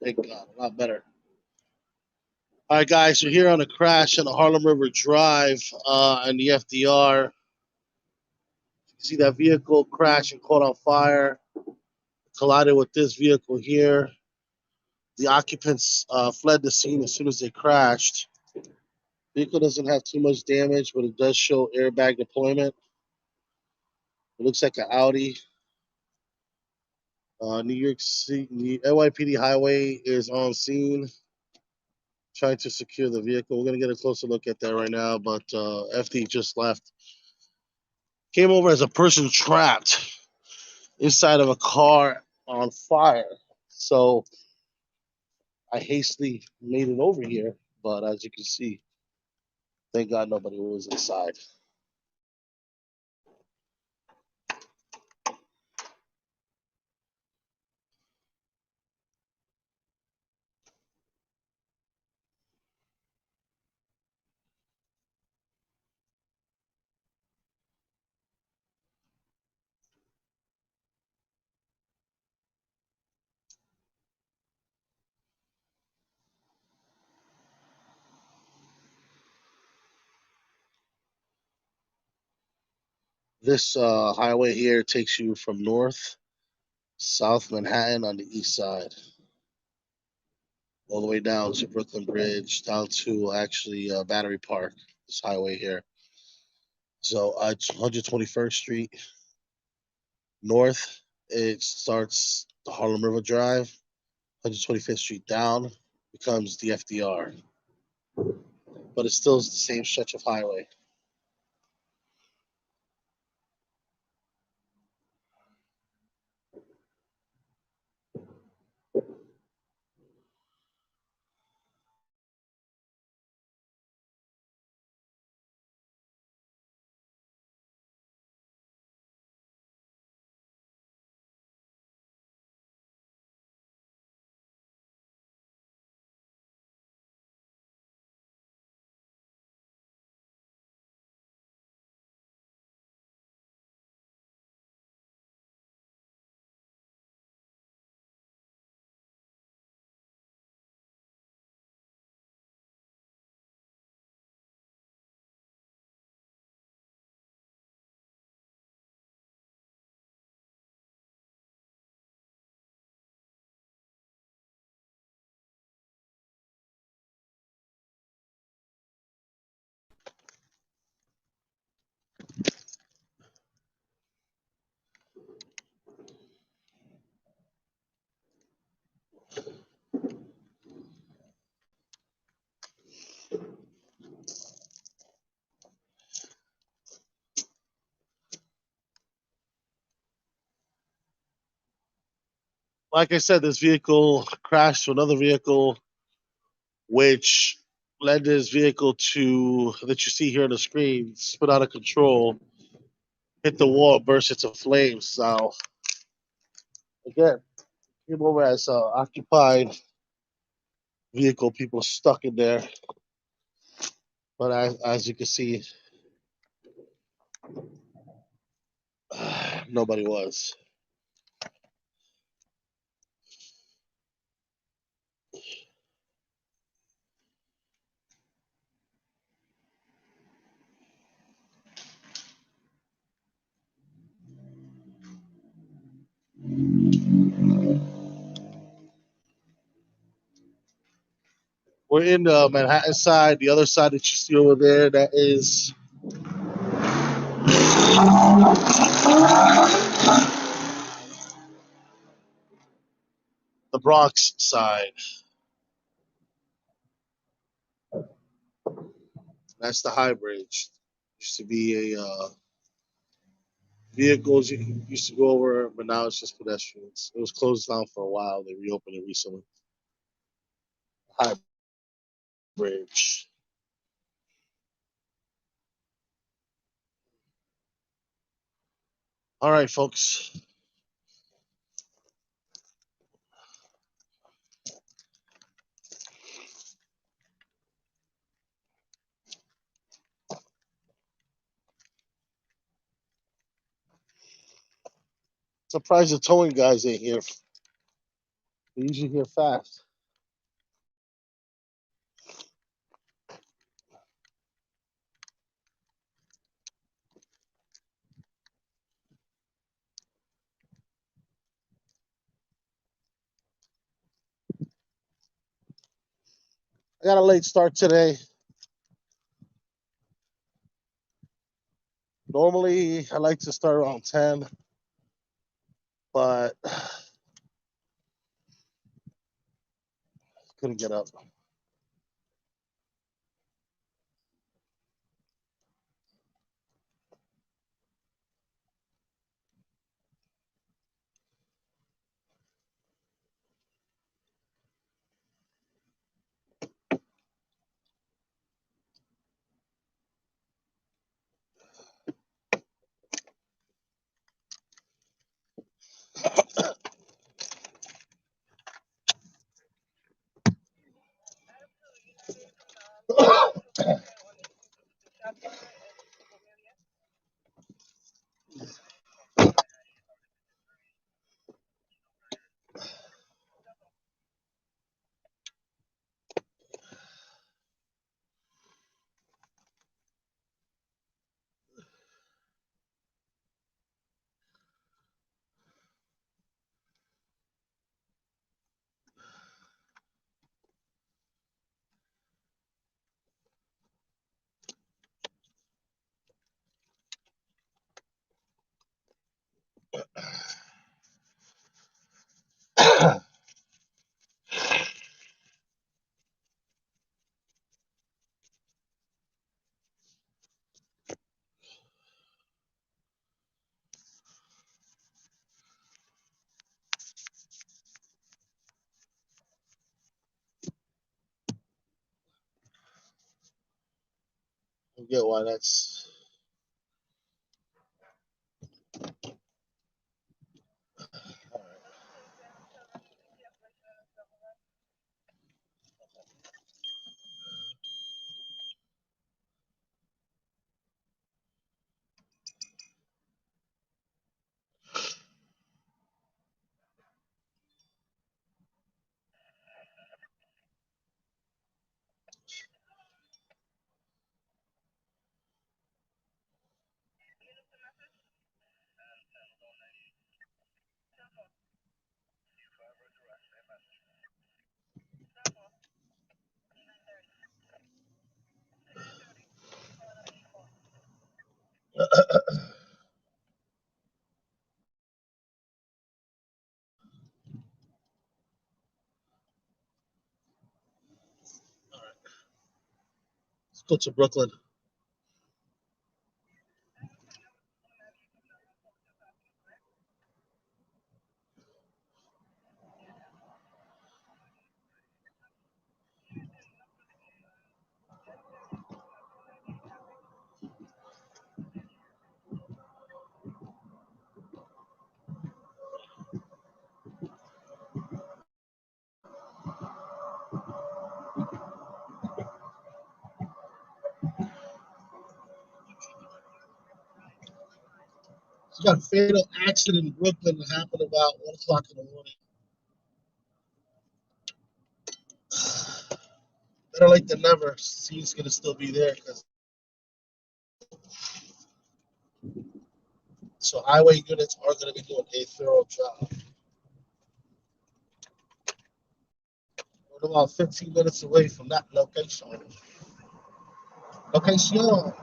Thank God, a lot better. All right, guys, we're here on a crash on the Harlem River Drive in the FDR. You see that vehicle crash and caught on fire, collided with this vehicle here. The occupants fled the scene as soon as they crashed. Vehicle doesn't have too much damage, but it does show airbag deployment. It looks like an Audi. New York City, NYPD highway is on scene, trying to secure the vehicle. We're gonna get a closer look at that right now, but FD just left. Came over as a person trapped inside of a car on fire. So I hastily made it over here, but as you can see, thank God nobody was inside. This highway here takes you from north, South Manhattan on the east side, all the way down to Brooklyn Bridge, down to actually Battery Park, this highway here. So it's 121st Street north. It starts the Harlem River Drive, 125th Street down becomes the FDR, but it's still the same stretch of highway. Like I said, this vehicle crashed to another vehicle, which led this vehicle to that you see here on the screen spit out of control, hit the wall, burst into flames. Now, again, came over as occupied vehicle, people stuck in there. But as you can see, nobody was. We're in the Manhattan side. The other side that you see over there, that is the Bronx side. That's the High Bridge. Used to be a vehicles you used to go over, but now it's just pedestrians. It was closed down for a while. They reopened it recently. High Bridge. All right, folks. Surprised the towing guys ain't here. They usually here fast. I got a late start today. Normally, I like to start around 10, but couldn't get up. I get why that's. Let's go to Brooklyn. So got a fatal accident in Brooklyn that happened about 1 o'clock in the morning. Better late than never. Scene's gonna still be there because so highway units are gonna be doing a thorough job. We're about 15 minutes away from that location. Location.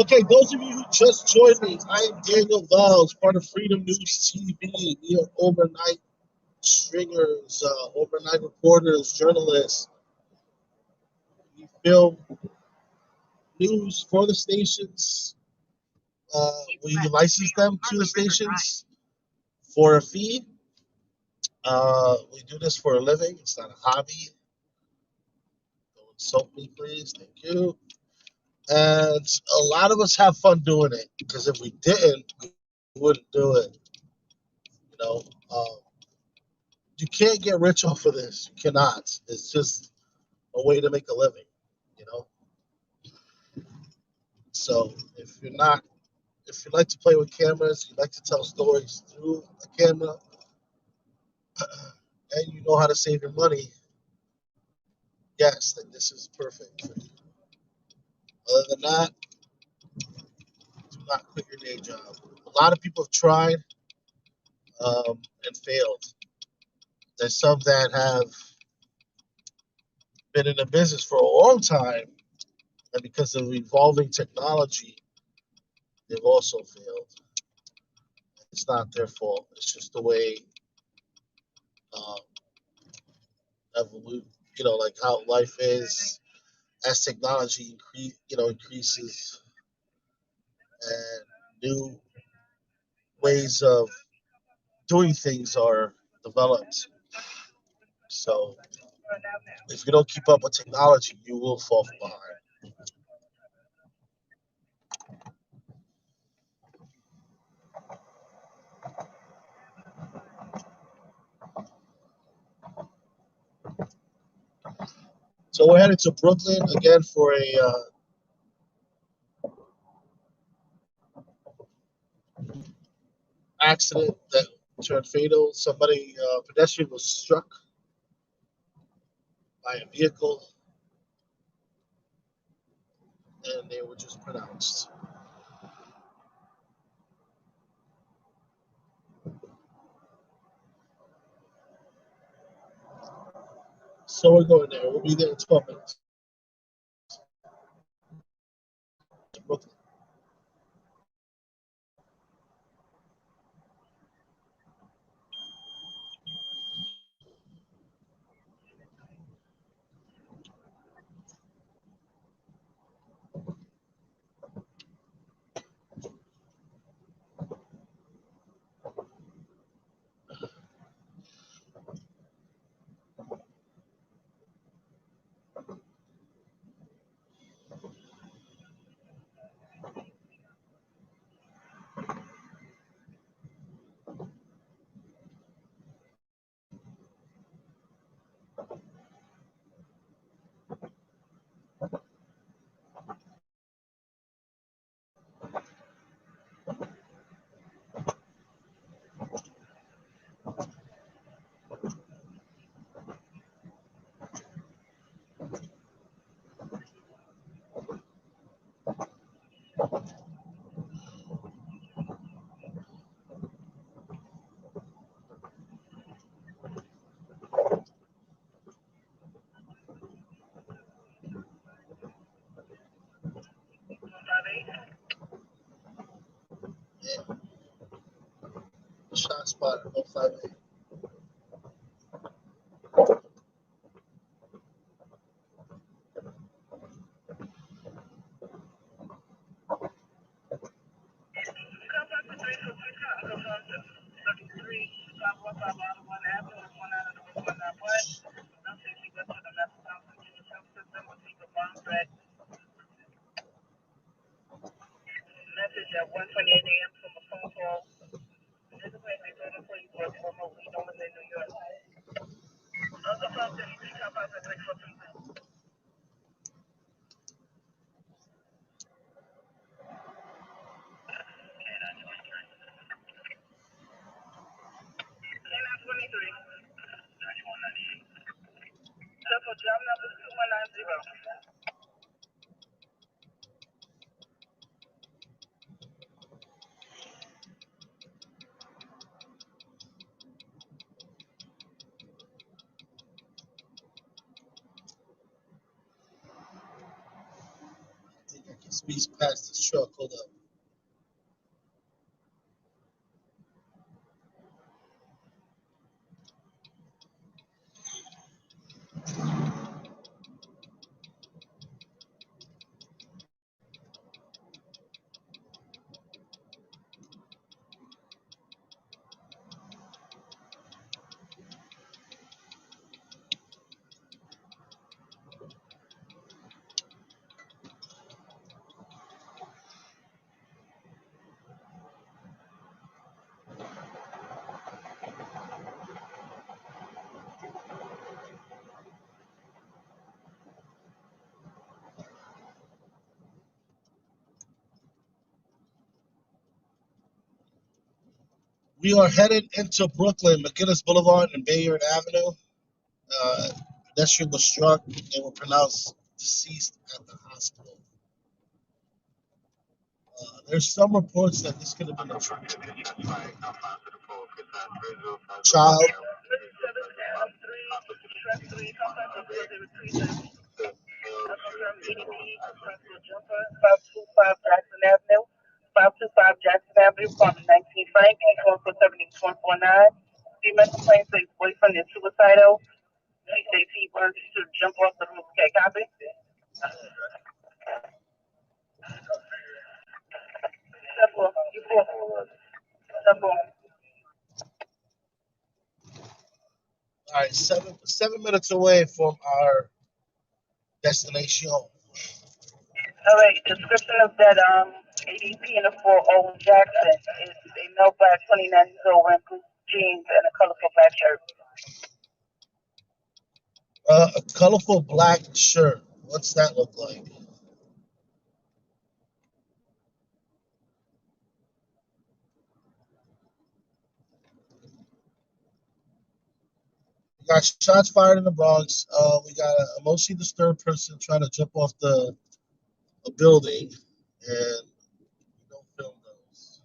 Okay, those of you who just joined me, I am Daniel Wells, part of Freedom News TV. We are overnight stringers, overnight reporters, journalists. We film news for the stations. We license them to the stations for a fee. We do this for a living. It's not a hobby. Don't insult me, please. Thank you. And a lot of us have fun doing it because if we didn't, we wouldn't do it. You know, you can't get rich off of this. You cannot. It's just a way to make a living. You know. So if you like to play with cameras, you like to tell stories through a camera, and you know how to save your money, yes, then this is perfect for you. Other than that, do not quit your day job. A lot of people have tried and failed. There's some that have been in the business for a long time, and because of evolving technology, they've also failed. It's not their fault. It's just the way um, evolute, like how life is as technology increases and new ways of doing things are developed. So if you don't keep up with technology, you will fall behind. So we're headed to Brooklyn again for a accident that turned fatal. Somebody, pedestrian, was struck by a vehicle, and they were just pronounced. So we're going there. We'll be there in 12 minutes. Brooklyn. Yeah. Shot spot 058. I think I can squeeze past this truck. Hold up. We are headed into Brooklyn, McGinnis Boulevard and Bayard Avenue. Pedestrian was struck and were pronounced deceased at the hospital. There's some reports that this could have been a child. All right, seven minutes away from our destination. A colorful black shirt. What's that look like? We got shots fired in the Bronx. We got a emotionally disturbed person trying to jump off a building, and we don't film those.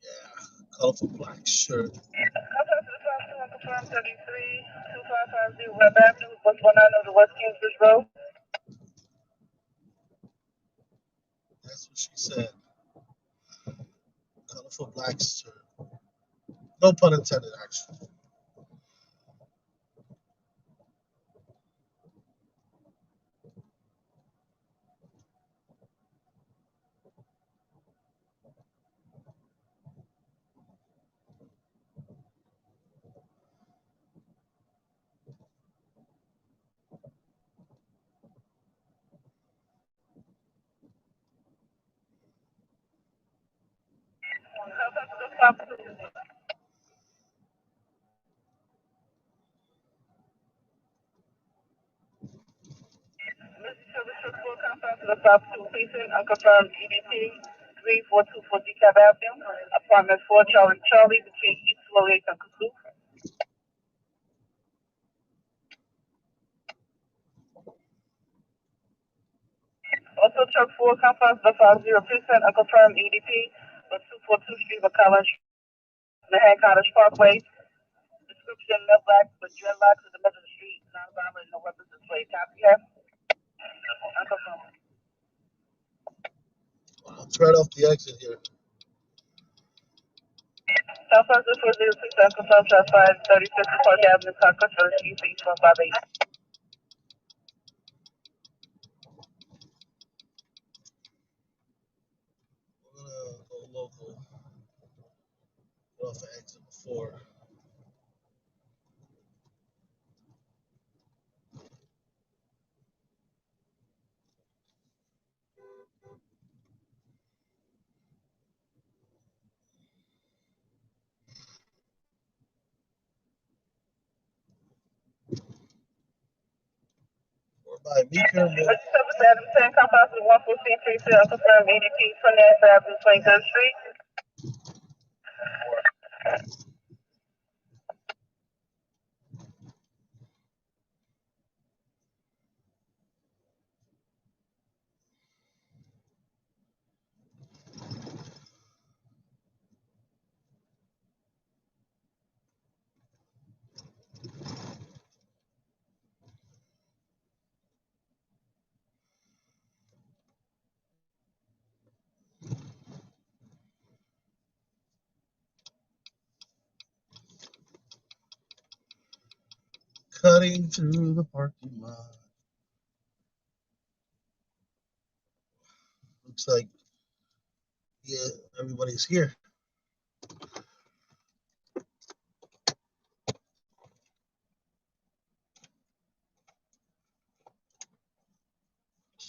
Yeah, colorful black shirt. That's what she said. Colorful black shirt. No pun intended, actually. Wow, it's right off the exit here. We're gonna go local. Get off the exit before. Or by Meeker Mill. Cutting through the parking lot. Looks like, yeah, everybody's here.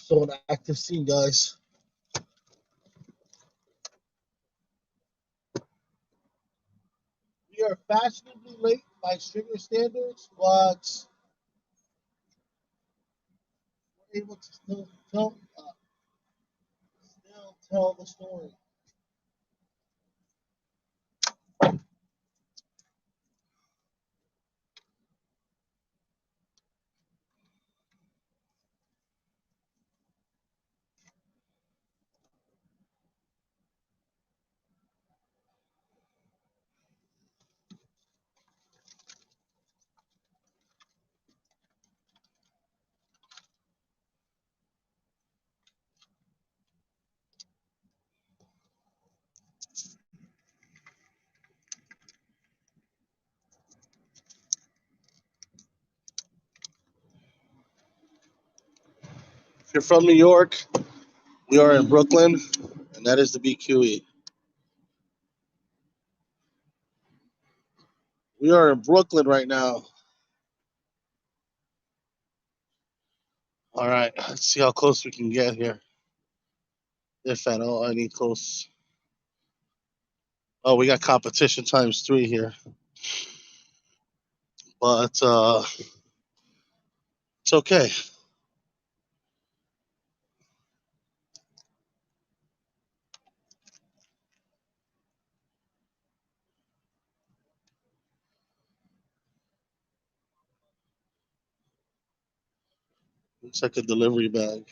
Still an active scene, guys. We are fashionably late by stringer standards, but we're able to still tell the story. If you're from New York, we are in Brooklyn, and that is the BQE. We are in Brooklyn right now. All right, let's see how close we can get here. If at all, any close. Oh, we got competition times three here, but it's okay. Looks like a delivery bag.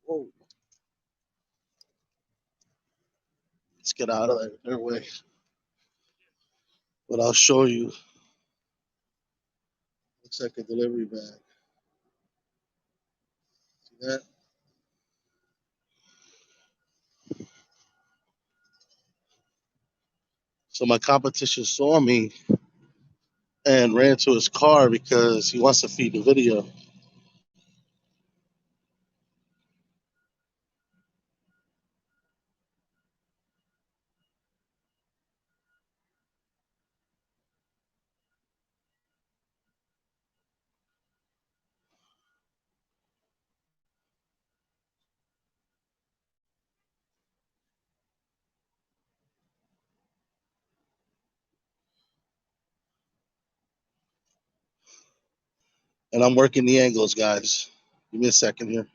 Whoa, let's get out of their way. But I'll show you. Looks like a delivery bag. See that? So my competition saw me and ran to his car because he wants to feed the video. And I'm working the angles, guys. Give me a second here.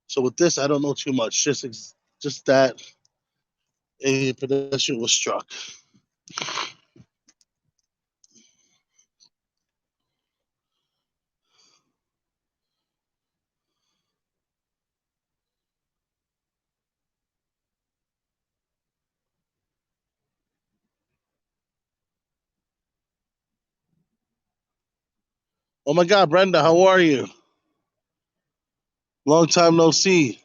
So with this, I don't know too much. Just that a pedestrian was struck. Oh my God, Brenda, how are you? Long time no see.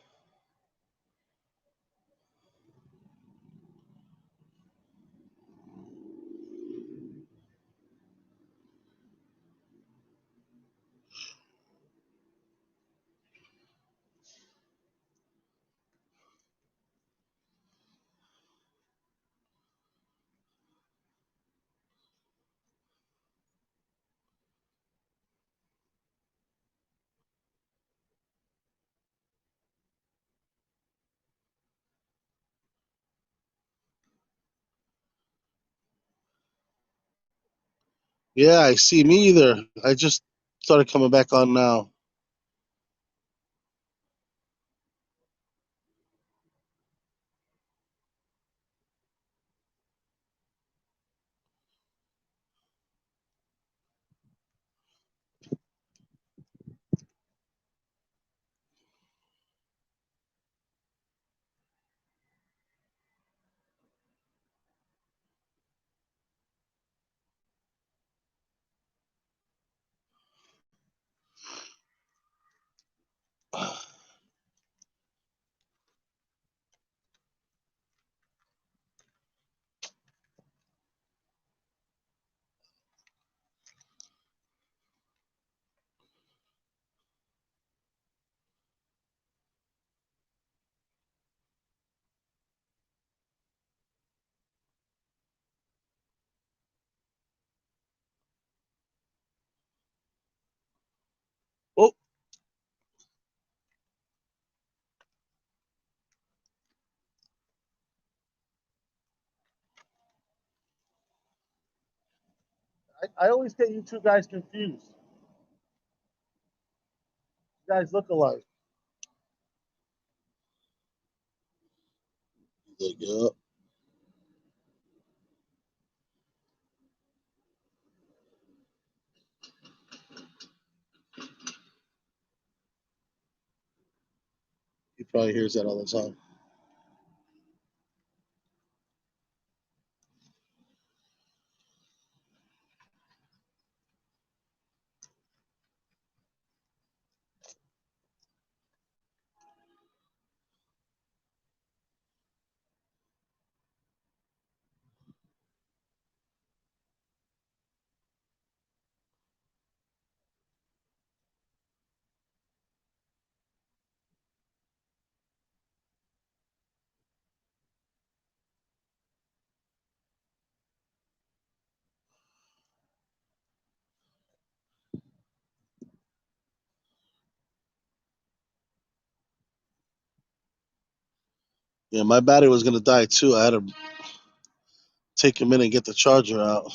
Yeah, I see. Me either. I just started coming back on now. I always get you two guys confused. You guys look alike. There you go. He probably hears that all the time. Yeah, my battery was gonna die too. I had to take him in and get the charger out.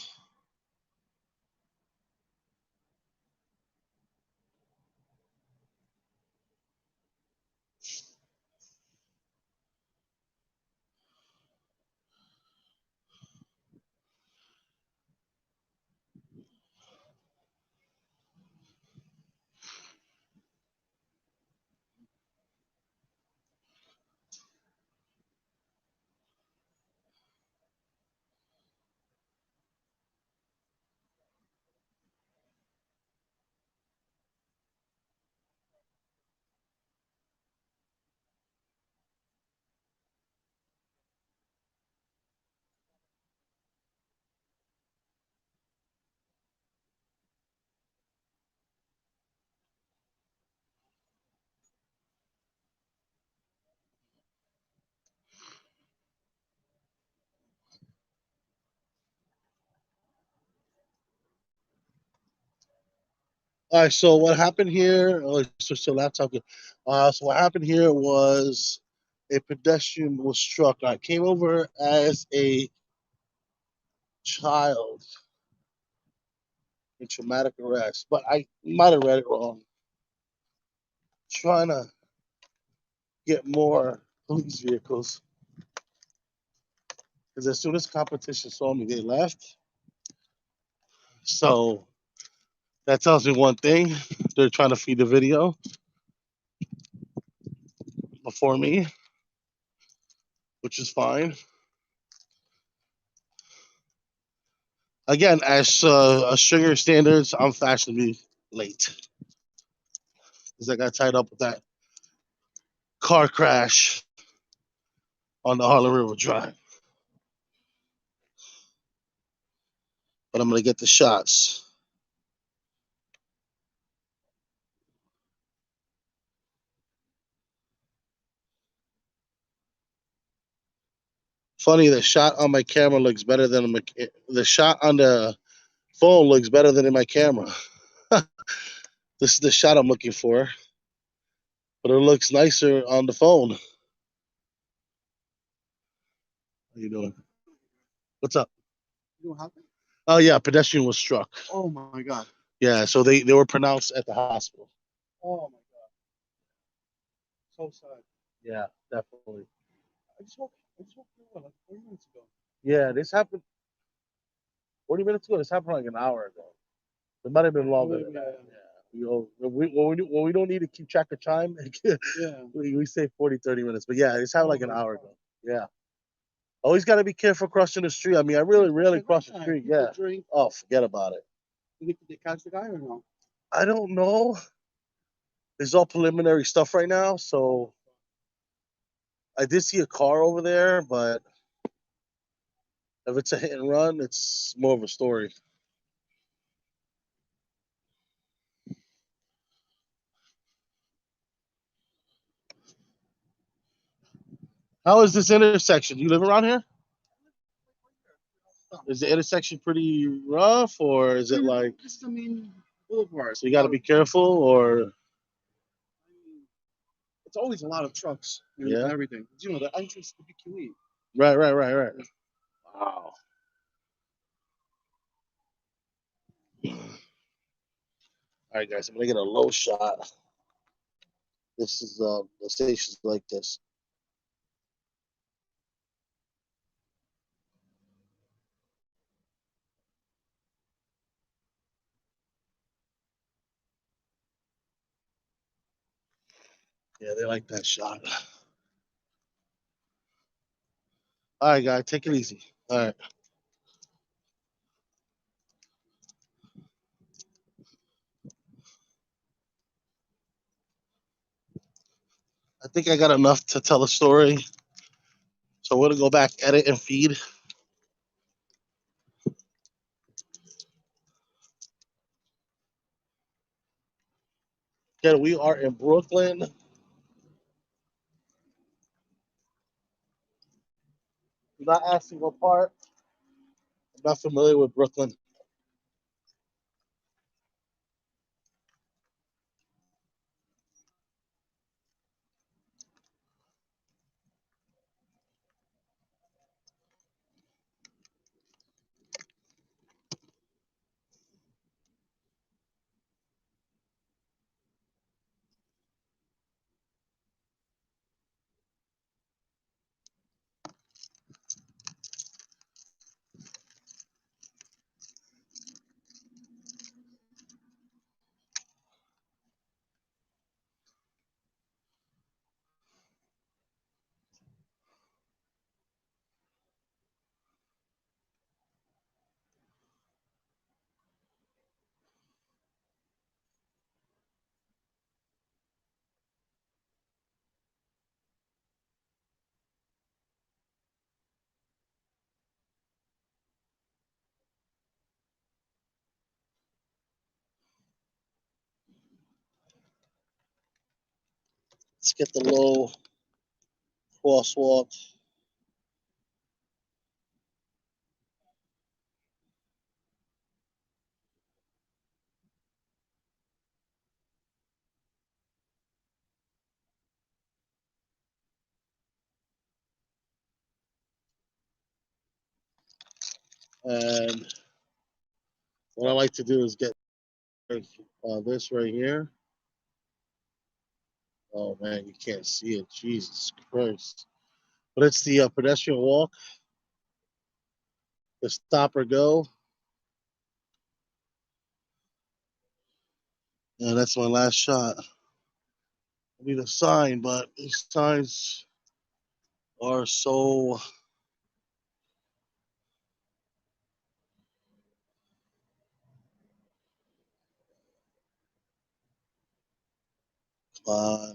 All right, so what happened here? Oh, switch to laptop. So what happened here was a pedestrian was struck. I came over as a child in traumatic arrest, but I might have read it wrong. Trying to get more police vehicles because as soon as competition saw me, they left. So that tells me one thing: they're trying to feed the video before me, which is fine. Again, as sugar standards, I'm fashionably late because I got tied up with that car crash on the Harlem River Drive. But I'm gonna get the shots. Funny, the shot on my camera looks better than the shot on the phone looks better than in my camera. This is the shot I'm looking for, but it looks nicer on the phone. How you doing? What's up? You know what happened? Oh yeah, pedestrian was struck. Oh my god. Yeah, so they were pronounced at the hospital. Oh my god. So sad. Yeah, definitely. I just woke up like 40 minutes ago. Yeah, this happened 40 minutes ago. This happened like an hour ago. It might have been longer than that. Yeah. When we don't need to keep track of time, yeah, we say 40, 30 minutes. But yeah, it's happened like an hour ago. Yeah. Always got to be careful crossing the street. I mean, I really rarely cross the street. Yeah. Oh, forget about it. Did they catch the guy or no? I don't know. It's all preliminary stuff right now. So I did see a car over there, but if it's a hit and run, it's more of a story. How is this intersection? Do you live around here? Is the intersection pretty rough, or is it like? It's the main boulevard. So you got to be careful, or it's always a lot of trucks. Yeah. And everything. You know, the entrance to BQE. Right. Wow. right, guys, I'm gonna get a low shot. This is the station's like this. Yeah, they like that shot. All right, guys, take it easy. All right. I think I got enough to tell a story. So we're gonna go back, edit, and feed. Again, we are in Brooklyn. I'm not asking what part. I'm not familiar with Brooklyn. Let's get the low crosswalk. And what I like to do is get this right here. Oh man, you can't see it. Jesus Christ. But it's the pedestrian walk, the stop or go. And that's my last shot. I need a sign, but these signs are so uh,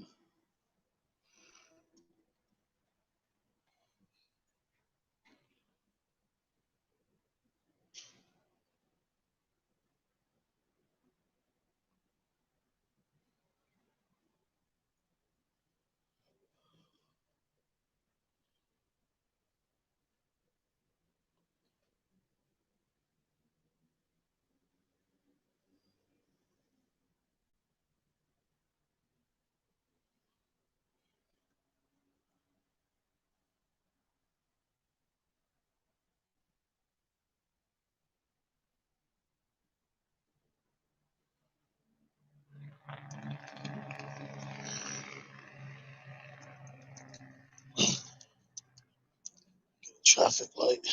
traffic light.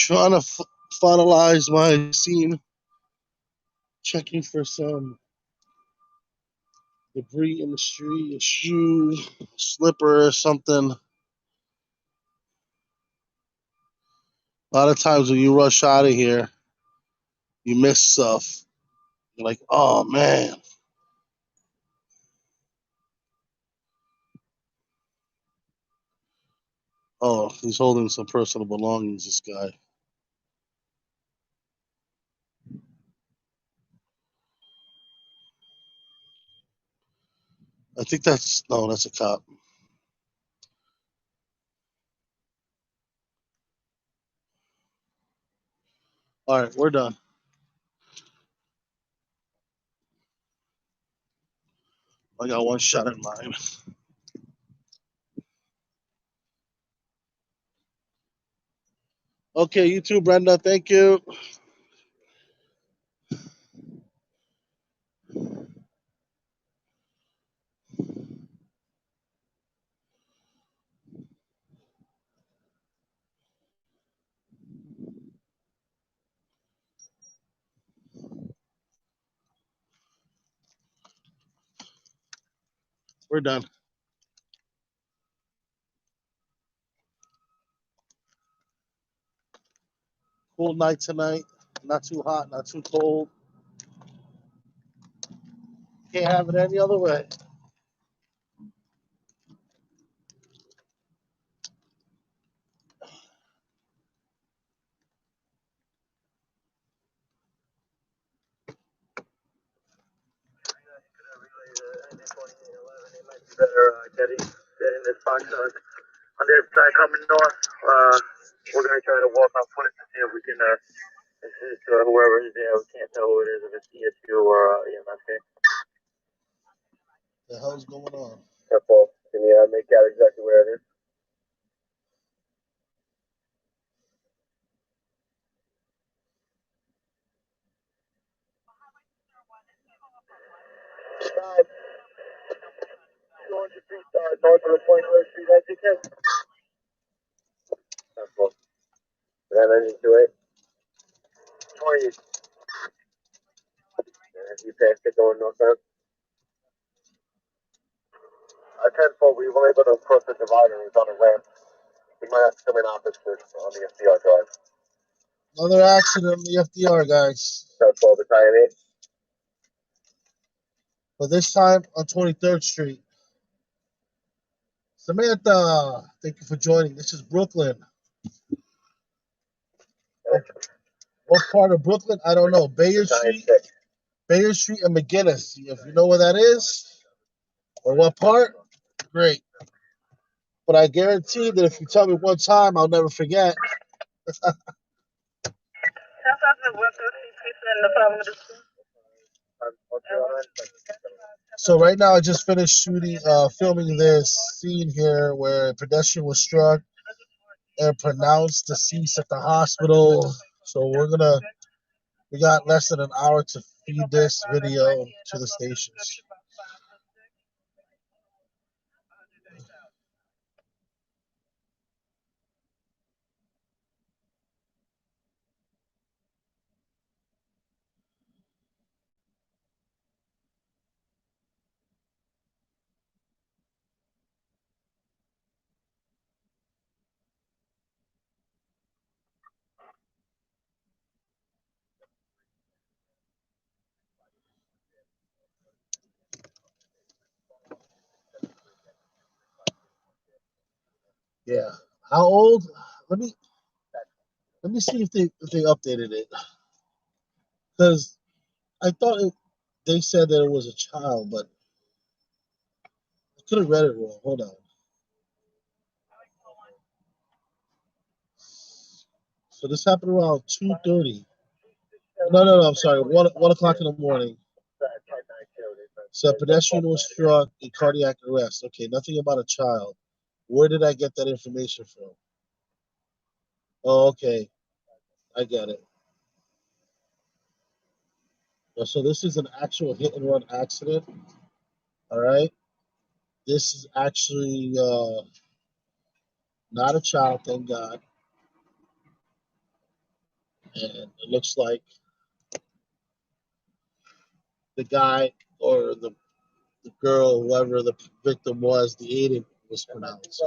Trying to finalize my scene. Checking for some debris in the street, a shoe, a slipper, or something. A lot of times when you rush out of here, you miss stuff. You're like, oh man. Oh, he's holding some personal belongings, this guy. I think that's a cop. All right, we're done. I got one shot in mind. Okay, you too, Brenda. Thank you. We're done. Cool night tonight. Not too hot, not too cold. Can't have it any other way. Better getting this box on their side coming north. We're gonna try to walk on foot to see if we can assist whoever is there. We can't tell who it is, if it's ESU or EMS. The hell's going on? Careful. Can you make out exactly where it is? Stop. 200 feet north of the point where Street exit is. Careful. That engine to it. 20. You passed it going northbound. 10-4, we were able to cross the divider. It was on a ramp. We might have to come in opposite on the FDR drive. Another accident on the FDR, guys. 10-4, battalion 8. But this time on 23rd Street. Samantha, thank you for joining. This is Brooklyn. What part of Brooklyn? I don't know. Bayard Street and McGinnis. If you know where that is or what part, great. But I guarantee that if you tell me one time, I'll never forget. So right now, I just finished filming this scene here where a pedestrian was struck and pronounced deceased at the hospital. So we got less than an hour to feed this video to the stations. Yeah. How old? Let me see if they updated it, because I thought they said that it was a child, but I could have read it wrong. Hold on. So this happened around 2:30. No. I'm sorry. 1 o'clock in the morning. So a pedestrian was struck in cardiac arrest. Okay, nothing about a child. Where did I get that information from? Oh, okay. I get it. So this is an actual hit and run accident. All right. This is actually not a child, thank God. and it looks like the guy or the girl, whoever the victim was, the agent was pronounced.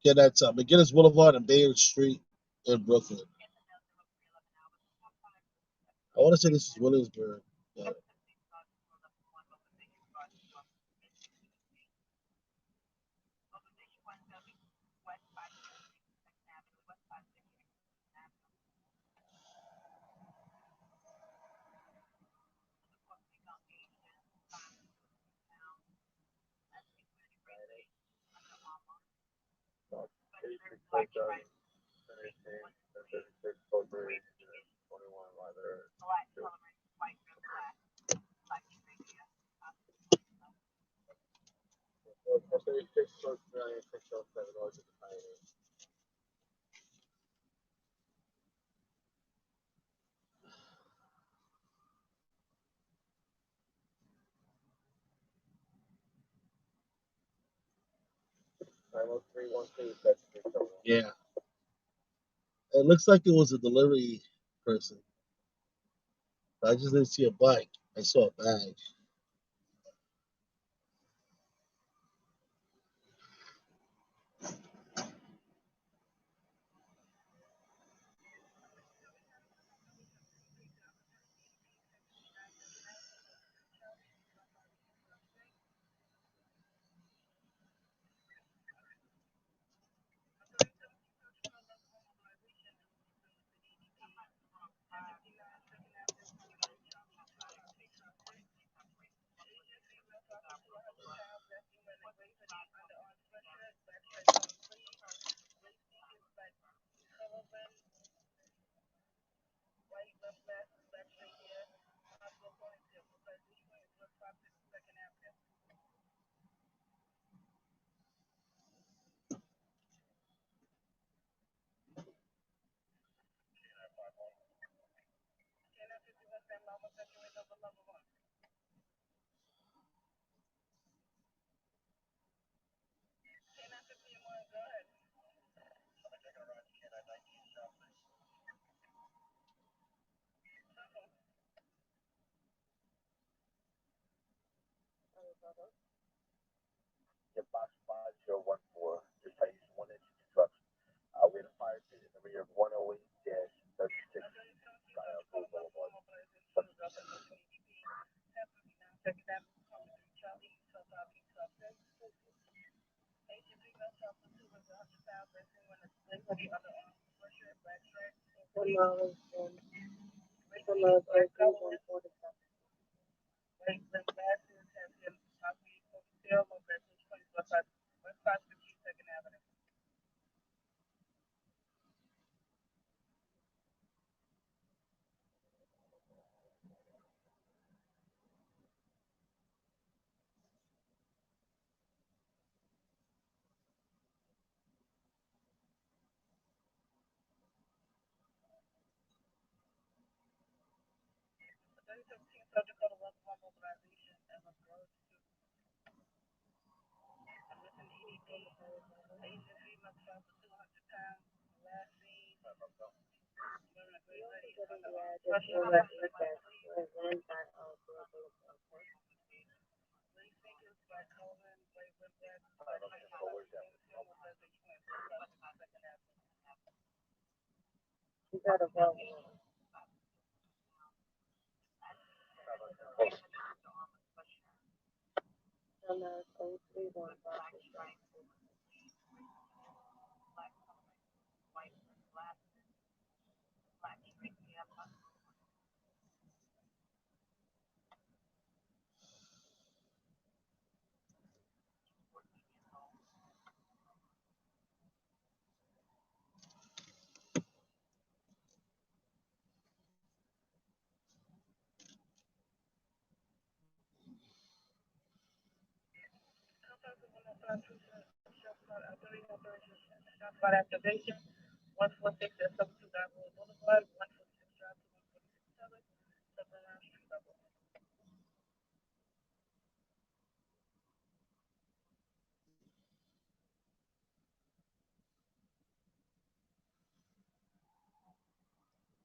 Yeah, that's McGinnis Boulevard and Bayard Street in Brooklyn. I want to say this is Williamsburg. Yeah. Yeah. It looks like it was a delivery person. I just didn't see a bike. I saw a bag.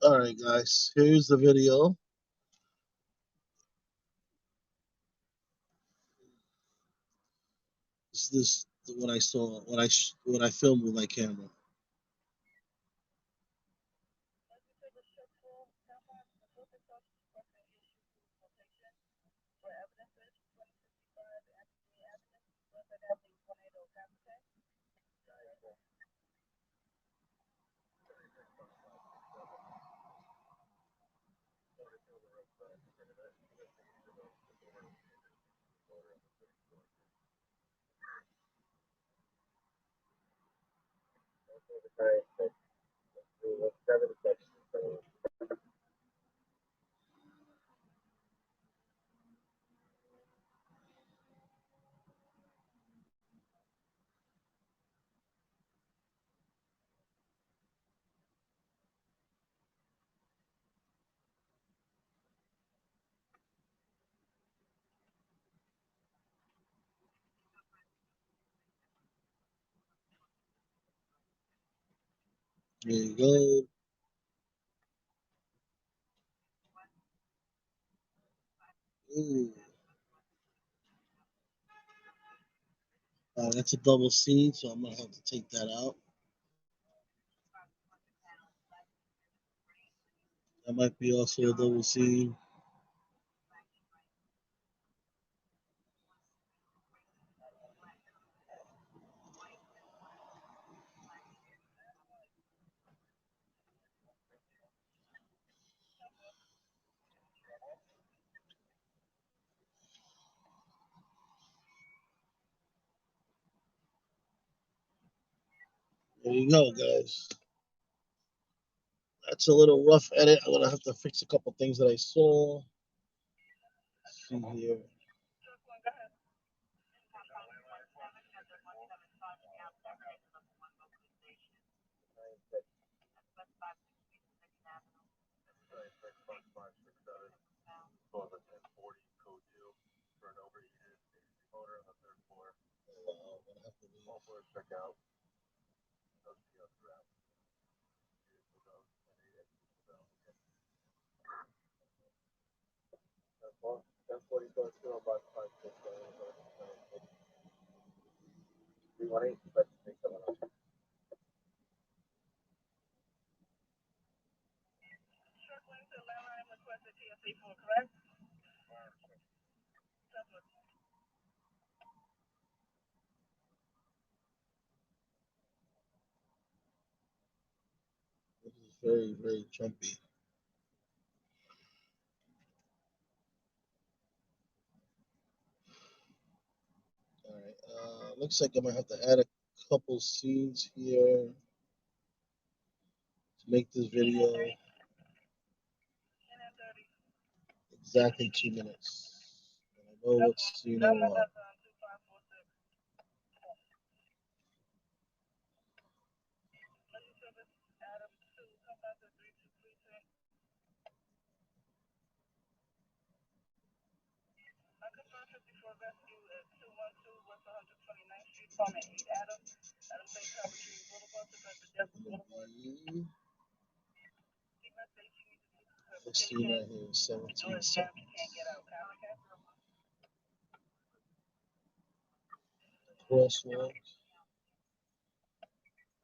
All right, guys. Here's the video. This what I saw when I filmed with my camera. There you go. Ooh. That's a double scene, so I'm gonna have to take that out. That might be also a double scene. There you go, guys. That's a little rough edit. I'm gonna have to fix a couple things that I saw. Let's see here. This is very, very jumpy. All right. Looks like I might have to add a couple scenes here to make this video exactly 2 minutes. And I know what scene I want. This scene right here is 17 seconds. Crosswalk.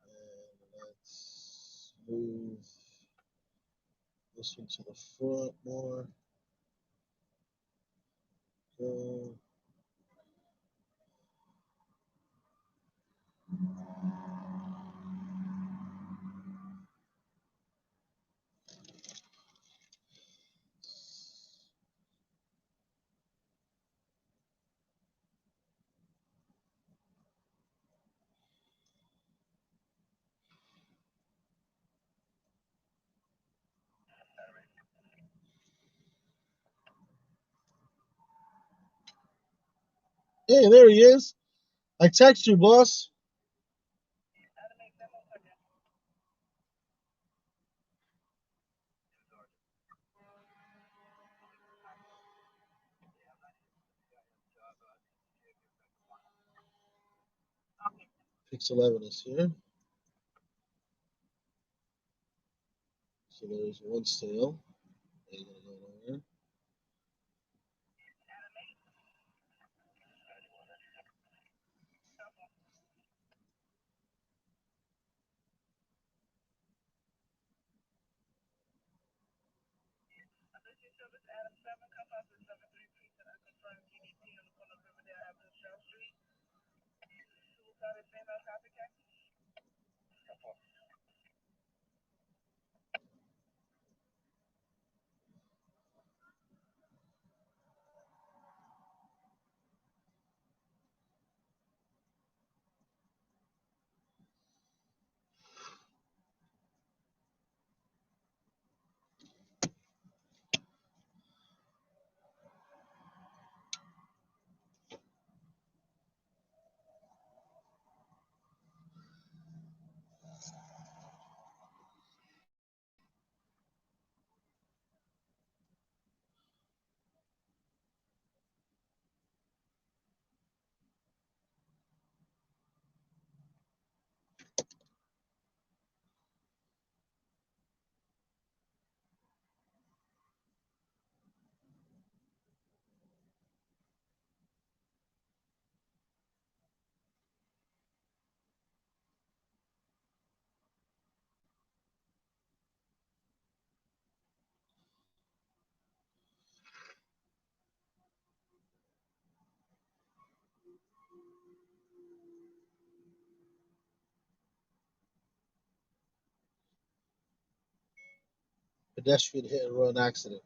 And let's move this one to the front more. Go. Hey, there he is. I text you, boss. Pix 11 is here. So there's one sale. Ain't gonna go nowhere. Pedestrian hit and run accident.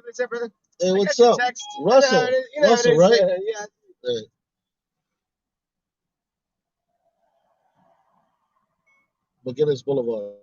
What's up, brother? Hey, what's up? Russell. Russell, right? Yeah. Hey. McGinnis Boulevard.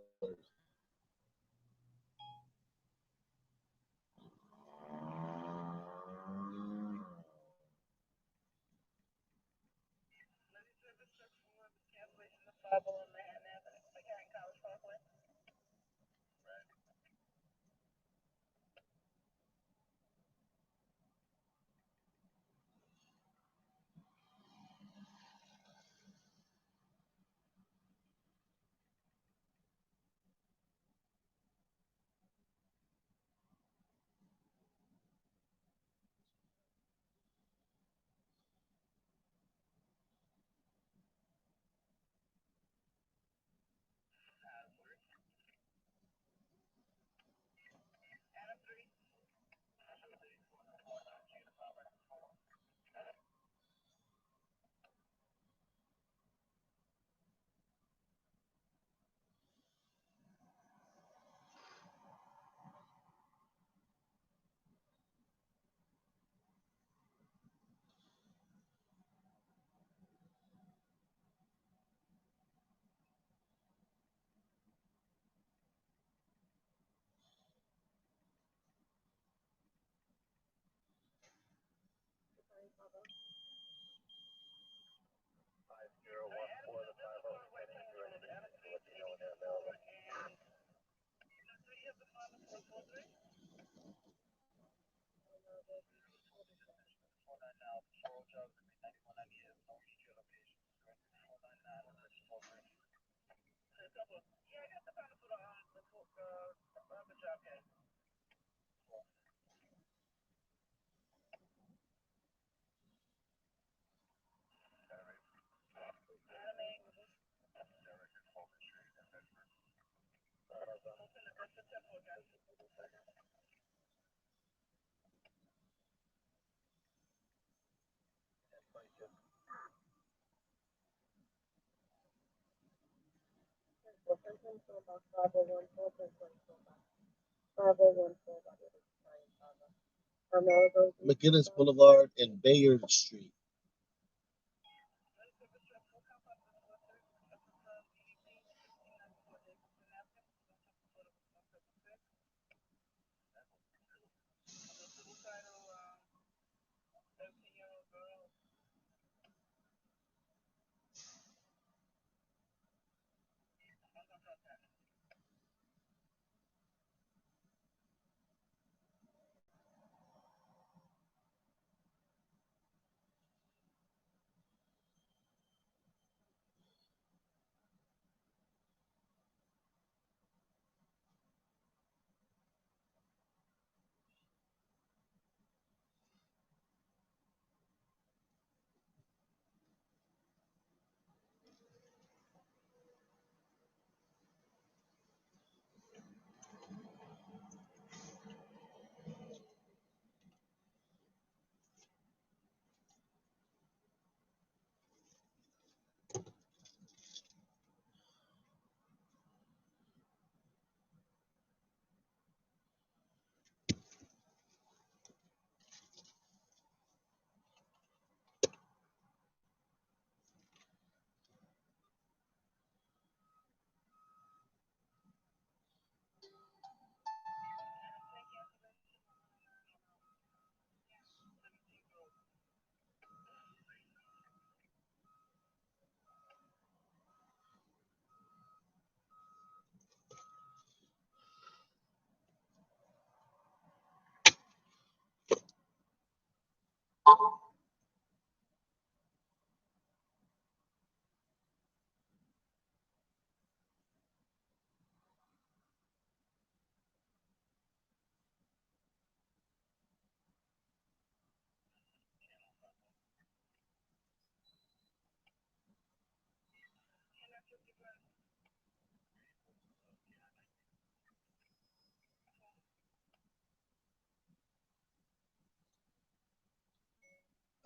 McGinnis Boulevard and Bayard Street.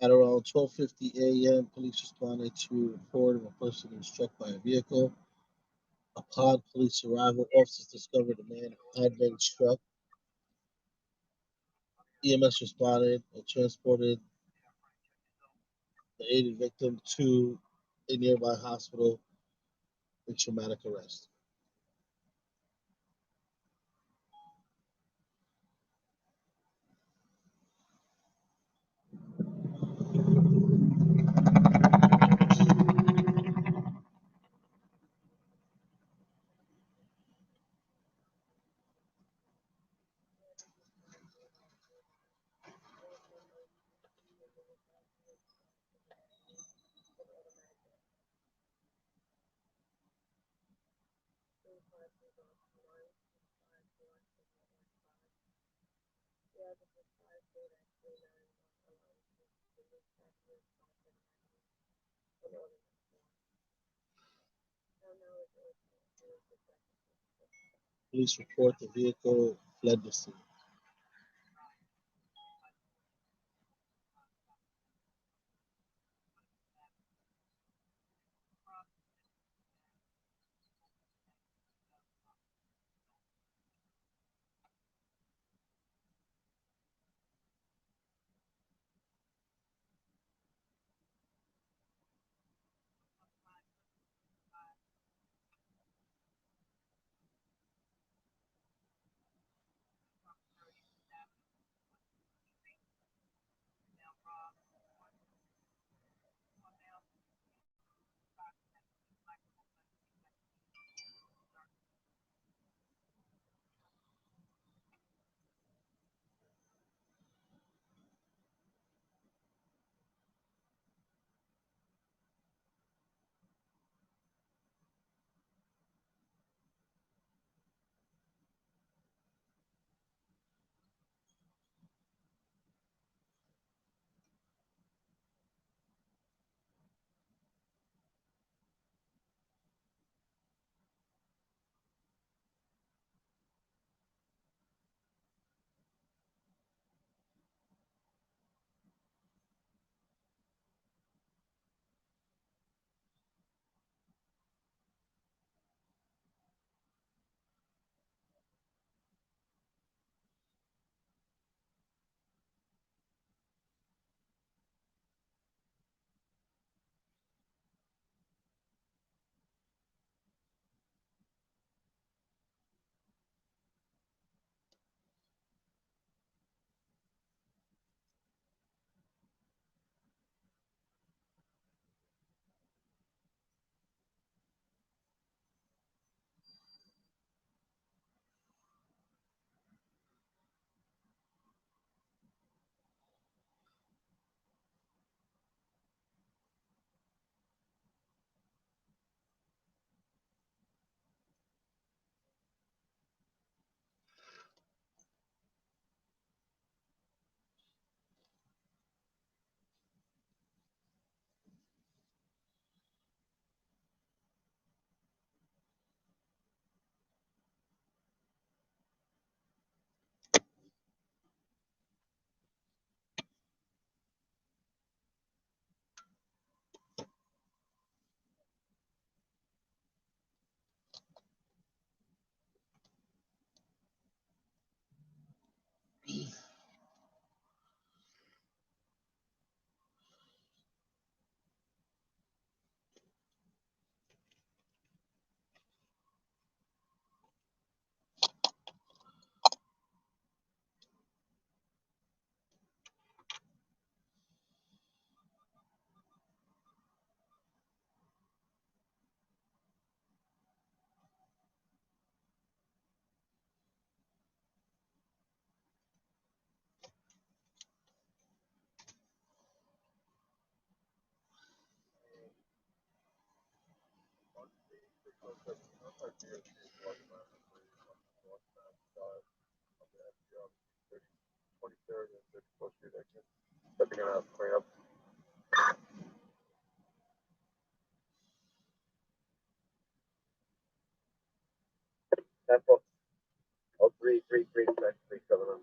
At around 12:50 a.m., police responded to a report of a person who was struck by a vehicle. Upon police arrival, officers discovered a man who had been struck. EMS responded and transported the aided victim to a nearby hospital in traumatic arrest. Police report the vehicle fled the scene. Oh, three, 7 up.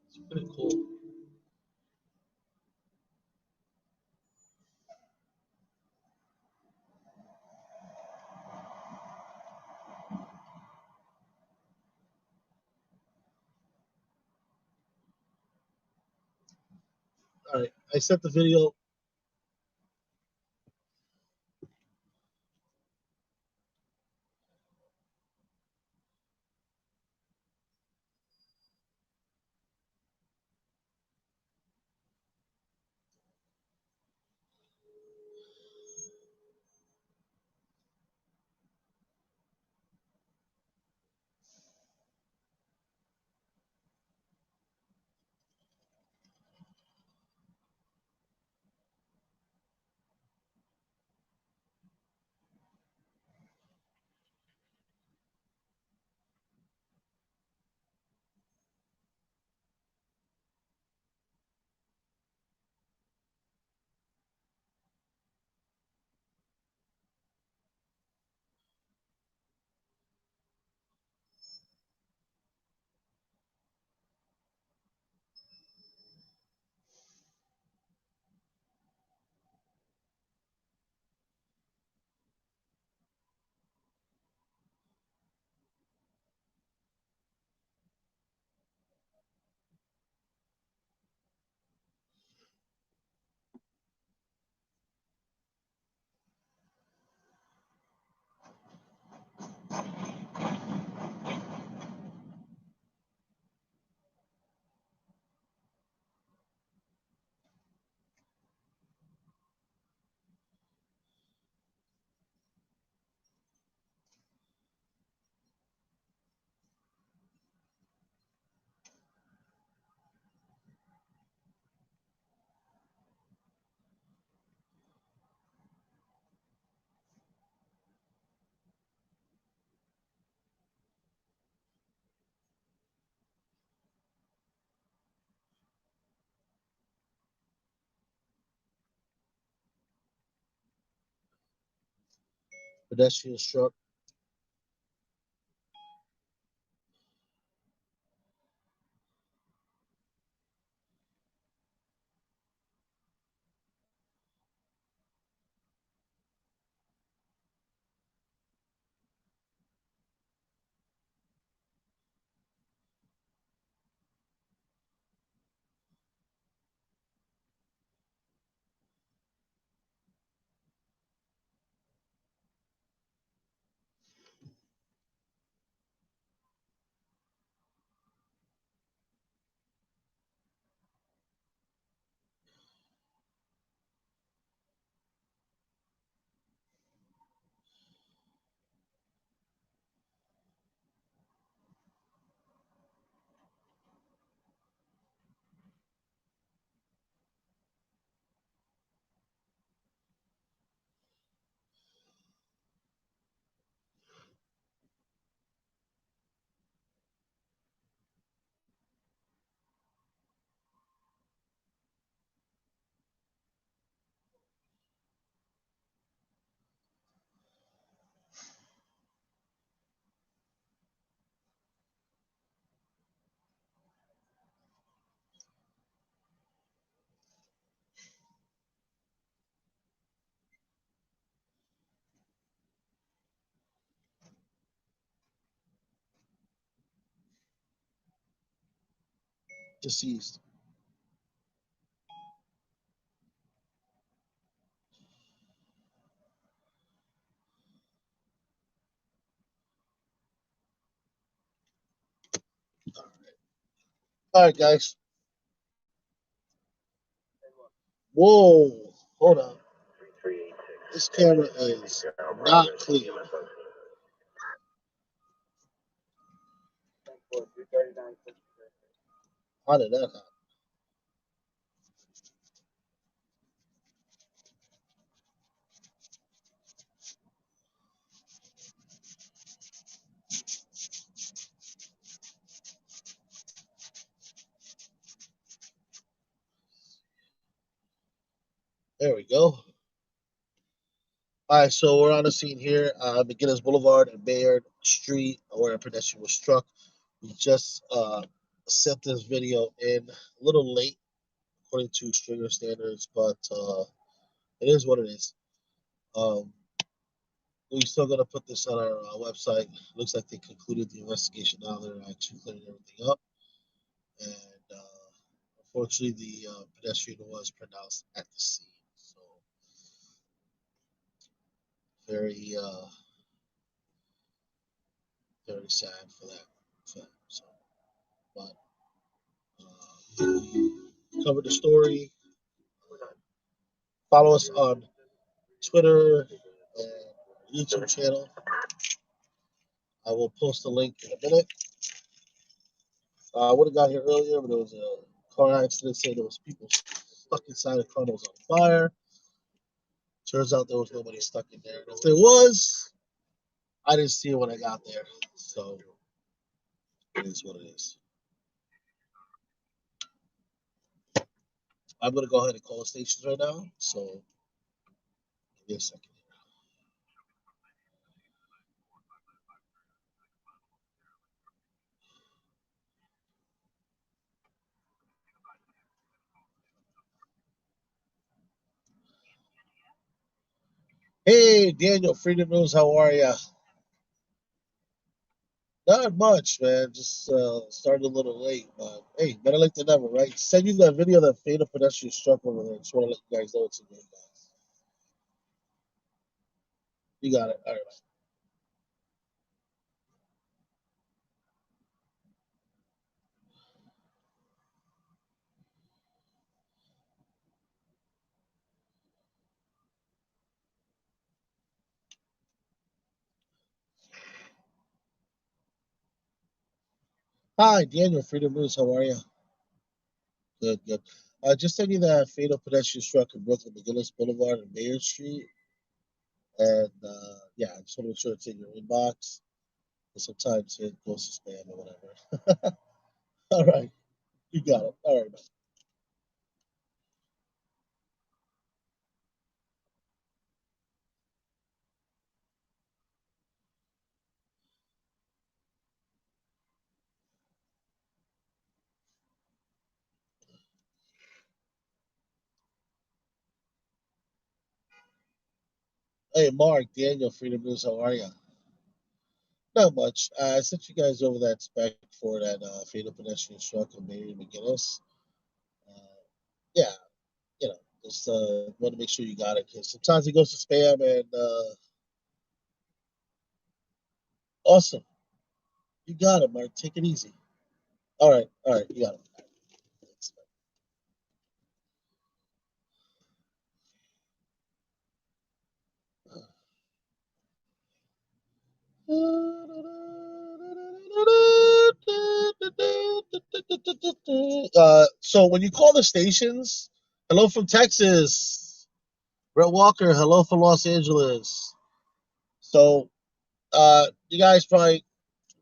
It's pretty cool. All right, I sent the video. Pedestrian struck. Deceased. All right, guys. Whoa, hold on. This camera is not clear. How did that happen? There we go. All right, so we're on the scene here, McGinnis Boulevard and Bayard Street, where a pedestrian was struck. We just sent this video in a little late, according to Stringer standards, but it is what it is. We're still gonna put this on our website. Looks like they concluded the investigation now. They're actually clearing everything up, and unfortunately, the pedestrian was pronounced at the scene. So very, very sad for that. So, but we covered the story. Follow us on Twitter and YouTube channel. I will post a link in a minute. I would have got here earlier, but there was a car accident. Saying there was people stuck inside a car that was on fire. Turns out there was nobody stuck in there. And if there was, I didn't see it when I got there. So it is what it is. I'm gonna go ahead and call the stations right now. So give me a second. Hey, Daniel, Freedom News, how are ya? Not much, man. Just started a little late, but hey, better late than never, right? Send you that video of that fatal pedestrian struck over there. Just want to let you guys know it's a good guys. You got it. All right. Hi, Daniel, Freedom News. How are you? Good, good. Just send you that fatal pedestrian struck in Brooklyn, McGinnis Boulevard and Mayor Street. And yeah, I just want to make sure it's in your inbox. Sometimes it goes to spam or whatever. All right, you got it. All right, man. Hey, Mark, Daniel, Freedom News, how are you? Not much. I sent you guys over that spec for that fatal pedestrian struck of Mary McGinnis. Uh, yeah, just want to make sure you got it because sometimes it goes to spam and awesome. You got it, Mark. Take it easy. All right, you got it. So when you call the stations, hello from Texas. Brett Walker, hello from Los Angeles. So you guys probably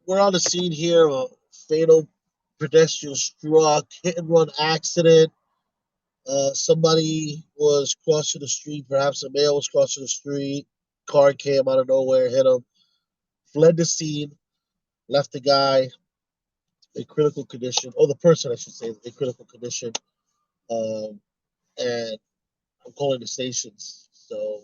we're on the scene here of a fatal pedestrian struck, hit and run accident. Somebody was crossing the street, perhaps a male was crossing the street. Car came out of nowhere, hit him, fled the scene, left the guy in critical condition, or the person, I should say, in critical condition. Um, and I'm calling the stations, so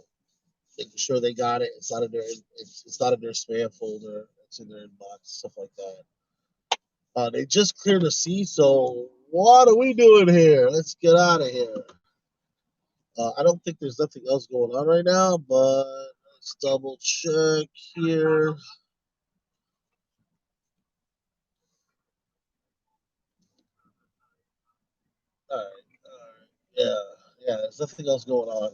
making sure they got it. It's not in their it's not in their spam folder. It's in their inbox, stuff like that. They just cleared the sea, so what are we doing here? Let's get out of here. I don't think there's nothing else going on right now, but let's double check here. All right, all right. Yeah, there's nothing else going on,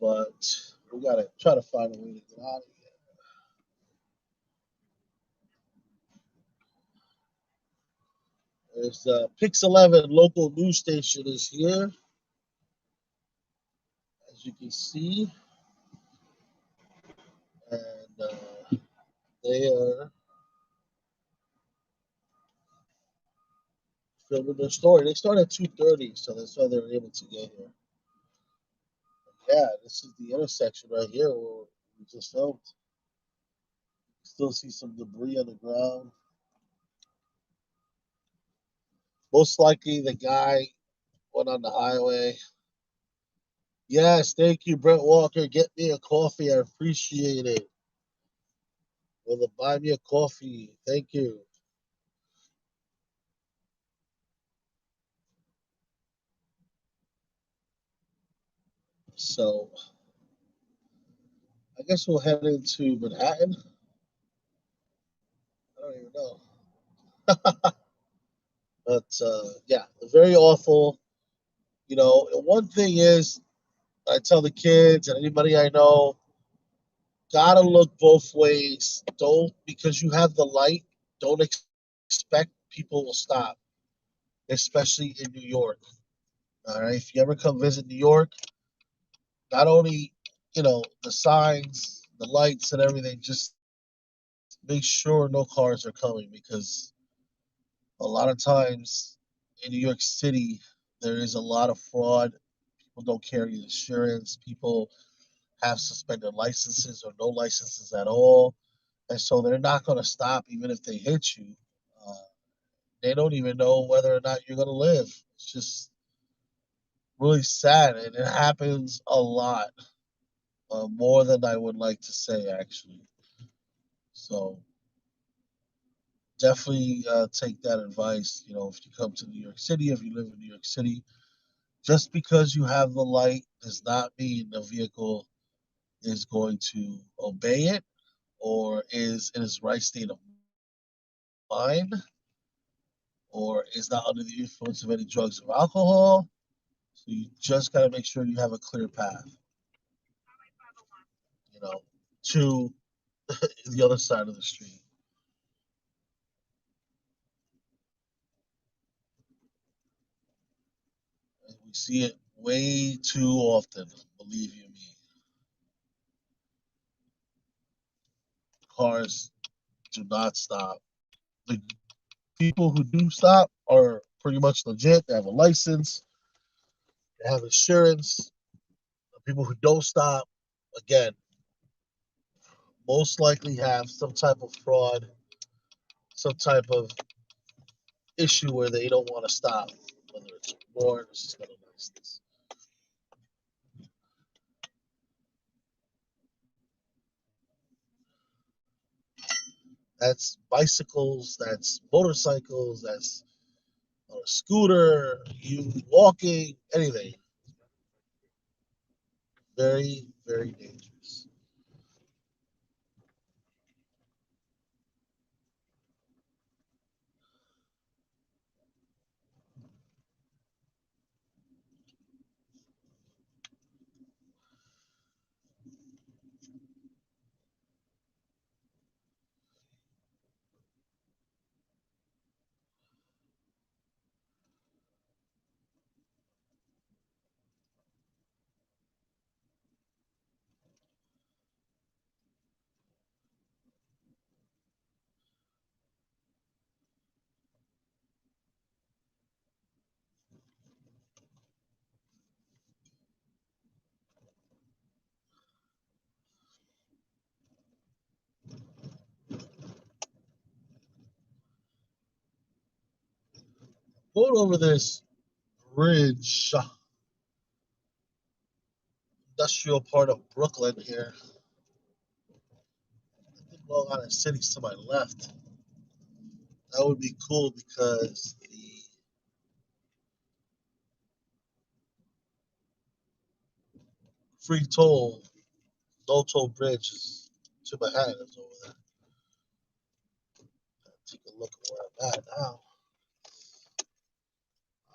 but we gotta try to find a way to get out of here. There's Pix 11 local news station is here, as you can see, and they are filming their story. They start at 2:30, so that's why they were able to get here. Yeah, this is the intersection right here where we just filmed. Still see some debris on the ground. Most likely the guy went on the highway. Yes, thank you, Brent Walker. Get me a coffee. I appreciate it. Will it buy me a coffee? Thank you. So I guess we'll head into Manhattan. I don't even know. But yeah, very awful. One thing is, I tell the kids and anybody I know, gotta look both ways. Don't, because you have the light, don't expect people will stop, especially in New York. All right. If you ever come visit New York, not only, the signs, the lights and everything, just make sure no cars are coming because a lot of times in New York City, there is a lot of fraud. People don't carry insurance. People have suspended licenses or no licenses at all. And so they're not going to stop even if they hit you. Uh, they don't even know whether or not you're going to live. It's just really sad. And it happens a lot, more than I would like to say, actually. So definitely take that advice. If you come to New York City, if you live in New York City, just because you have the light does not mean the vehicle is going to obey it or is in its right state of mind or is not under the influence of any drugs or alcohol. So you just got to make sure you have a clear path, you know, to the other side of the street. And we see it way too often, believe you me. Cars do not stop. The people who do stop are pretty much legit. They have a license, they have insurance. The people who don't stop, again, most likely have some type of fraud, some type of issue where they don't want to stop. whether it's more. Let's just go to niceness. That's bicycles, that's motorcycles, that's on a scooter, you walking, anything. Very, very dangerous. Going over this bridge, industrial part of Brooklyn here. I think Long Island City's to my left. That would be cool because the free toll, no toll bridge is to my hand is over there. Take a look at where I'm at now.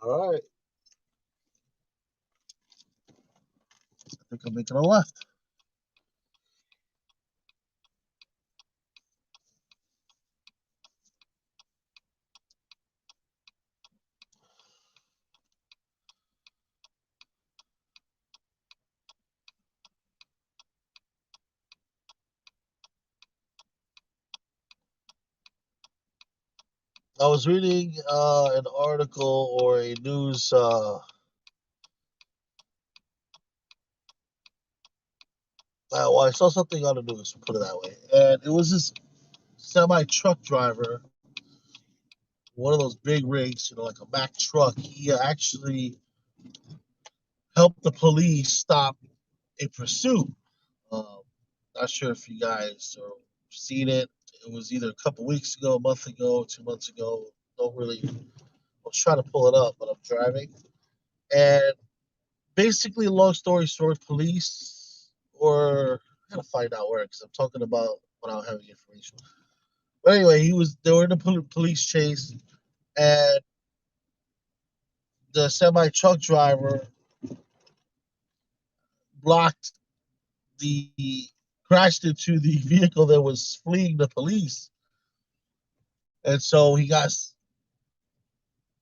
All right. I think I'm making a left. I was reading an article or a news. Well, I saw something on the news, put it that way, and it was this semi truck driver, one of those big rigs, like a Mack truck. He actually helped the police stop a pursuit. Um, Not sure if you guys are seen it. It was either a couple weeks ago, a month ago, 2 months ago. Don't really. I was trying to pull it up, but I'm driving. And basically, long story short, police or I gotta find out where because I'm talking about without having information. But anyway, they were in a police chase, and the semi truck driver blocked the crashed into the vehicle that was fleeing the police, and so he got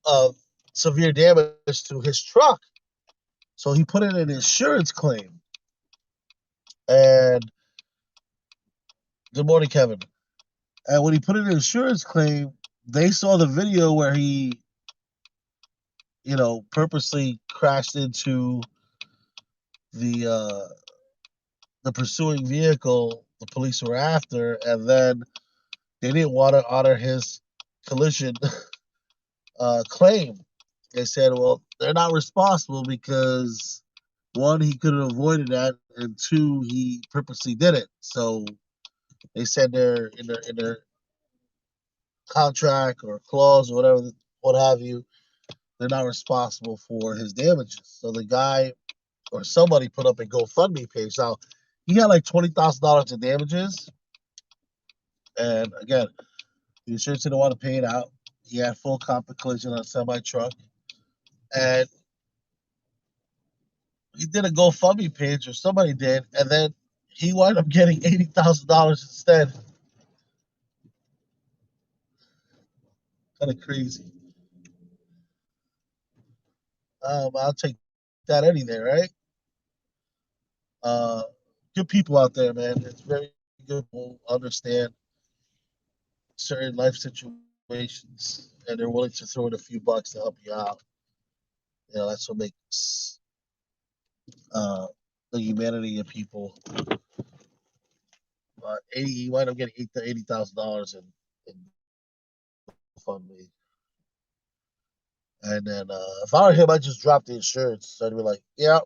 uh, severe damage to his truck. So he put in an insurance claim. And good morning, Kevin. And when he put in an insurance claim, they saw the video where he, purposely crashed into the the pursuing vehicle the police were after, and then they didn't want to honor his collision claim. They said, well, they're not responsible because one, he could have avoided that, and two, he purposely did it. So they said they're in their contract or clause or whatever, what have you, they're not responsible for his damages. So the guy or somebody put up a GoFundMe page. Now he had like $20,000 in damages, and again, the insurance didn't want to pay it out. He had full comp collision on a semi truck, and he did a GoFundMe page, or somebody did, and then he wound up getting $80,000 instead. Kind of crazy. I'll take that any day, right? Uh, Good people out there, man. It's very good people understand certain life situations, and they're willing to throw in a few bucks to help you out. That's what makes uh, the humanity of people. 80, you wind up getting $80,000 in fund me, And then if I were him, I'd just drop the insurance. So I'd be like, yeah,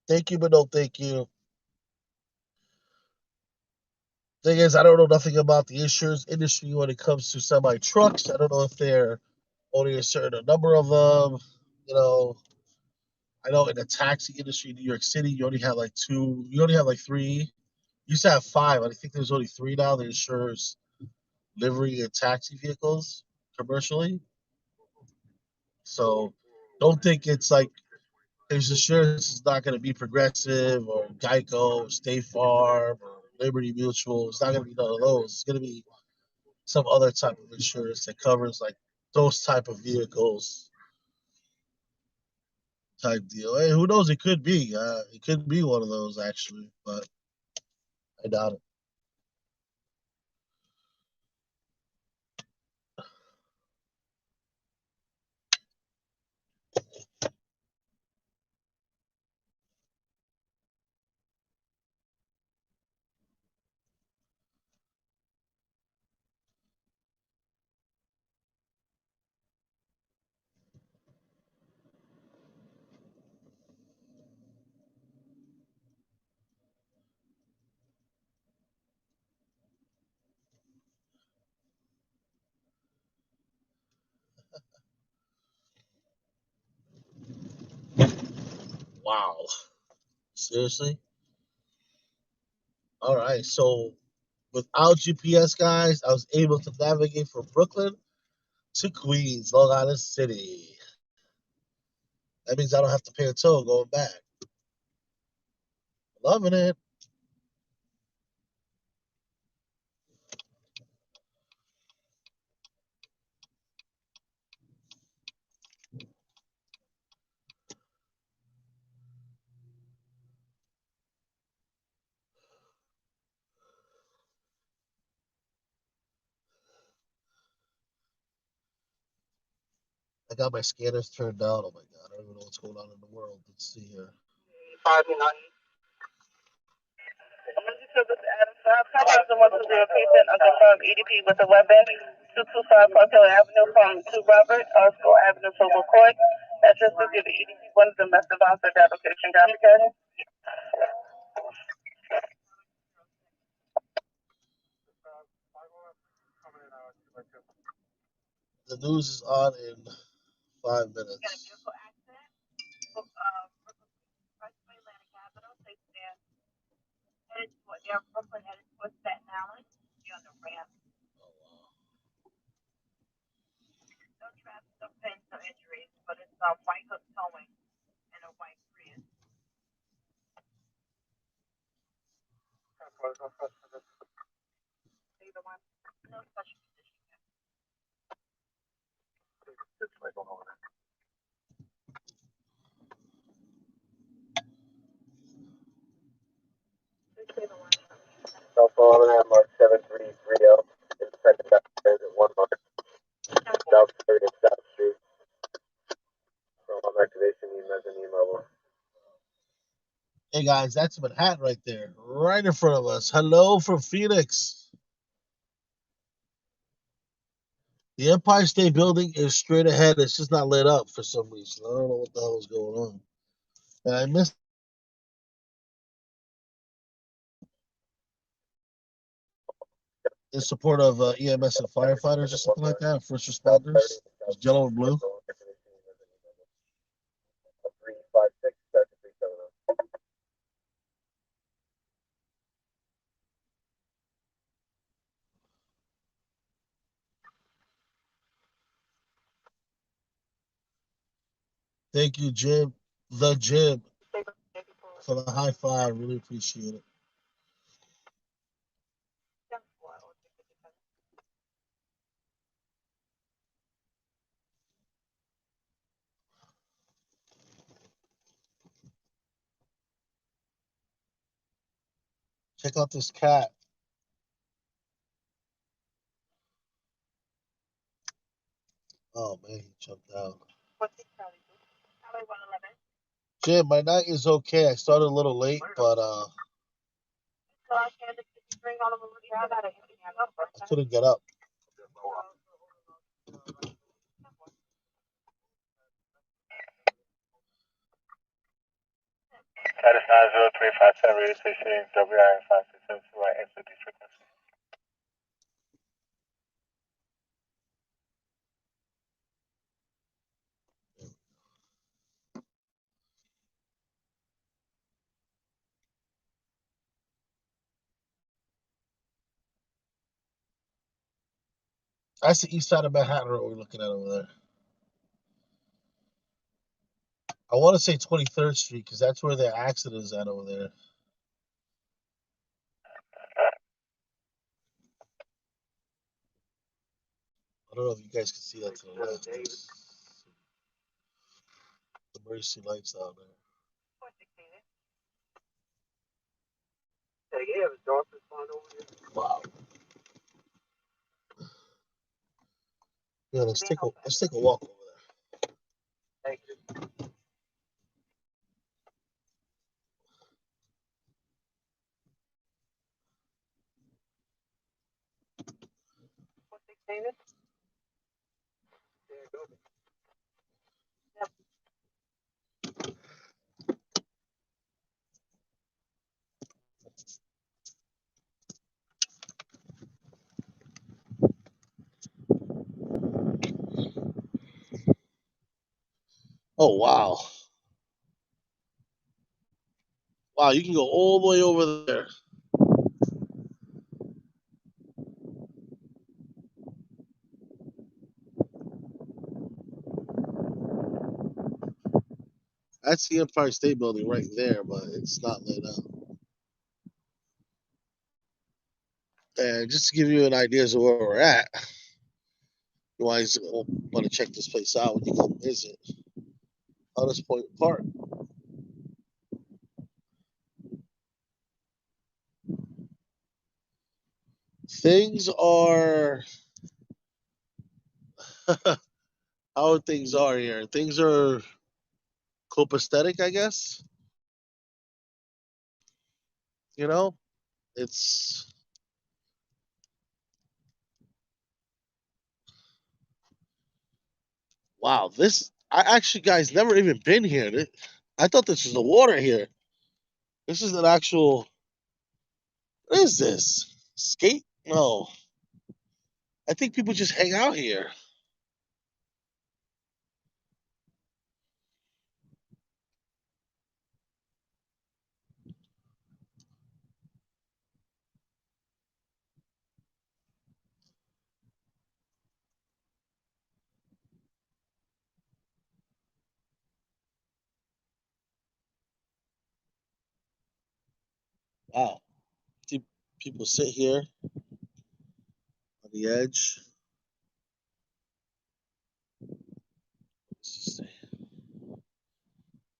thank you, but no thank you. Thing is, I don't know nothing about the insurance industry when it comes to semi trucks. I don't know if they're only a certain number of them. You know, I know in the taxi industry in New York City, you only have like two. You only have like three. You used to have five. I think there's only three now that insures livery and taxi vehicles commercially. So don't think it's like his insurance is not going to be Progressive or Geico, or State Farm, or Liberty Mutual. It's not going to be none of those. It's going to be some other type of insurance that covers like those type of vehicles type deal. Hey, who knows? It could be. It could be one of those actually, but I doubt it. Wow. Seriously? All right. So without GPS, guys, I was able to navigate from Brooklyn to Queens, Long Island City. That means I don't have to pay a toll going back. Loving it. I got my scanners turned down. Oh my god, I don't even know what's going on in the world. Let's see here. EDP with a weapon, 225 Park Hill Avenue from 2 Robert, Osco Avenue, Focal Court. Address is the EDP, one of the domestic violence application complicated. The news is on in 5 minutes. Oh wow. Cell phone landmark 7330. Second at 1 Mark, South 3rd and South Street. From activation, mezzanine level. Hey guys, that's Manhattan right there, right in front of us. Hello from Phoenix. The Empire State Building is straight ahead. It's just not lit up for some reason. I don't know what the hell is going on. And I missed in support of EMS and firefighters or something like that, first responders. It's yellow and blue. 356 Thank you, Jim. The Jim for the high five. Really appreciate it. Check out this cat. Oh man, he jumped out. Jim, my night is okay. I started a little late, but I couldn't get up. Status 90357, radio station WIN 5672, right, answer these frequencies. That's the east side of Manhattan Road we're looking at over there. I want to say 23rd Street because that's where the accident is at over there. I don't know if you guys can see that to the left. The emergency lights out there. Wow. Yeah, let's take a walk over there. Thank you. What's the name? Oh wow. Wow, you can go all the way over there. That's the Empire State Building right there, but it's not lit up. And just to give you an idea of where we're at, you always want to check this place out when you come visit. Hunters Point Park. Things are how things are here. Things are copacetic, I guess. You know, it's wow. This I actually, guys, never even been here. I thought this was the water here. This is an actual. What is this? Skate? No. I think people just hang out here. Wow. People sit here on the edge.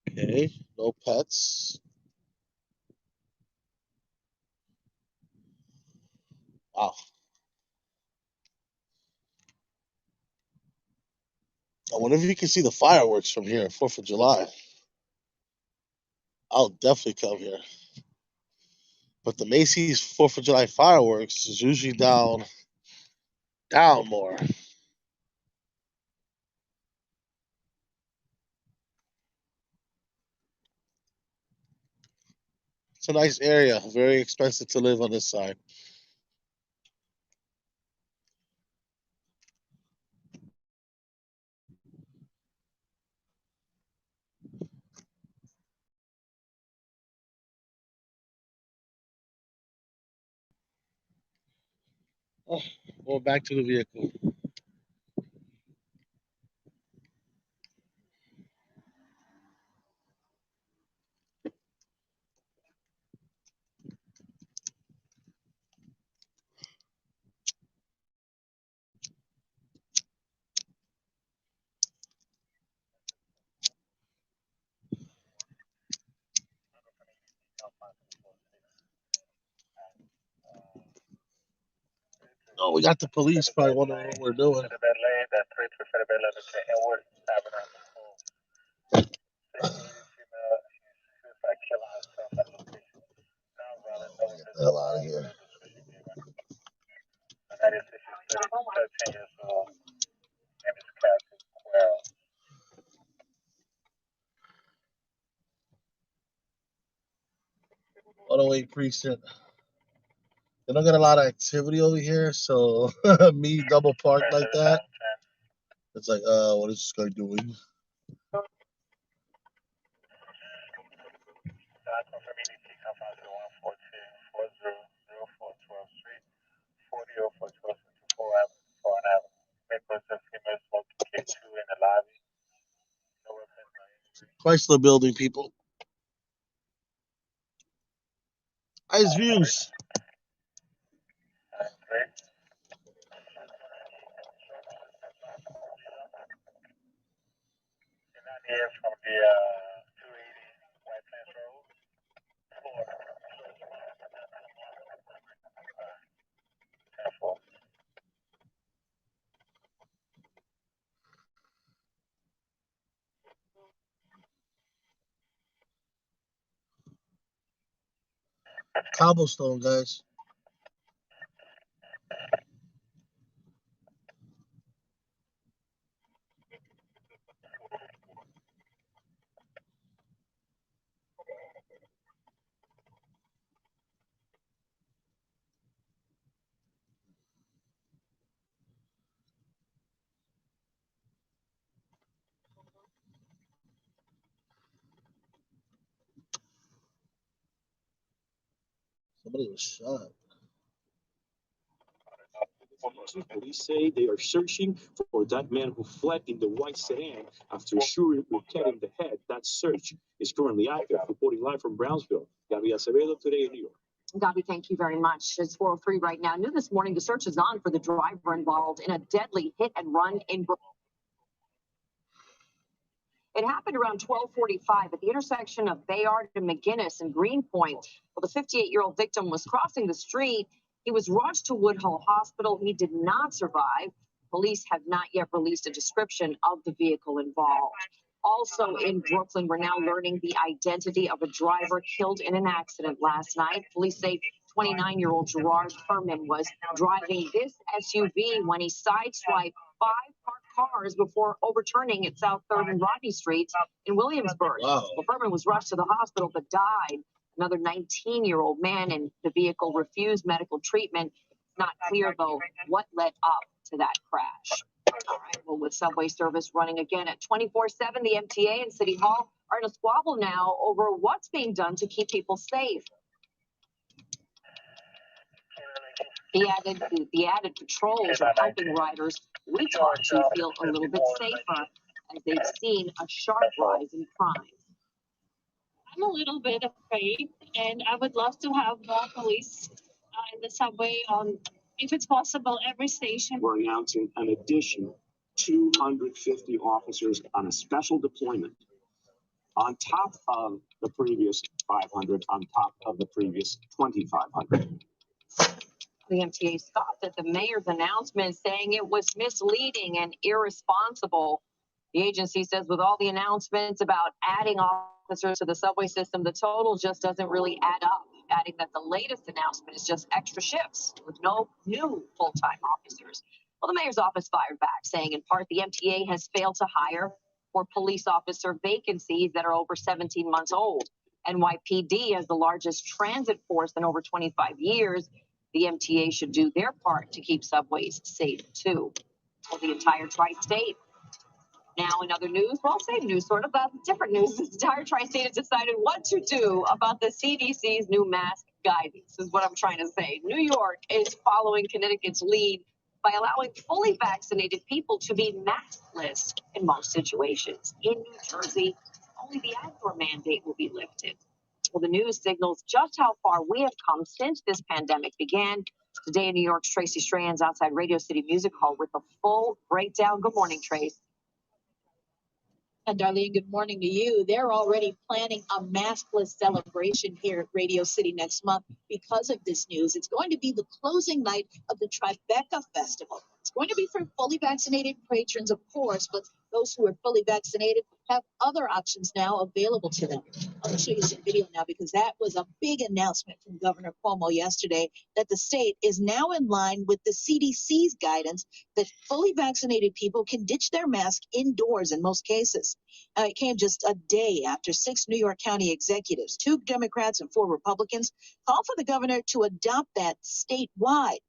Okay, no pets. Wow. I wonder if you can see the fireworks from here, 4th of July. I'll definitely come here. But the Macy's 4th of July fireworks is usually down more. It's a nice area. Very expensive to live on this side. Oh, going back to the vehicle. Oh, we got the police probably wondering what we're doing. Get the hell out of here. 108 precinct. They don't get a lot of activity over here, so me double parked like that. It's like, what is this guy doing? Chrysler Building, people. Nice views. Cobblestone, guys. Somebody was shot. Police say they are searching for that man who fled in the white sedan after shooting Roquette in the head. That search is currently active. Reporting live from Brownsville, Gabi Acevedo, Today in New York. Gabi, thank you very much. It's 4:03 right now. New this morning, the search is on for the driver involved in a deadly hit and run in Brooklyn. It happened around 12:45 at the intersection of Bayard and McGinnis in Greenpoint. Well, the 58-year-old victim was crossing the street. He was rushed to Woodhull Hospital. He did not survive. Police have not yet released a description of the vehicle involved. Also in Brooklyn, we're now learning the identity of a driver killed in an accident last night. Police say 29-year-old Gerard Furman was driving this SUV when he sideswiped 5 parked cars before overturning at South 3rd and Rodney Streets in Williamsburg. Wow. Well, Furman was rushed to the hospital but died. Another 19-year-old man in the vehicle refused medical treatment. Not clear, though, what led up to that crash. All right, well, with subway service running again at 24/7, the MTA and City Hall are in a squabble now over what's being done to keep people safe. The added patrols are helping riders recharge to feel a little bit safer as they've seen a sharp rise in crime. I'm a little bit afraid, and I would love to have more police in the subway on, if it's possible, every station. We're announcing an additional 250 officers on a special deployment on top of the previous 500, on top of the previous 2,500. The MTA scoffed at the mayor's announcement, saying it was misleading and irresponsible. The agency says with all the announcements about adding officers to the subway system, the total just doesn't really add up, adding that the latest announcement is just extra shifts with no new full-time officers. Well, the mayor's office fired back, saying in part the MTA has failed to hire for police officer vacancies that are over 17 months old. NYPD has the largest transit force in over 25 years. The MTA should do their part to keep subways safe, too. Well, the entire tri-state. Now, in other news, well, same news, sort of, different news. The entire tri-state has decided what to do about the CDC's new mask guidance, is what I'm trying to say. New York is following Connecticut's lead by allowing fully vaccinated people to be maskless in most situations. In New Jersey, only the outdoor mandate will be lifted. Well, the news signals just how far we have come since this pandemic began. Today in New York's Tracy Strand's outside Radio City Music Hall with a full breakdown. Good morning, Trace. And Darlene, good morning to you. They're already planning a maskless celebration here at Radio City next month because of this news. It's going to be the closing night of the Tribeca Festival. It's going to be for fully vaccinated patrons, of course, but Those who are fully vaccinated have other options now available to them. I'll show you some video now because that was a big announcement from Governor Cuomo yesterday that the state is now in line with the CDC's guidance that fully vaccinated people can ditch their mask indoors in most cases. It came just a day after 6 New York County executives, 2 Democrats and 4 Republicans, called for the governor to adopt that statewide.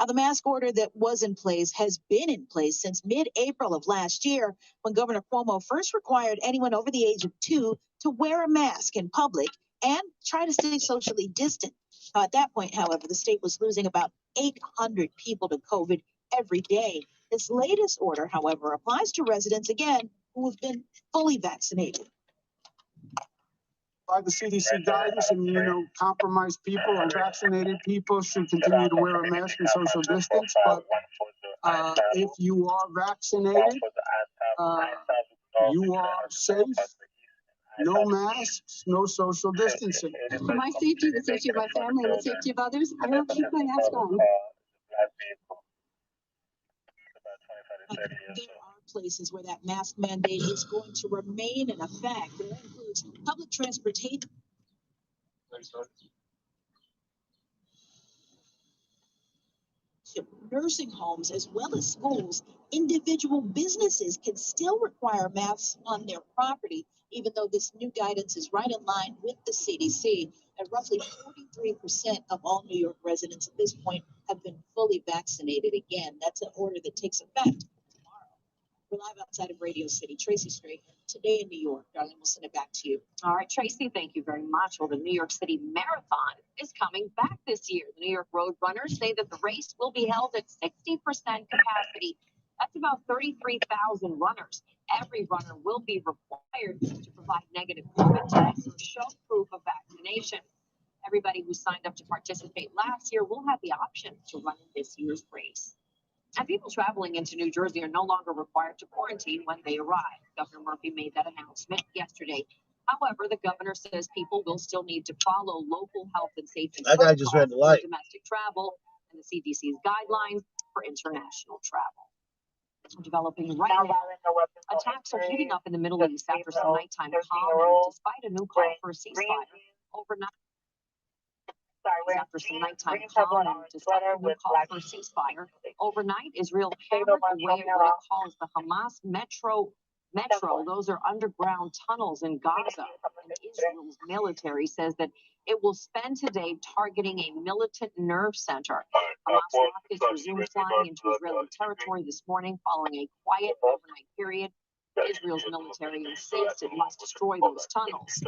Now, the mask order that was in place has been in place since mid-April of last year, when Governor Cuomo first required anyone over the age of 2 to wear a mask in public and try to stay socially distant. At that point, however, the state was losing about 800 people to COVID every day. This latest order, however, applies to residents, again, who have been fully vaccinated. By the CDC guidance, and compromised people, unvaccinated people should continue to wear a mask and social distance. But if you are vaccinated, you are safe. No masks, no social distancing. For my safety, the safety of my family, and the safety of others, I will keep my mask on. There are places where that mask mandate is going to remain in effect. That includes public transportation. Nursing homes as well as schools. Individual businesses can still require masks on their property, even though this new guidance is right in line with the CDC. And roughly 43% of all New York residents at this point have been fully vaccinated. Again, that's an order that takes effect tomorrow. We're live outside of Radio City. Tracy Strait, today in New York. Darling, we'll send it back to you. All right, Tracy, thank you very much. Well, the New York City Marathon is coming back this year. The New York Road Runners say that the race will be held at 60% capacity. That's about 33,000 runners. Every runner will be required to provide negative COVID tests or show proof of vaccination. Everybody who signed up to participate last year will have the option to run in this year's race. And people traveling into New Jersey are no longer required to quarantine when they arrive. Governor Murphy made that announcement yesterday. However, the governor says people will still need to follow local health and safety That guy just ran the light. for domestic travel and the CDC's guidelines for international travel. Developing right now, attacks are heating up in the Middle East after some nighttime calming, despite a new call for a ceasefire overnight. After some nighttime calm and despite a new call for a ceasefire overnight, Israel hammered away at what it calls the Hamas Metro. Those are underground tunnels in Gaza. And Israel's military says that it will spend today targeting a militant nerve center. Hamas rockets resumed flying into Israeli territory this morning following a quiet overnight period. Israel's military insists it must destroy those tunnels.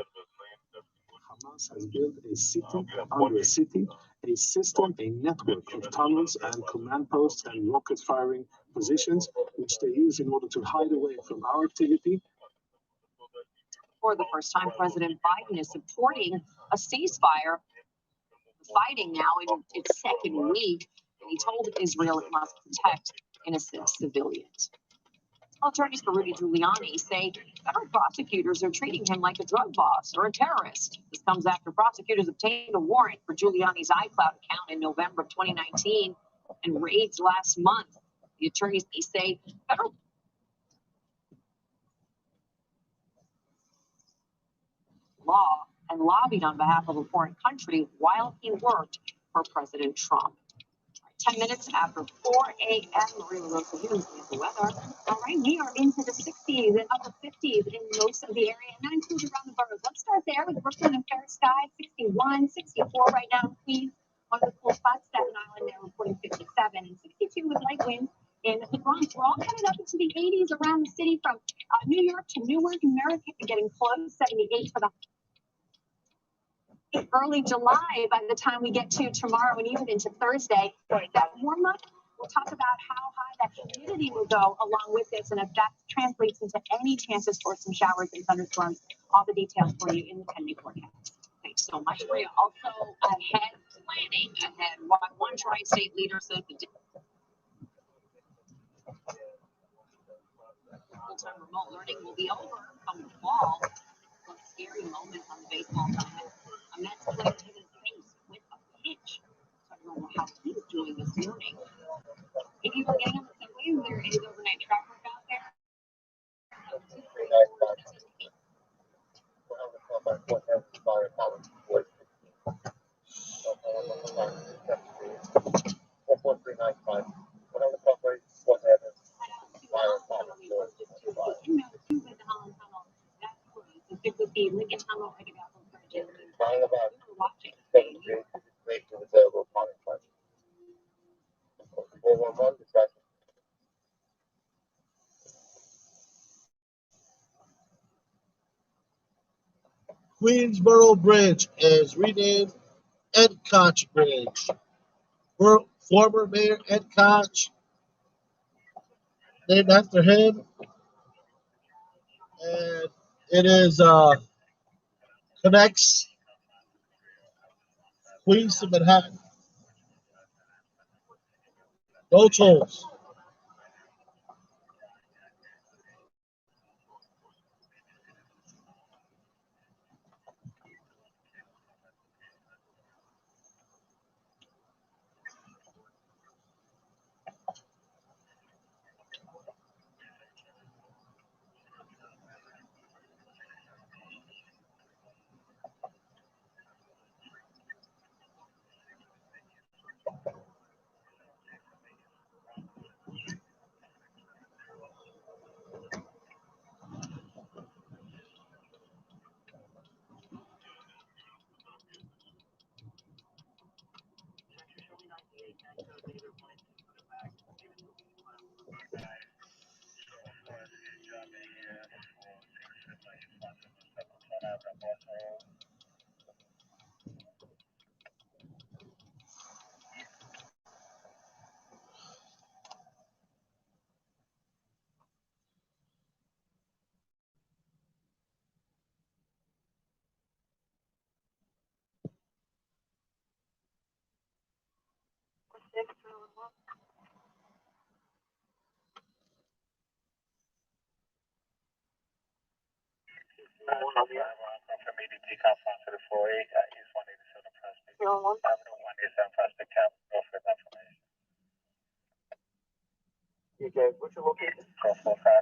Hamas has built a city under a city, a system, a network of tunnels and command posts and rocket firing positions, which they use in order to hide away from our activity. For the first time, President Biden is supporting a ceasefire. Fighting now in its second week, and he told Israel it must protect innocent civilians. Attorneys for Rudy Giuliani say federal prosecutors are treating him like a drug boss or a terrorist. This comes after prosecutors obtained a warrant for Giuliani's iCloud account in November of 2019 and raids last month. The attorneys say federal law and lobbied on behalf of a foreign country while he worked for President Trump. 10 minutes after 4 a.m. Maria Rosa News with the weather. All right, we are into the 60s and upper 50s in most of the area, and that includes around the boroughs. Let's start there with Brooklyn and Fair Sky, 61, 64 right now in Queens. One of the cool spots, Staten Island, they're reporting 57 and 62 with light winds in the Bronx. We're all coming up into the 80s around the city from New York to Newark, America, getting close, 78 for the early July by the time we get to tomorrow and even into Thursday. That warm up, we'll talk about how high that humidity will go along with this and if that translates into any chances for some showers and thunderstorms. All the details for you in the 10-day forecast. Thanks so much, Maria. Also planning ahead. One tri-state leader says the full-time remote learning will be over come the fall. A scary moment on the baseball diamond. A Mets player hit his face with a pitch. So I don't know how he's doing this morning. If you were getting on the subway, there is overnight traffic out there. Queensboro Bridge is renamed Ed Koch Bridge. Former Mayor Ed Koch, named after him, and it is connects Queens to Manhattan. No tolls. What's your location? 445.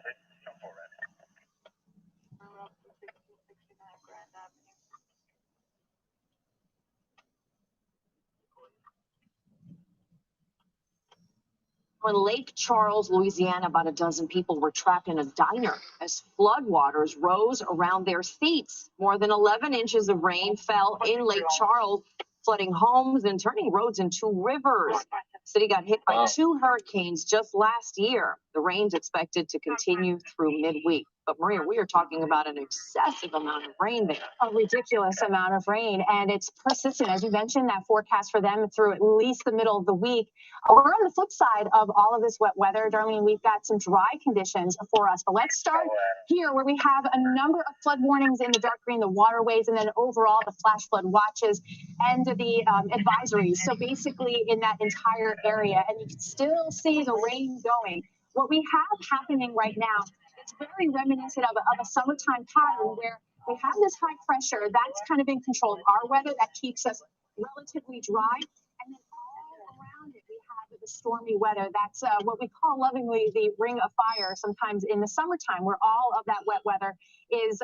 In Lake Charles, Louisiana, about a dozen people were trapped in a diner as floodwaters rose around their seats. More than 11 inches of rain fell in Lake Charles, flooding homes and turning roads into rivers. The city got hit by two hurricanes just last year. The rain's expected to continue through midweek. But Maria, we are talking about an excessive amount of rain there. A ridiculous amount of rain, and it's persistent. As you mentioned, that forecast for them through at least the middle of the week. We're on the flip side of all of this wet weather, Darlene. We've got some dry conditions for us. But let's start here where we have a number of flood warnings in the dark green, the waterways, and then overall the flash flood watches and the advisories. So basically in that entire area, and you can still see the rain going. What we have happening right now, it's very reminiscent of a summertime pattern where we have this high pressure that's kind of in control of our weather that keeps us relatively dry. And then all around it, we have the stormy weather. That's what we call lovingly the ring of fire sometimes in the summertime, where all of that wet weather is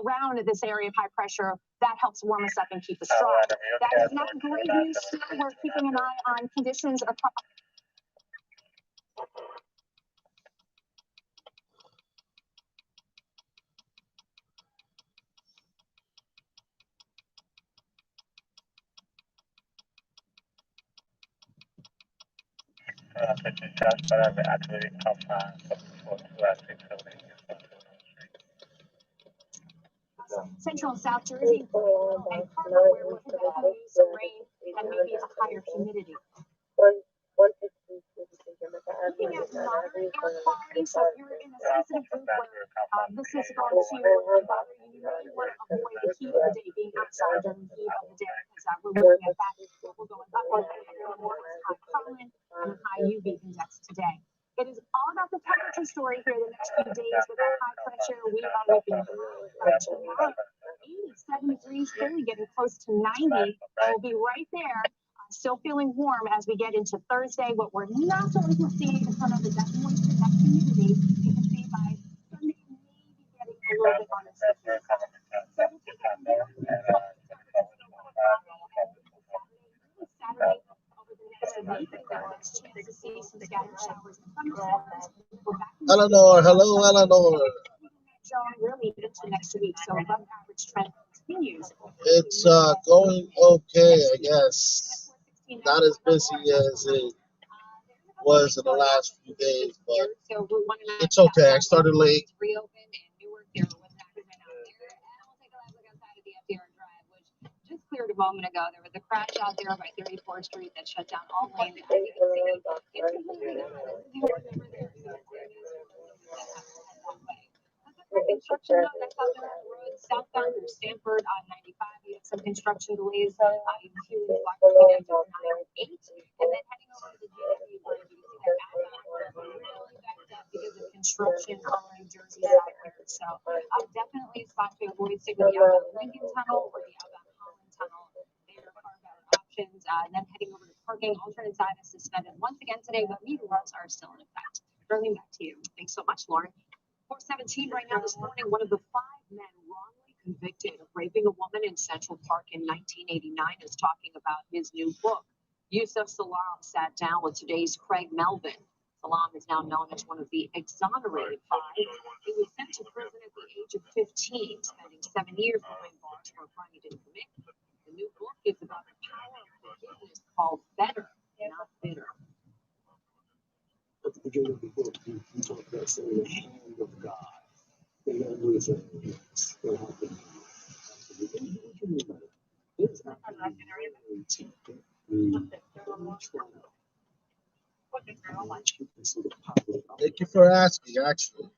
around this area of high pressure. That helps warm us up and keep us dry. That is not great news. Still, we're keeping an eye on conditions across. Central and South Jersey and Harlem, where we're projecting some rain and maybe a higher humidity. Looking at moderate air quality, so if you're in a sensitive group where this is going to bother you, you may want to avoid the heat of the day, being outside during the heat of the day, because we're looking at that. We're going up on high pollen and a high UV index today. It is all about the temperature story here the next few days with that high pressure. We are looking tonight, 80, 73, Philly getting close to 90. We'll be right there, still feeling warm as we get into Thursday. What we're not going to see is some of the that moisture, that humidity. You can see by Sunday, maybe getting a little bit on the sticky side. So we'll take a very Saturday over the next week. There's a chance to see some scattered showers and thunderstorms. Eleanor, hello, Eleanor. Really into next week, so above average trend continues. It's going okay, I guess. Not as busy as it was in the last few days, but it's okay. I started late. cleared a moment ago. There was a crash out there by 34th Street that shut down all lanes. As you can see, it's completely gone. Construction note that's out there on the road southbound through Stanford on 95. You have some construction delays. You can see the block looking at 9-8, and then heading over to the GW line. You can see that outbound really backed up because of construction on New Jersey side here. So definitely a spot to avoid. Stick with the outbound Lincoln Tunnel or the outbound Holland Tunnel. They are far better options. And then heading over to parking, alternate side is suspended once again today, but meter runs are still in effect. Darlene, back to you. Thanks so much, Lauren. 417 right now this morning, one of the 5 men wrongly convicted of raping a woman in Central Park in 1989 is talking about his new book. Yusuf Salam sat down with today's Craig Melvin. Salam is now known as one of the exonerated 5. He was sent to prison at the age of 15, spending 7 years behind bars for a crime he didn't commit. The new book is about the power of forgiveness called Better, Not Bitter. At the beginning of the book, you talk about saying the hand of God in everything that happened. What do you mean by that? There's actually Thank you for asking, actually.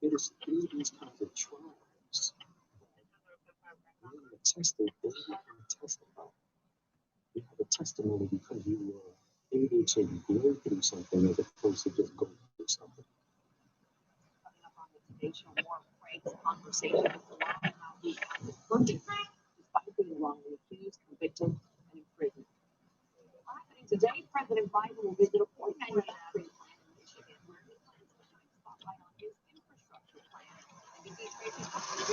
It is through these kinds of trials you have a testimony because you were able to grow through something as opposed to just go through something. Coming up on the Today Show, more Craig's conversation with Salam, how he got his verdict despite being wrongly accused, convicted, and imprisoned. Happening today, President Biden will visit a 49-year tree plant in Michigan where he plans to shine a spotlight on his infrastructure plan. NBC's Tracy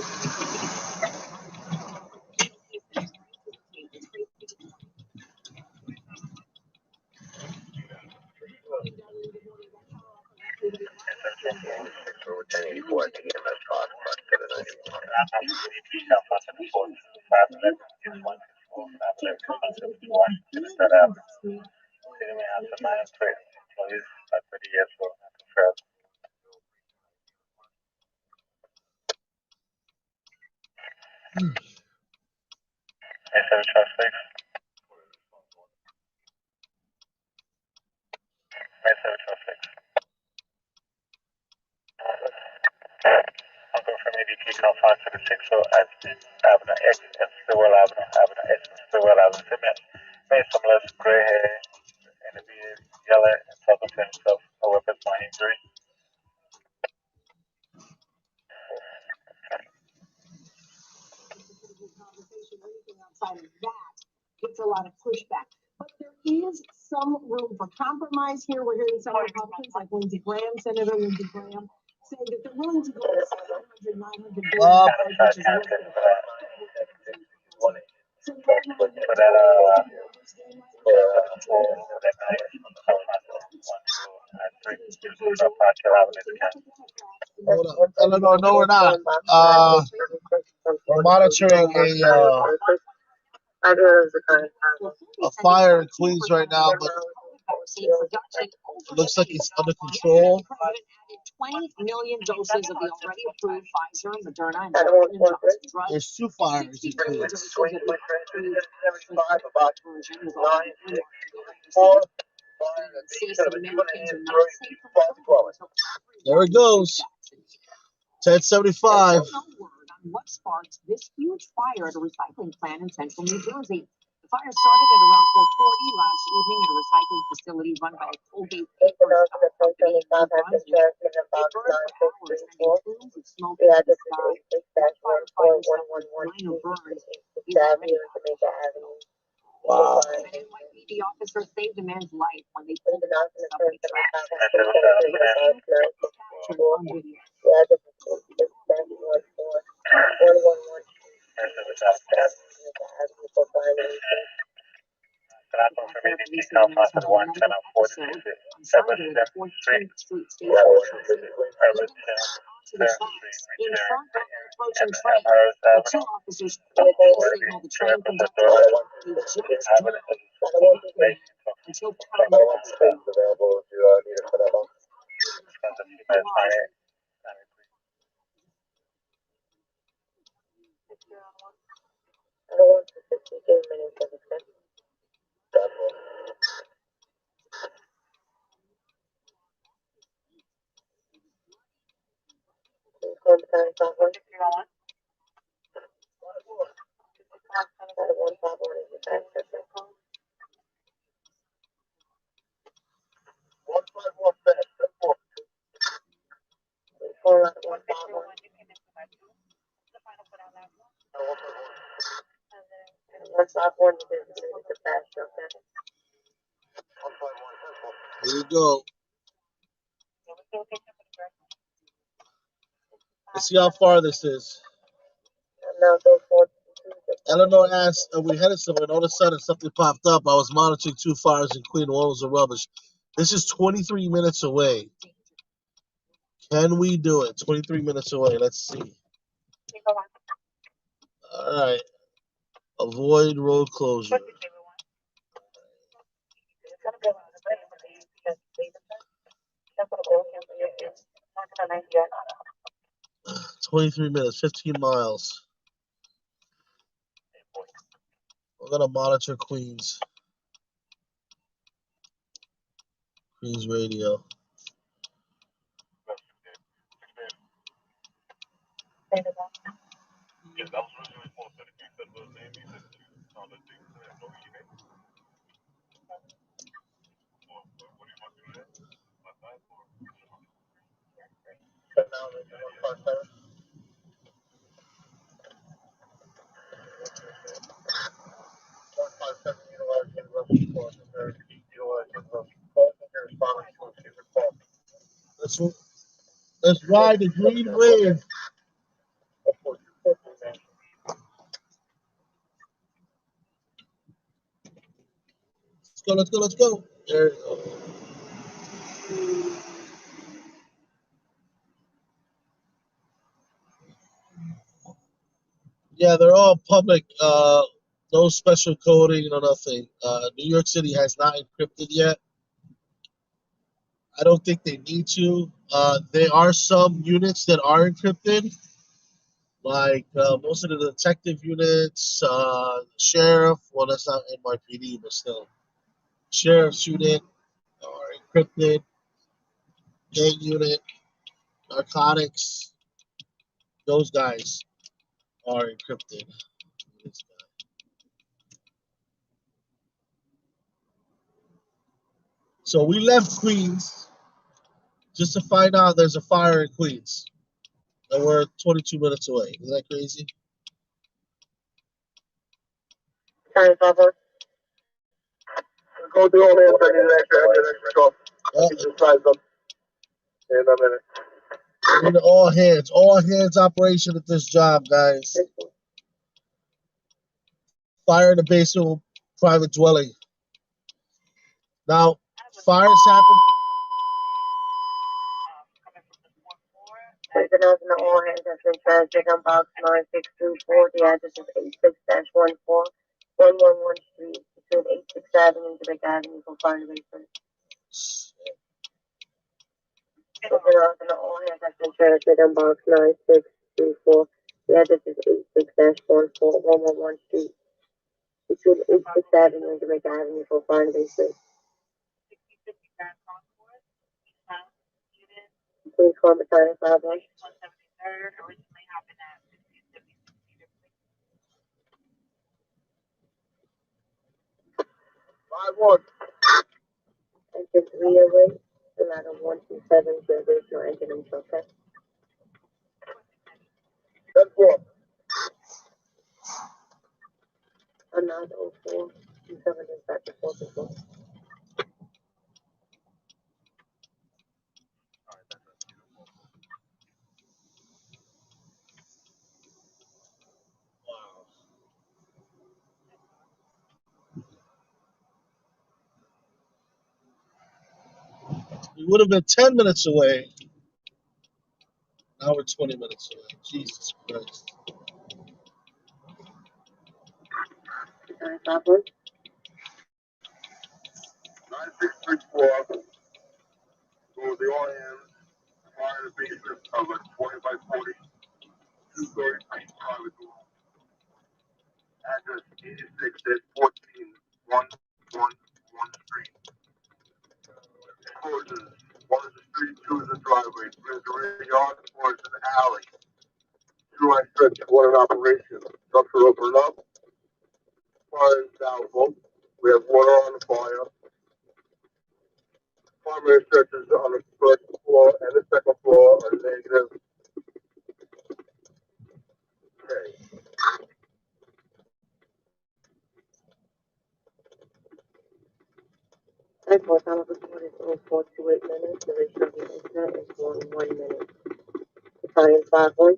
outside of that gets a lot of pushback. But there is some room for compromise here. We're hearing some Republicans like Lindsey Graham, Senator Lindsey Graham, say that they're willing to go to $700, $900 billion, which is a little bit of so No, we're not. We're monitoring a fire in Queens right now, but it looks like it's under control. 20 million doses of the already approved Pfizer, Moderna, and Johnson drugs. There's 2 fires in Queens. There it goes. 1075. What sparked this huge fire at a recycling plant in central New Jersey? The fire started at around 4:40 last evening at a recycling facility run by a Colgate paper company in New Brunswick. They burned for hours, sending plumes of smoke into the sky. One firefighter suffered minor burns. He's already Wow. An NYC officer saved a man's life when they pulled him out of the subway track. Captured on video. On Sunday, the 14th Street station to the tracks in front of the approaching train. The 2 officers quickly signaled the train conductor to just down until power was available I want to 52 minutes of discussion. One time, someone. 151 is the time system. 151 fast. 151. 151 is the fast. Okay. Here you go. Let's see how far this is. Now go for Eleanor asked, are we headed somewhere? And all of a sudden, something popped up. I was monitoring 2 fires in Queen. One was a rubbish. This is 23 minutes away. Can we do it? 23 minutes away. Let's see. All right. Avoid road closure. 23 minutes, 15 miles. We're going to monitor Queens. Queens radio. Let's ride the green wave. Let's go. There you go. Yeah, they're all public. No special coding or nothing. New York City has not encrypted yet. I don't think they need to. There are some units that are encrypted, like most of the detective units, sheriff. Well, that's not NYPD, but still, sheriff's unit are encrypted. Gang unit, narcotics. Those guys are encrypted. So we left Queens just to find out there's a fire in Queens. And we're 22 minutes away. Isn't that crazy? time, Papa. Go through all hands. I need an extra call. Just size up in a minute. We need all hands operation at this job, guys. Fire in the basement private dwelling. Now, fires happen. Taken out in the all hands has been transferred on box 9624. The address is 86-14 111 Street between 86th Avenue and Drake Avenue for fire basement. Taken out in the all hands has been transferred on box 9624. The address is 86-14 111 Street between 86th Avenue and Drake Avenue for fire basement. Please call the time 51. Engine 308, the ladder 127, there is no engine in process. 10-4. Another 04, 27 is back to 4 control. We would have been 10 minutes away. Now we're 20 minutes away. Jesus Christ. Sorry, Papa. 9634. Go the all hands. Fire basement covered 20 by 40. 230 feet private door. Address 86-14-111 Street. Closes. One is a street, two is a driveway, three is a rear yard, four is an alley. Two-line stretch, one in operation. Structure open up. Fire is doubtful. We have water on the fire. Primary stretches on the first floor and the second floor are negative. Okay. 10-4, time of report is 0428 minutes. Duration of the incident is 1 minute. Battalion 5-1.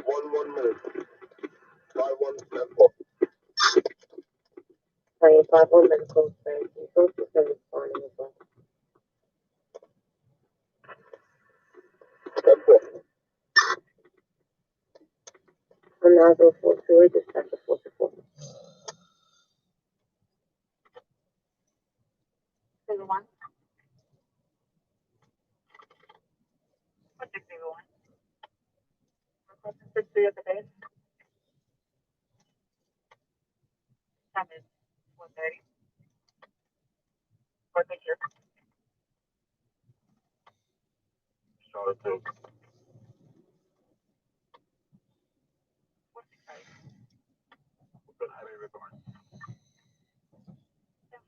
1 minute. 5-1-10-4. Battalion 5-1, medical experience and social service responding as well. 10-4. I'm now 0428, dispatch of 4-4. Single one. What's your single one? 63 at the base. Time is 1:30. Or the year. Charlotte 2. What's the code? Good highway report.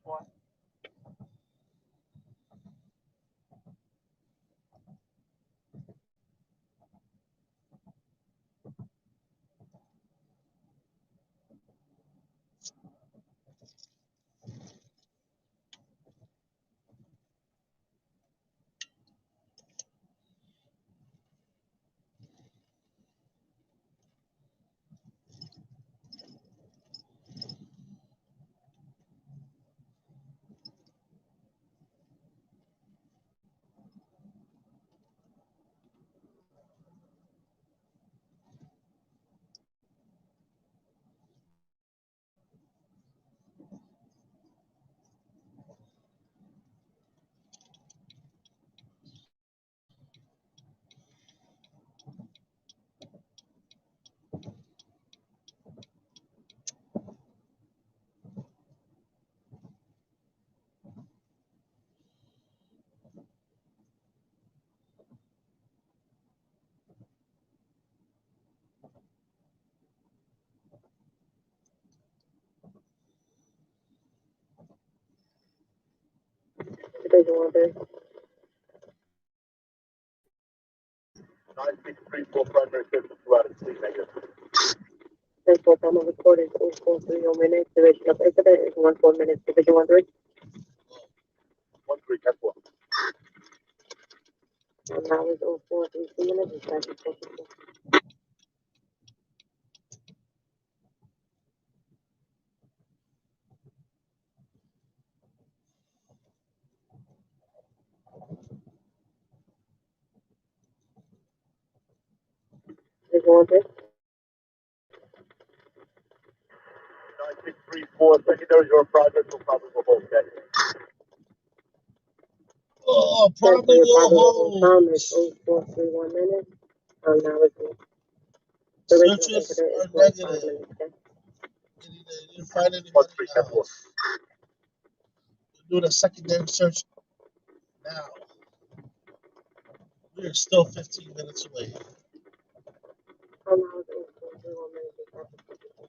10-4. Division 1-3. 9634 primary stretch, 2 out of 3 negative. 10-4, time of report is 0430 minutes. Duration of incident is 14 minutes. Division 1-3. 1-3, 10-4. And now is 0432 minutes. Dispatch of 4-4. Division 1-3. 9634, secondaries or projects will probably go both days. Oh, 10-4, your probably will probable hold. time is 0431 minutes. Now is the duration of Searches incident are is 5 negative. minutes. Okay? You didn't find 1-3, anybody 10-4. else. We're doing a secondary search now. We are still 15 minutes away. Now is 0431 minutes. Dispatch of 4-4.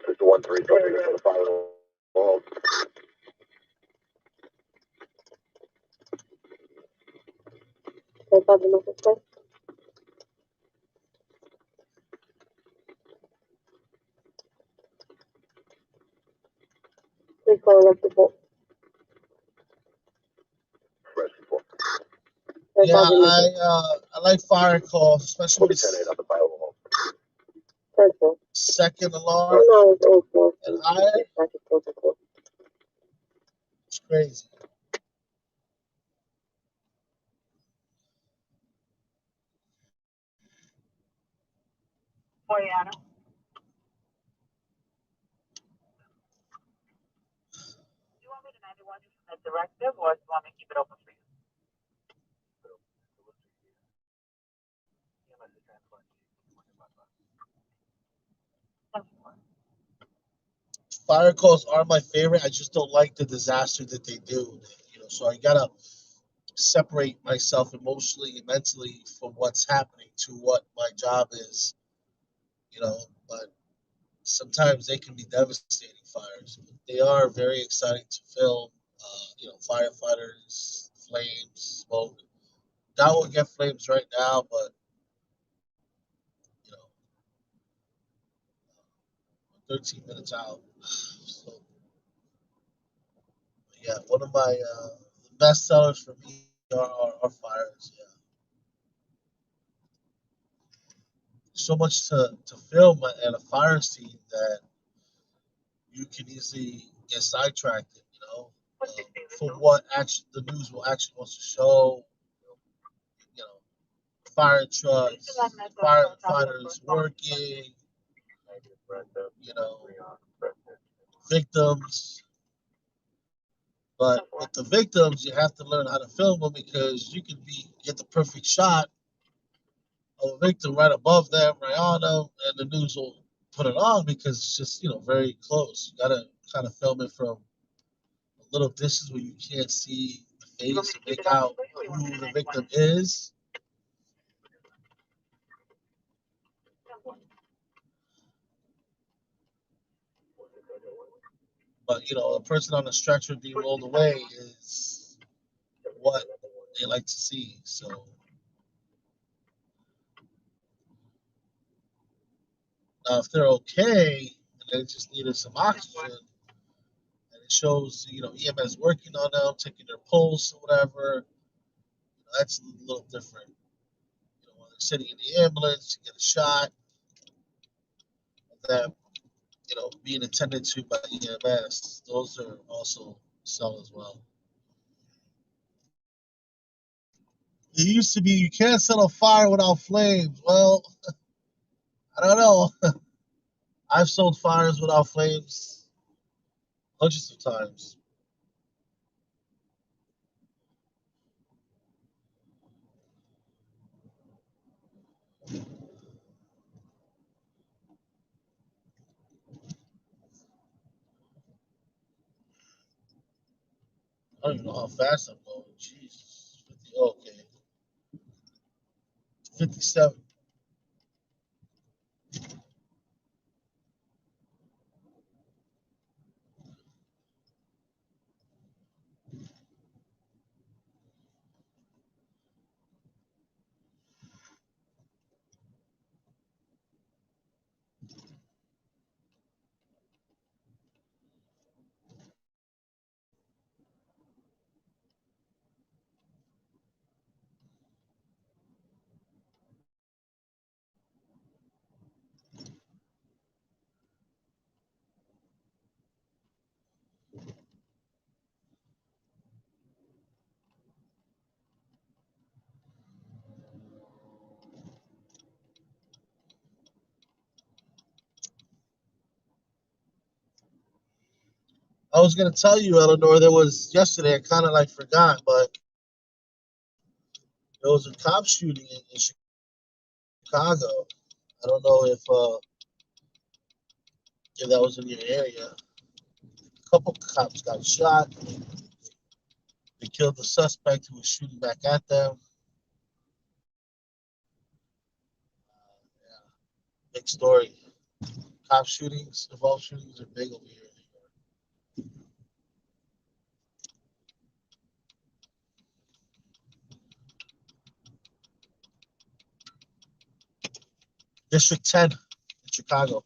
Just 1-3, subject to the fire wall. Please follow up report. Fresh report. Yeah, I like fire calls, especially We'll be with 10-8 on the fire wall. 10-4. second alarm Now is 04. and higher. Dispatch of 4-4. It's crazy. Boyana. want to submit directive, or do you want me to keep it open for you? Fire calls are my favorite. I just don't like the disaster that they do. So I gotta separate myself emotionally and mentally from what's happening to what my job is. But sometimes they can be devastating fires. They are very exciting to film. Firefighters, flames, smoke. That will get flames right now, but you know, 13 minutes out. So yeah, one of my the best sellers for me are fires. Yeah, so much to film at a fire scene that you can easily get sidetracked. For what actually the news will actually wants to show. You know, fire trucks, firefighters working. You know, victims. But with the victims, you have to learn how to film them because you can get the perfect shot of a victim right above them, right on them, and the news will put it on because it's just very close. You gotta kind of film it from a little distance where you can't see the face and make out who the victim is. But a person on a stretcher being rolled away is what they like to see. So now, if they're okay and they just needed some oxygen, and it shows EMS working on them, taking their pulse or whatever, that's a little different. When they're sitting in the ambulance, you get a shot of them, being attended to by EMS. Those are also sell as well. It used to be you can't set a fire without flames. Well, I don't know. I've sold fires without flames hundreds of times. I don't even know how fast I'm going. Jesus. 50, okay. 57. I was gonna tell you, Eleanor, there was yesterday. I kind of forgot, but there was a cop shooting in Chicago. I don't know if that was in your area. A couple cops got shot. They killed the suspect who was shooting back at them. Yeah, big story. Cop shootings, involved shootings are big over here. District 10 in Chicago.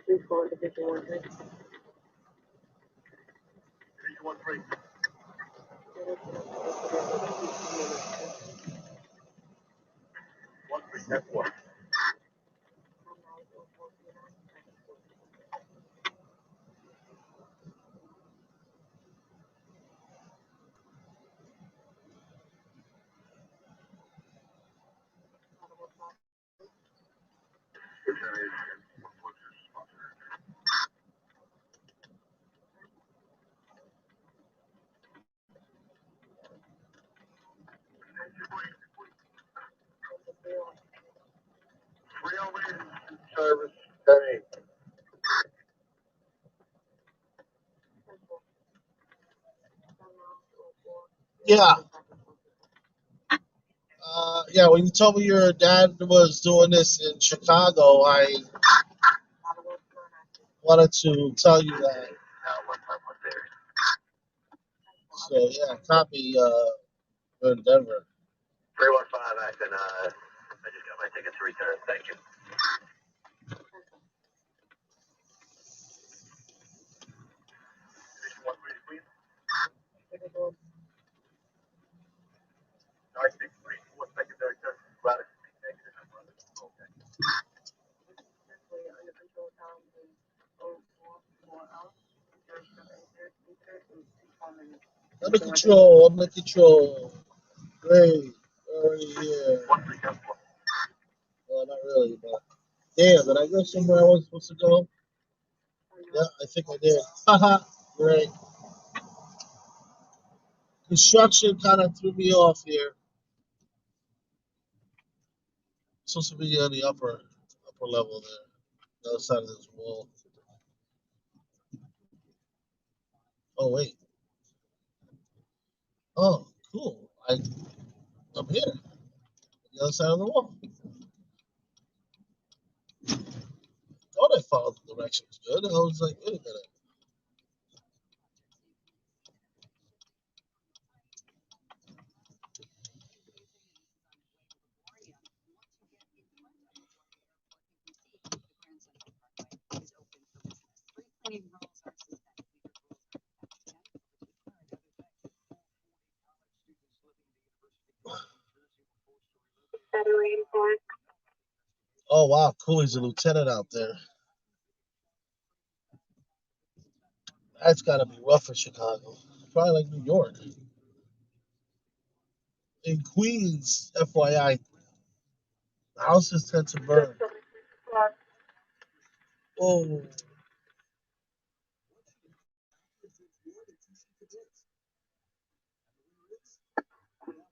Please call to 5113. 313. One three ten four. Service 10-8. Yeah. Yeah, when you told me your dad was doing this in Chicago, I wanted to tell you that. So yeah, copy in Denver. 315, I just got my tickets returned. Thank you. One three three. Nine six three four secondary test. Gladys. Okay. Under control, under control. Great. Already here. One three ten four. Well, not really, but damn, did I go somewhere I wasn't supposed to go? Yeah, I think I did. Haha. Great. Construction kind of threw me off here. Supposed to be on the upper level there, the other side of this wall. Oh wait. Oh, cool. I'm here, the other side of the wall. Thought I followed the directions good. I was like, wait a minute. Oh wow, cool. He's a lieutenant out there. That's got to be rough in Chicago. Probably like New York. In Queens, FYI, houses tend to burn. Oh,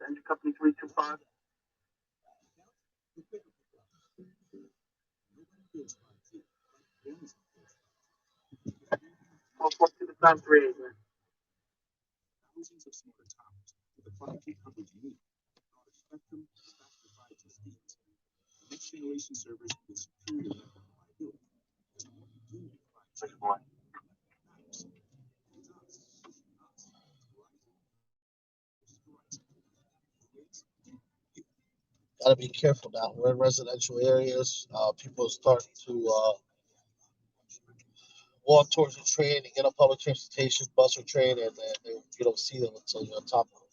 Engine company 325. 442 to time 38, man. Thousands of smaller towers with the 5G coverage you need. Broader spectrum, faster 5G speeds. Next generation servers with superior network reliability. Which one? gotta be careful now. We're in residential areas. People start to walk towards the train and get on public transportation, bus or train, and you don't see them until you're on top of them.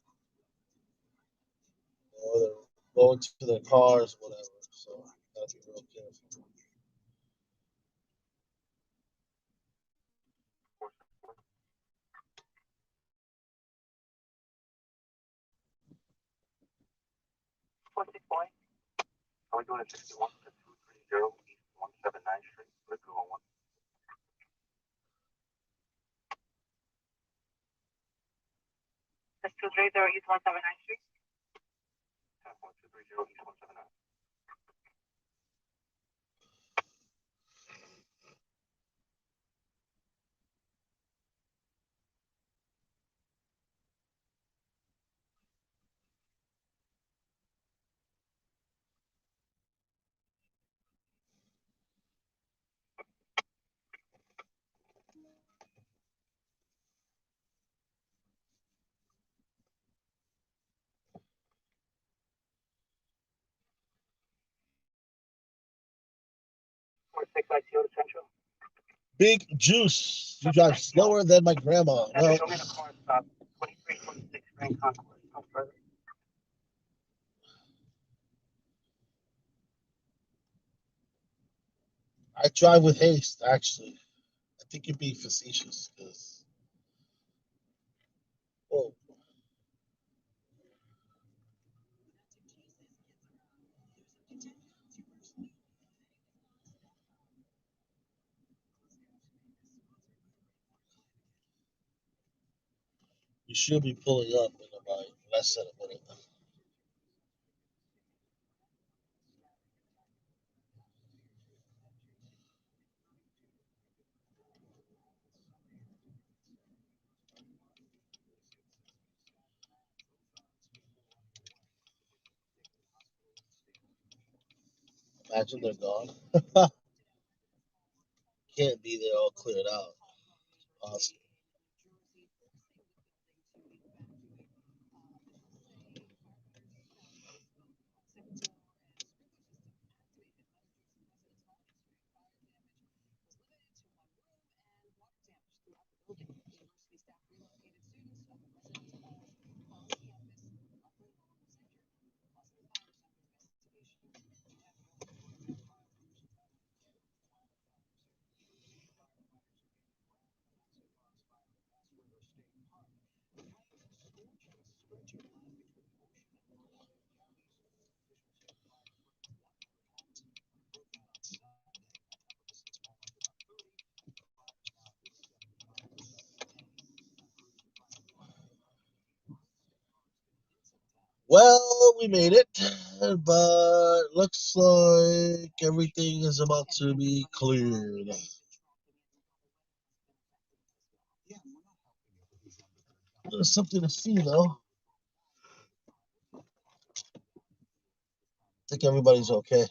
Or they're going to their cars, whatever. So gotta be real careful. Are we doing a 61 to 230 East 179th Street? Let's go on one. 230 East 179th Street? 10.230 East 179th. Big Juice. You drive slower than my grandma. Well, I drive with haste, actually. I think you're being facetious because, oh, you should be pulling up in about less than a minute. Imagine they're gone. Can't be there all cleared out. Awesome. Well, we made it, but looks like everything is about to be cleared. There's something to see, though. I think everybody's okay.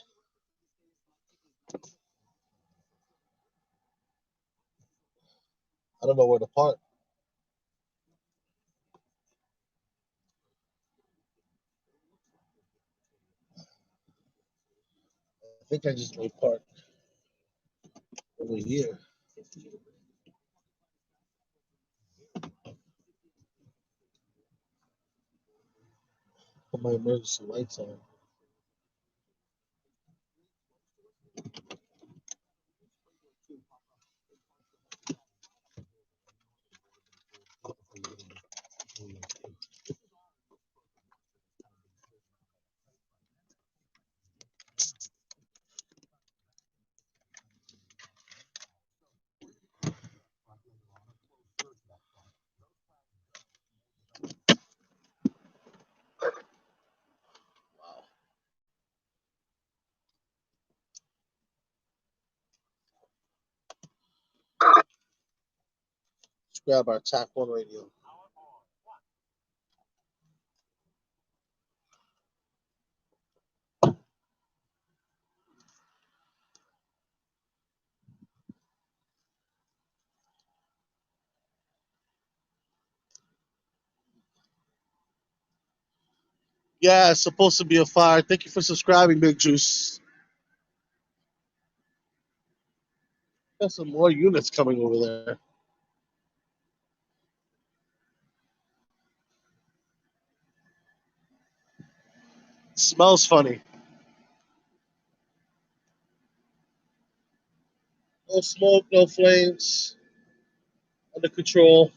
I don't know where to park. I think I just may park over here. Put my emergency lights on. Wow. Let's grab our TAC 1 radio. Yeah, it's supposed to be a fire. Thank you for subscribing, Big Juice. Got some more units coming over there. It smells funny. No smoke, no flames. Under control.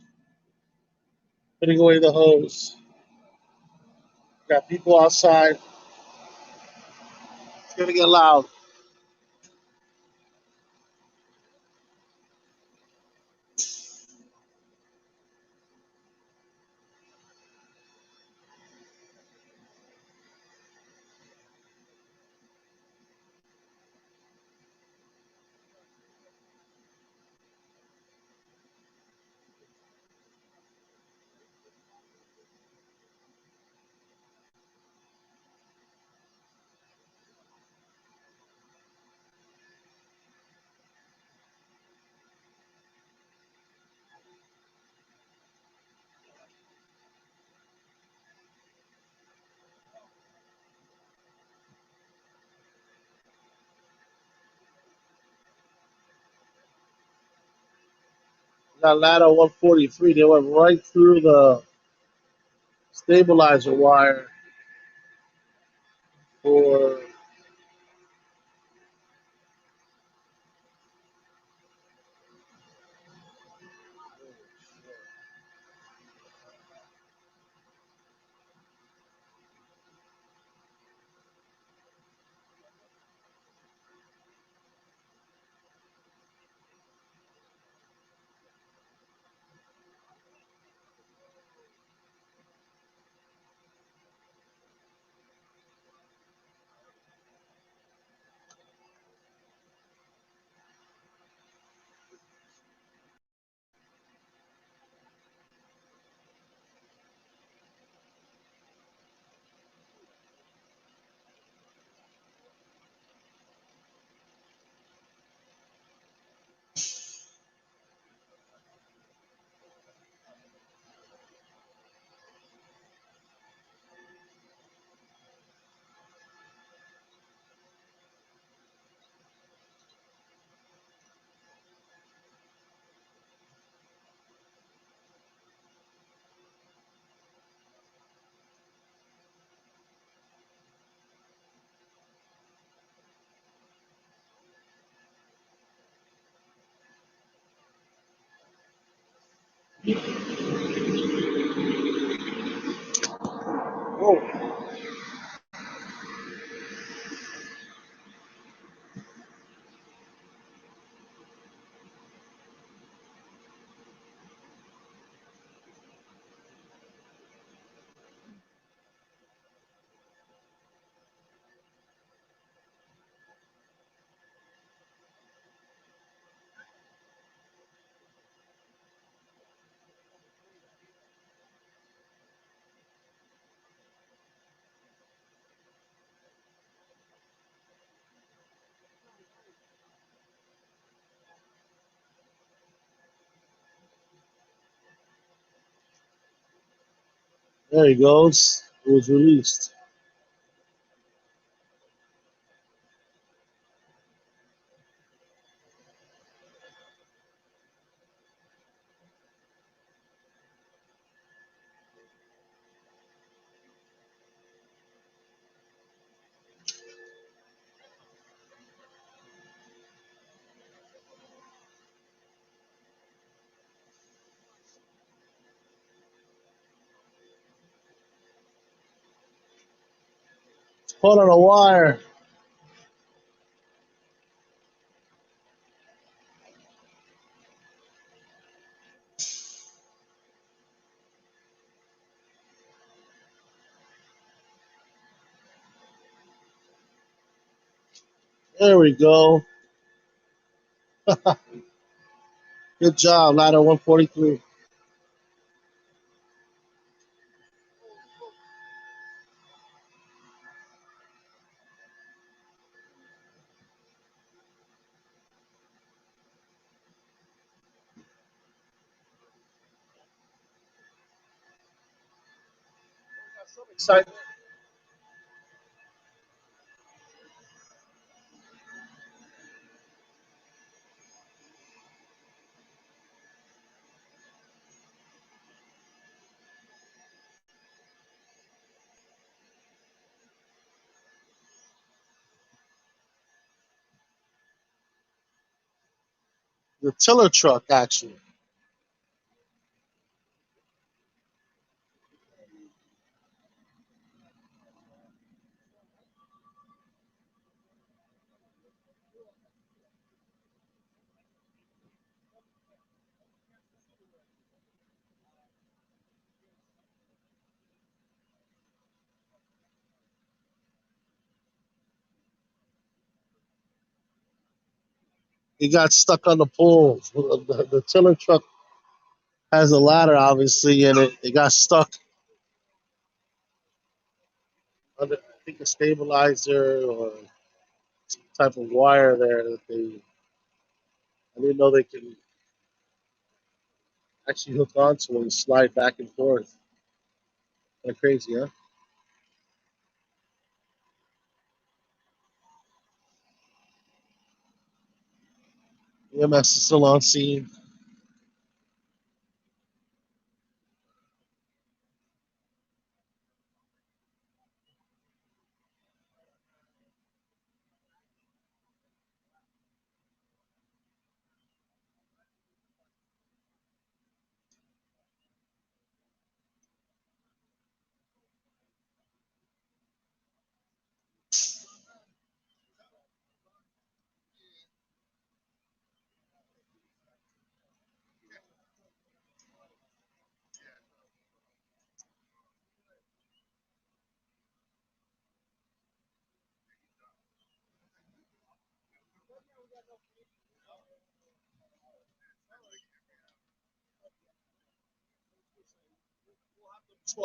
Putting away the hose. Got people outside. It's gonna get loud. That ladder 143, they went right through the stabilizer wire for. Whoa. There he goes. It was released. Caught on a wire. There we go. Good job, ladder 143. Excitement. The tiller truck, actually. He got stuck on the pole. The tiller truck has a ladder, obviously, and it got stuck under, I think, a stabilizer or some type of wire there that they. I didn't know they can actually hook onto and slide back and forth. Kind of crazy, huh? EMS is still on scene.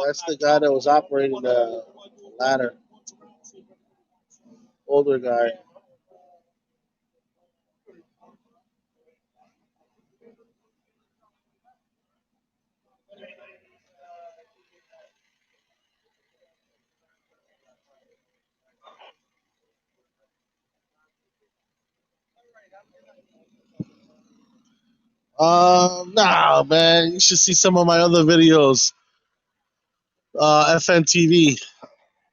That's the guy that was operating the ladder. Older guy. Nah, man. You should see some of my other videos. FNTV.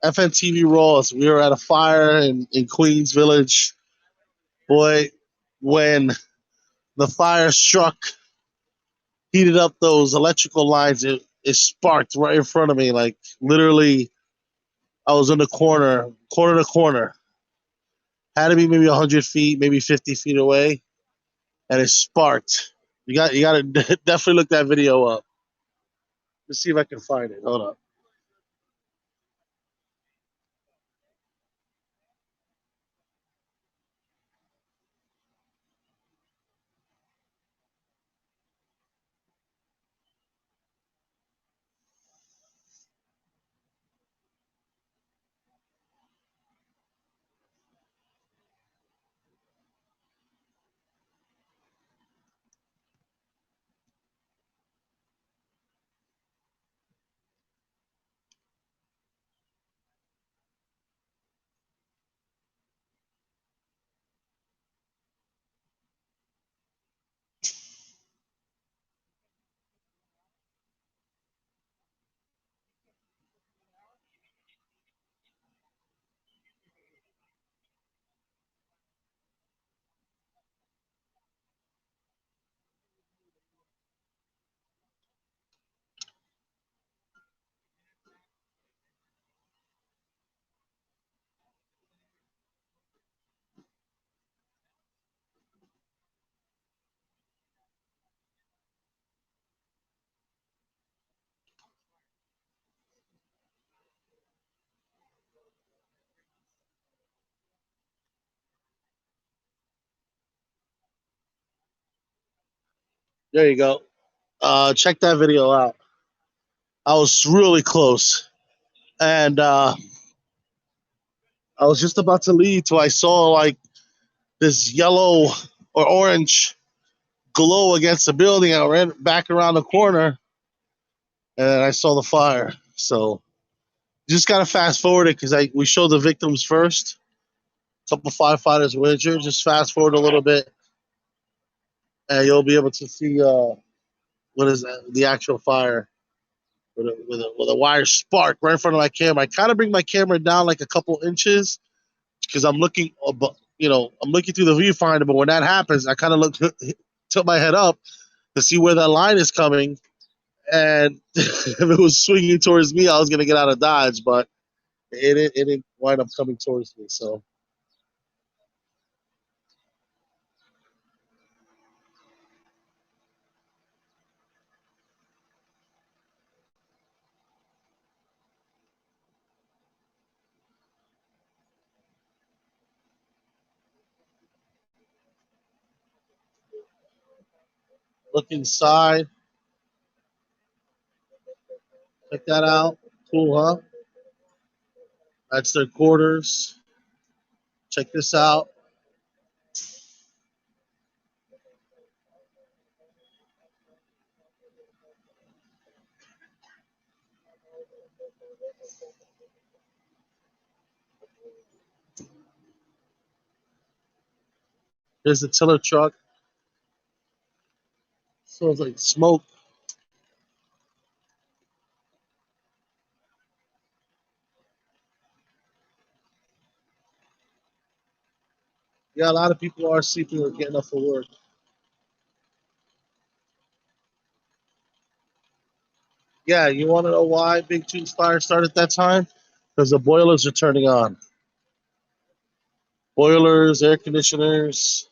FNTV Rolls. We were at a fire in Queens Village. Boy, when the fire struck, heated up those electrical lines, it sparked right in front of me. Like, literally, I was in the corner to corner. Had to be maybe 100 feet, maybe 50 feet away, and it sparked. You got to definitely look that video up. Let's see if I can find it. Hold on. There you go. Check that video out. I was really close, and I was just about to leave till I saw like this yellow or orange glow against the building. I ran back around the corner, and I saw the fire. So just gotta fast forward it because we showed the victims first. A couple firefighters were injured. Just fast forward a little bit, and you'll be able to see what is the actual fire with a wire spark right in front of my camera. I kind of bring my camera down like a couple inches because I'm looking, I'm looking through the viewfinder. But when that happens, I kind of tilt my head up to see where that line is coming. And if it was swinging towards me, I was gonna get out of dodge, but it didn't wind up coming towards me. So Look inside. Check that out. Cool, huh? That's their quarters. Check this out. Here's the tiller truck. Smells like smoke. Yeah, a lot of people are sleeping or getting up for work. Yeah, you want to know why Big Two's fire started at that time? Because the boilers are turning on. Boilers, air conditioners.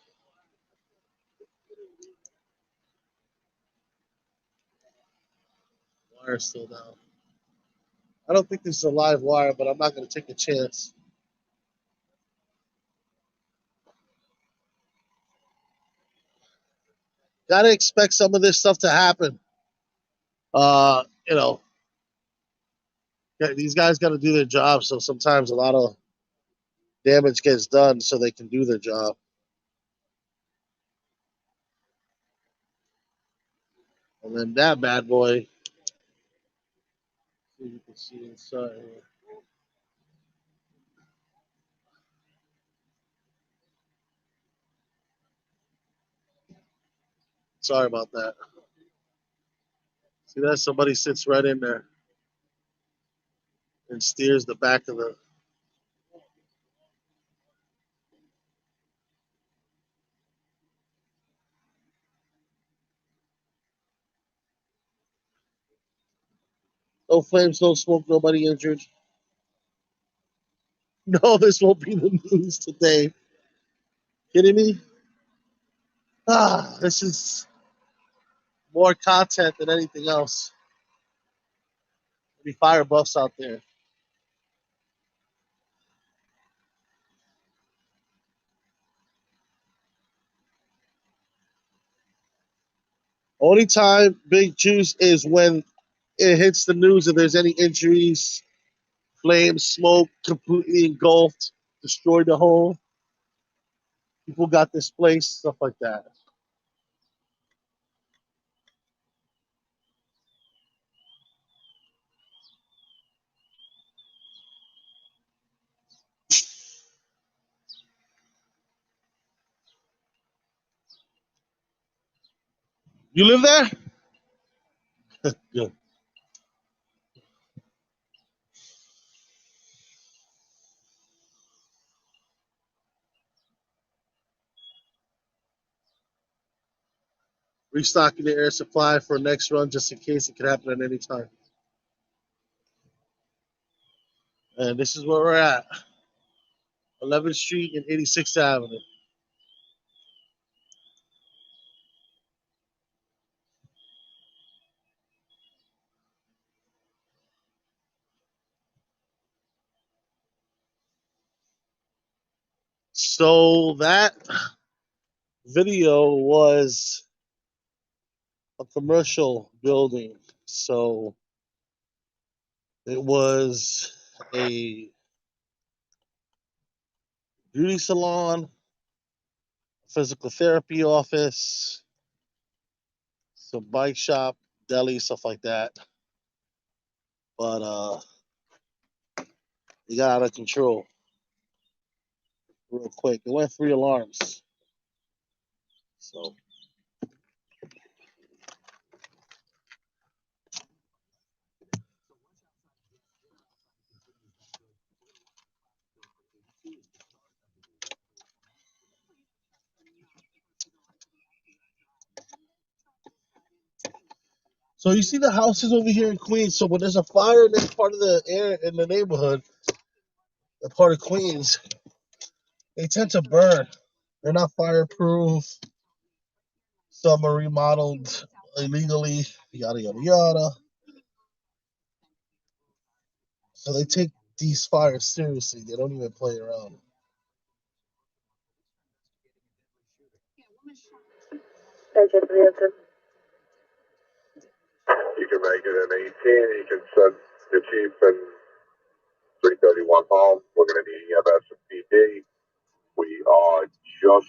Wire's still down. I don't think this is a live wire, but I'm not going to take a chance. Got to expect some of this stuff to happen. You know, these guys got to do their job, so sometimes a lot of damage gets done so they can do their job. And then that bad boy, see if you can see inside here. Sorry about that. See that? Somebody sits right in there and steers the back of the. No flames, no smoke, nobody injured. No, this won't be the news today. Kidding me? This is more content than anything else. Be fire buffs out there. Only time big juice is when it hits the news if there's any injuries, flames, smoke, completely engulfed, destroyed the whole. People got displaced, stuff like that. You live there? Good. Restocking the air supply for next run just in case it could happen at any time. And this is where we're at. 11th Street and 86th Avenue. So that video was a commercial building. So it was a beauty salon, physical therapy office, some bike shop, deli, stuff like that. But it got out of control real quick. It went 3 alarms. So So you see the houses over here in Queens. So when there's a fire in this part of the air in the neighborhood, the part of Queens, they tend to burn. They're not fireproof. Some are remodeled illegally, yada yada yada. So they take these fires seriously. They don't even play around. Agent Wilson. can make it an 18. You can send the chief and 331 home. We're going to need EMS and PD. We are just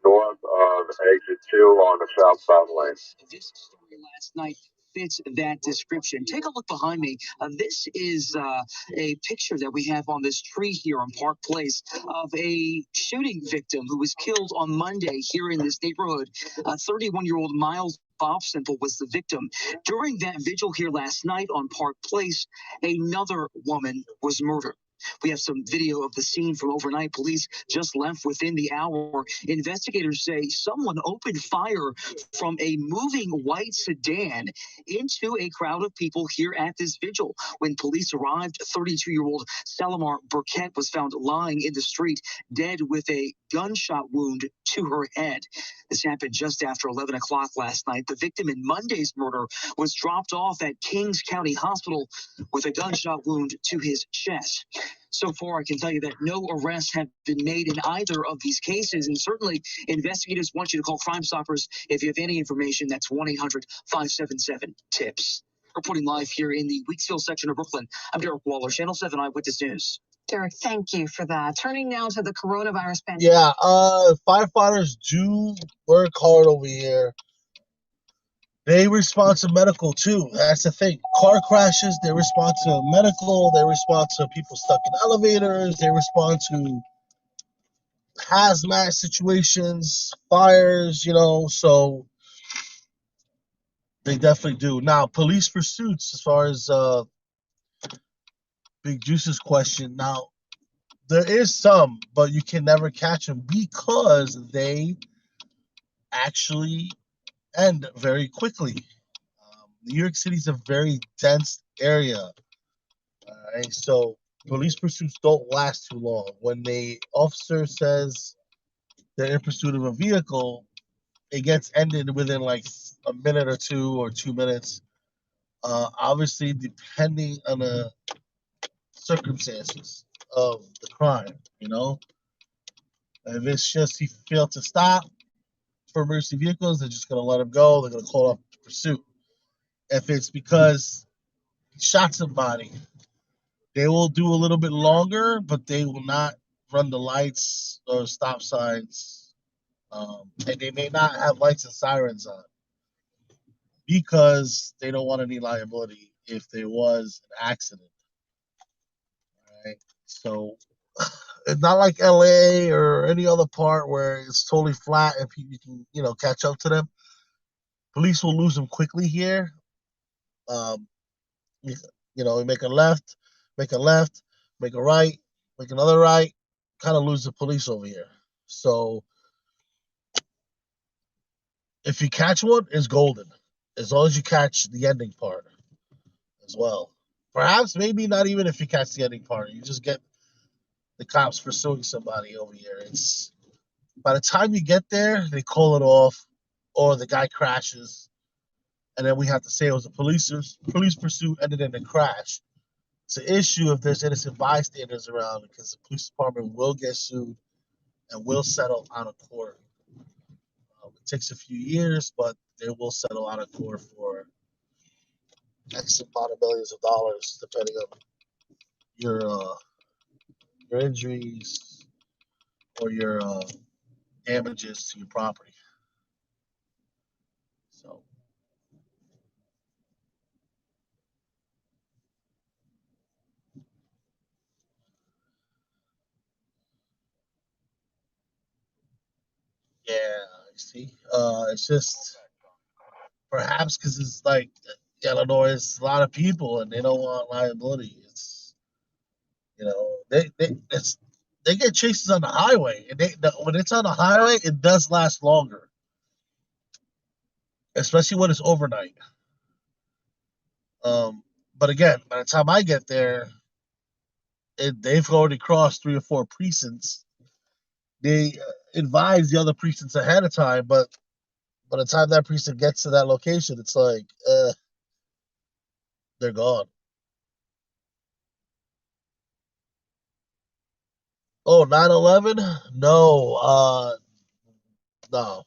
north of exit 2 on the southbound lane. This story last night fits that description. Take a look behind me. This is a picture that we have on this tree here on Park Place of a shooting victim who was killed on Monday here in this neighborhood. 31-year-old Miles Bobsimple was the victim. During that vigil here last night on Park Place, another woman was murdered. We have some video of the scene from overnight. Police just left within the hour. Investigators say someone opened fire from a moving white sedan into a crowd of people here at this vigil. When police arrived, 32-year-old Salamar Burkett was found lying in the street, dead with a gunshot wound to her head. This happened just after 11 o'clock last night. The victim in Monday's murder was dropped off at Kings County Hospital with a gunshot wound to his chest. So far, I can tell you that no arrests have been made in either of these cases. And certainly, investigators want you to call Crime Stoppers if you have any information. That's 1-800-577-TIPS. Reporting live here in the Weeksville section of Brooklyn, I'm Derek Waller, Channel 7 Eyewitness News. Derek, thank you for that. Turning now to the coronavirus pandemic. Yeah, firefighters do work hard over here. They respond to medical too. That's the thing. Car crashes, they respond to medical. They respond to people stuck in elevators. They respond to hazmat situations, fires, so they definitely do. Now, police pursuits, as far as Big Juice's question, now, there is some, but you can never catch them because they actually end very quickly. New York City is a very dense area. All right, so police pursuits don't last too long. When the officer says they're in pursuit of a vehicle, it gets ended within like a minute or 2 or 2 minutes. Obviously, depending on the circumstances of the crime, If it's just he failed to stop for emergency vehicles, they're just going to let him go. They're going to call off pursuit. If it's because he shot somebody, they will do a little bit longer, but they will not run the lights or stop signs. And they may not have lights and sirens on because they don't want any liability if there was an accident. Right? So it's not like LA or any other part where it's totally flat and you can, catch up to them. Police will lose them quickly here. Make a left, make a right, make another right, kind of lose the police over here. So if you catch one, it's golden. As long as you catch the ending part as well. Perhaps, maybe not even if you catch the ending part. You just get the cops pursuing somebody over here. It's by the time you get there, they call it off, or the guy crashes, and then we have to say it was a police pursuit ended in a crash. It's an issue if there's innocent bystanders around because the police department will get sued and will settle out of court. It takes a few years, but they will settle out of court for X amount of millions of dollars, depending on your injuries or your damages to your property. So, yeah, you see, it's just perhaps because it's like Illinois is a lot of people and they don't want liability. It's they get chases on the highway, and when it's on the highway, it does last longer, especially when it's overnight. But again, by the time I get there, they've already crossed 3 or 4 precincts. They advise the other precincts ahead of time, but by the time that precinct gets to that location, it's like, they're gone. Oh, 9/11? No, no.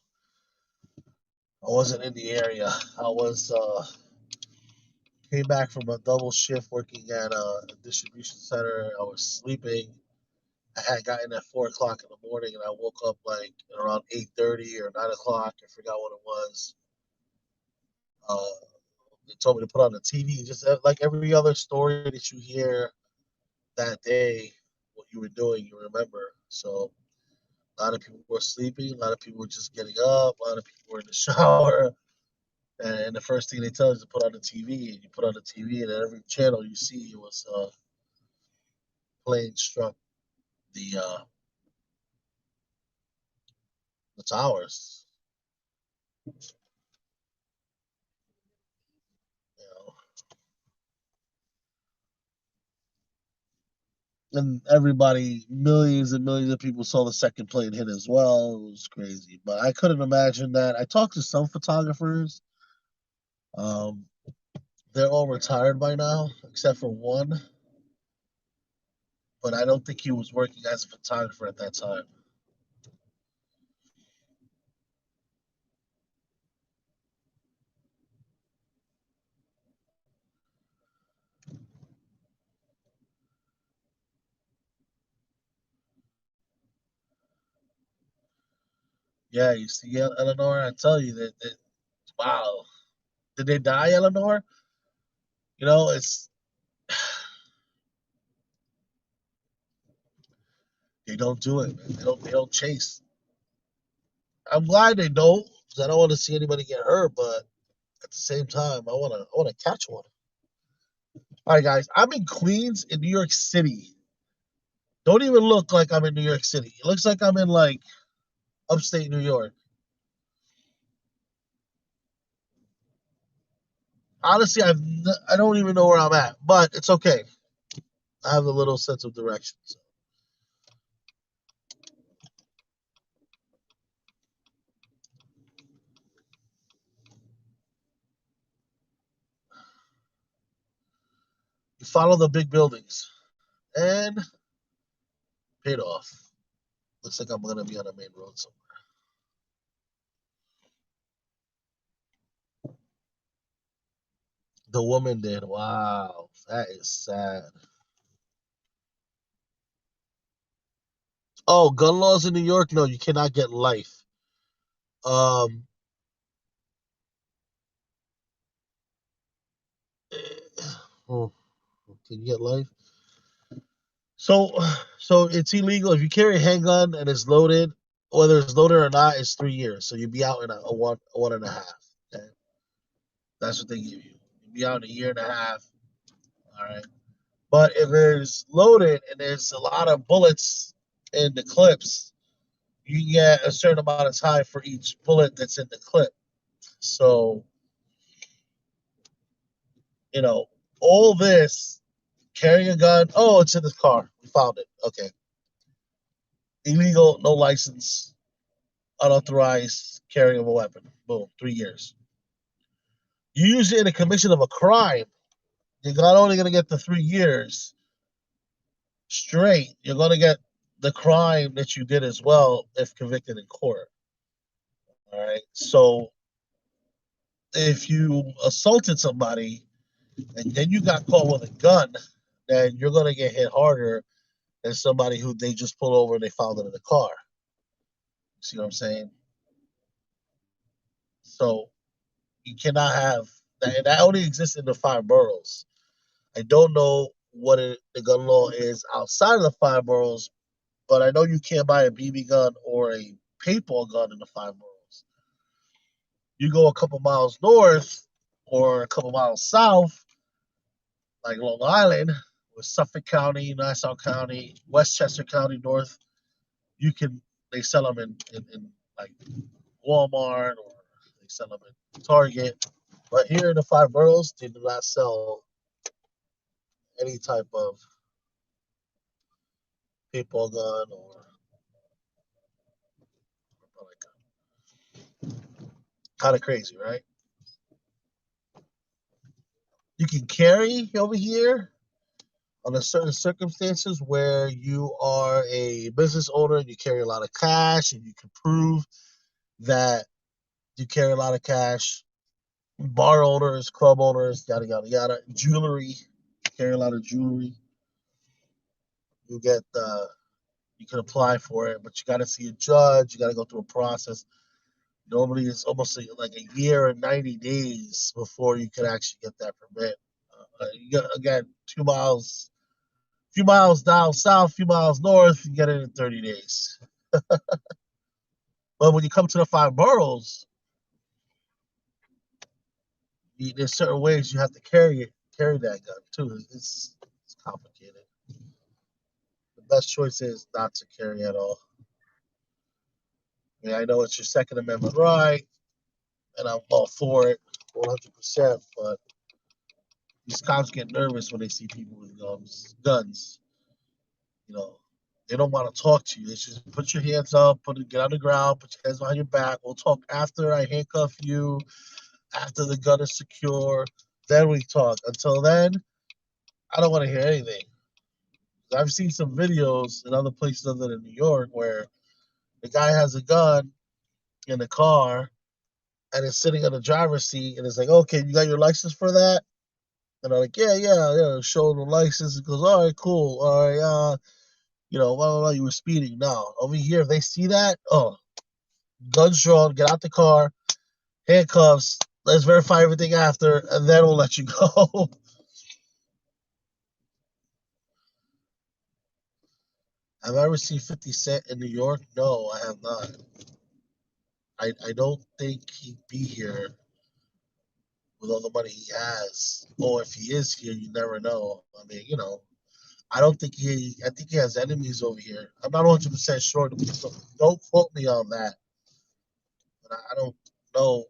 I wasn't in the area. I was Came back from a double shift working at a distribution center. I was sleeping. I had gotten at 4 o'clock in the morning, and I woke up like around 8:30 or 9 o'clock. I forgot what it was. They told me to put on the TV, just like every other story that you hear that day, what you were doing, you remember. So a lot of people were sleeping. A lot of people were just getting up. A lot of people were in the shower. And the first thing they tell you is to put on the TV. And you put on the TV, and at every channel you see it was plane struck the the towers. You know, and everybody, millions and millions of people saw the second plane hit as well. It was crazy, but I couldn't imagine that. I talked to some photographers. Um, they're all retired by now, except for one. But I don't think he was working as a photographer at that time. Yeah, you see, Eleanor, I tell you that wow, did they die, Eleanor? You know, it's they don't do it, man. They don't chase. I'm glad they don't, because I don't want to see anybody get hurt, but at the same time, I wanna catch one. All right, guys, I'm in Queens in New York City. Don't even look like I'm in New York City. It looks like I'm in like upstate New York. Honestly, I don't even know where I'm at, but it's okay. I have a little sense of direction. So. You follow the big buildings, and paid off. Looks like I'm gonna be on a main road somewhere. The woman did. Wow, that is sad. Oh, gun laws in New York? No, you cannot get life. Um, oh, can you get life? So, so it's illegal if you carry a handgun and it's loaded, whether it's loaded or not. It's 3 years. So you'd be out in a one and a half. Okay, that's what they give you. You'd be out in a year and a half. All right. But if it's loaded and there's a lot of bullets in the clips, you get a certain amount of time for each bullet that's in the clip. So, you know, all this carrying a gun. Oh, it's in the car. We found it. Okay. Illegal, no license, unauthorized carrying of a weapon. Boom, 3 years. You use it in the commission of a crime. You're not only going to get the 3 years straight, you're going to get the crime that you did as well if convicted in court. All right. So if you assaulted somebody and then you got caught with a gun, then you're going to get hit harder than somebody who they just pulled over and they found it in the car. See what I'm saying? So you cannot have that. And that only exists in the 5 boroughs. I don't know what the gun law is outside of the 5 boroughs, but I know you can't buy a BB gun or a paintball gun in the 5 boroughs. You go a couple miles north or a couple miles south, like Long Island, with Suffolk County, Nassau County, Westchester County North, they sell them in like Walmart or they sell them in Target. But here in the 5 boroughs, they do not sell any type of paintball gun or like kind of crazy, right? You can carry over here under certain circumstances where you are a business owner and you carry a lot of cash and you can prove that you carry a lot of cash. bar owners, club owners, yada yada yada. Jewelry, carry a lot of jewelry. You get you can apply for it, but you got to see a judge. You got to go through a process. Normally, it's almost like a year and 90 days before you can actually get that permit. You get, again, 2 miles, few miles down south, few miles north, you get it in 30 days. But when you come to the 5 boroughs, there's certain ways you have to carry that gun too. It's complicated. The best choice is not to carry at all. I mean, I know it's your Second Amendment right, and I'm all for it, 100%. But these cops get nervous when they see people with guns. You know, they don't want to talk to you. They just put your hands up, get on the ground, put your hands behind your back. We'll talk after I handcuff you, after the gun is secure. Then we talk. Until then, I don't want to hear anything. I've seen some videos in other places other than New York where the guy has a gun in the car and is sitting in the driver's seat and it's like, okay, you got your license for that? And I'm like, yeah, show the license. It goes, all right, cool. All right, well, you were speeding. No, over here, if they see that, guns drawn, get out the car, handcuffs, let's verify everything after, and then we'll let you go. Have I ever seen 50 Cent in New York? No, I have not. I don't think he'd be here with all the money he has. Or if he is here, you never know. I mean, I don't think I think he has enemies over here. I'm not 100% sure. Don't quote me on that. But I don't know.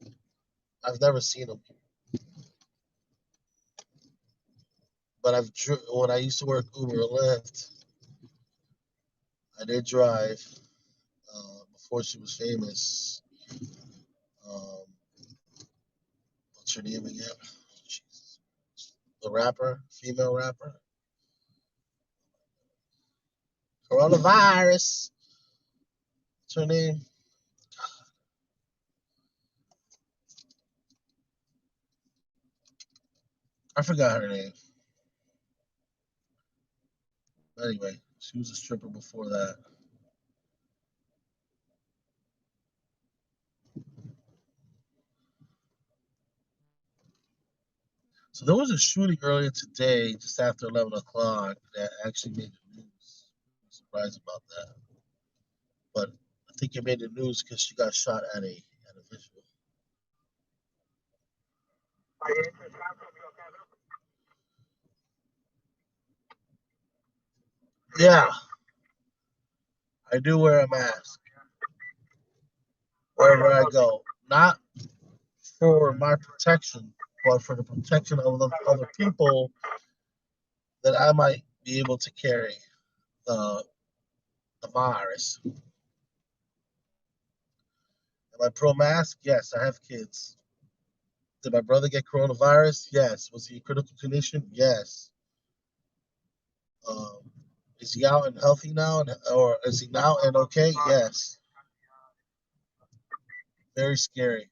I've never seen him. But when I used to work Uber or Lyft, I did drive before she was famous. Um, what's her name again? Jesus. The rapper, female rapper. Coronavirus. What's her name? I forgot her name. Anyway, she was a stripper before that. So there was a shooting earlier today, just after 11 o'clock, that actually made the news. I'm surprised about that. But I think it made the news because she got shot at a visual. Yeah, I do wear a mask wherever I go. Not for my protection, but for the protection of the other people that I might be able to carry the, the virus. Am I pro mask? Yes, I have kids. Did my brother get coronavirus? Yes. Was he in critical condition? Yes. Um, is he out and healthy now, or is he now and okay? Yes. Very scary.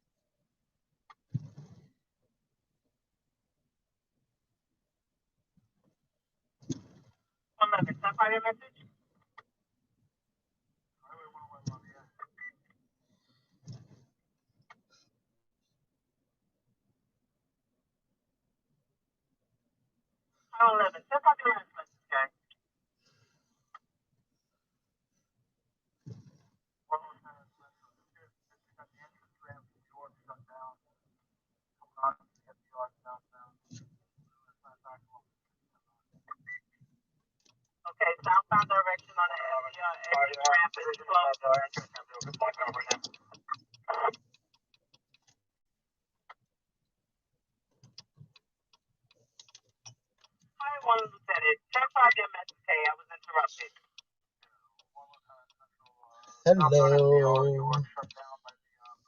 Hello.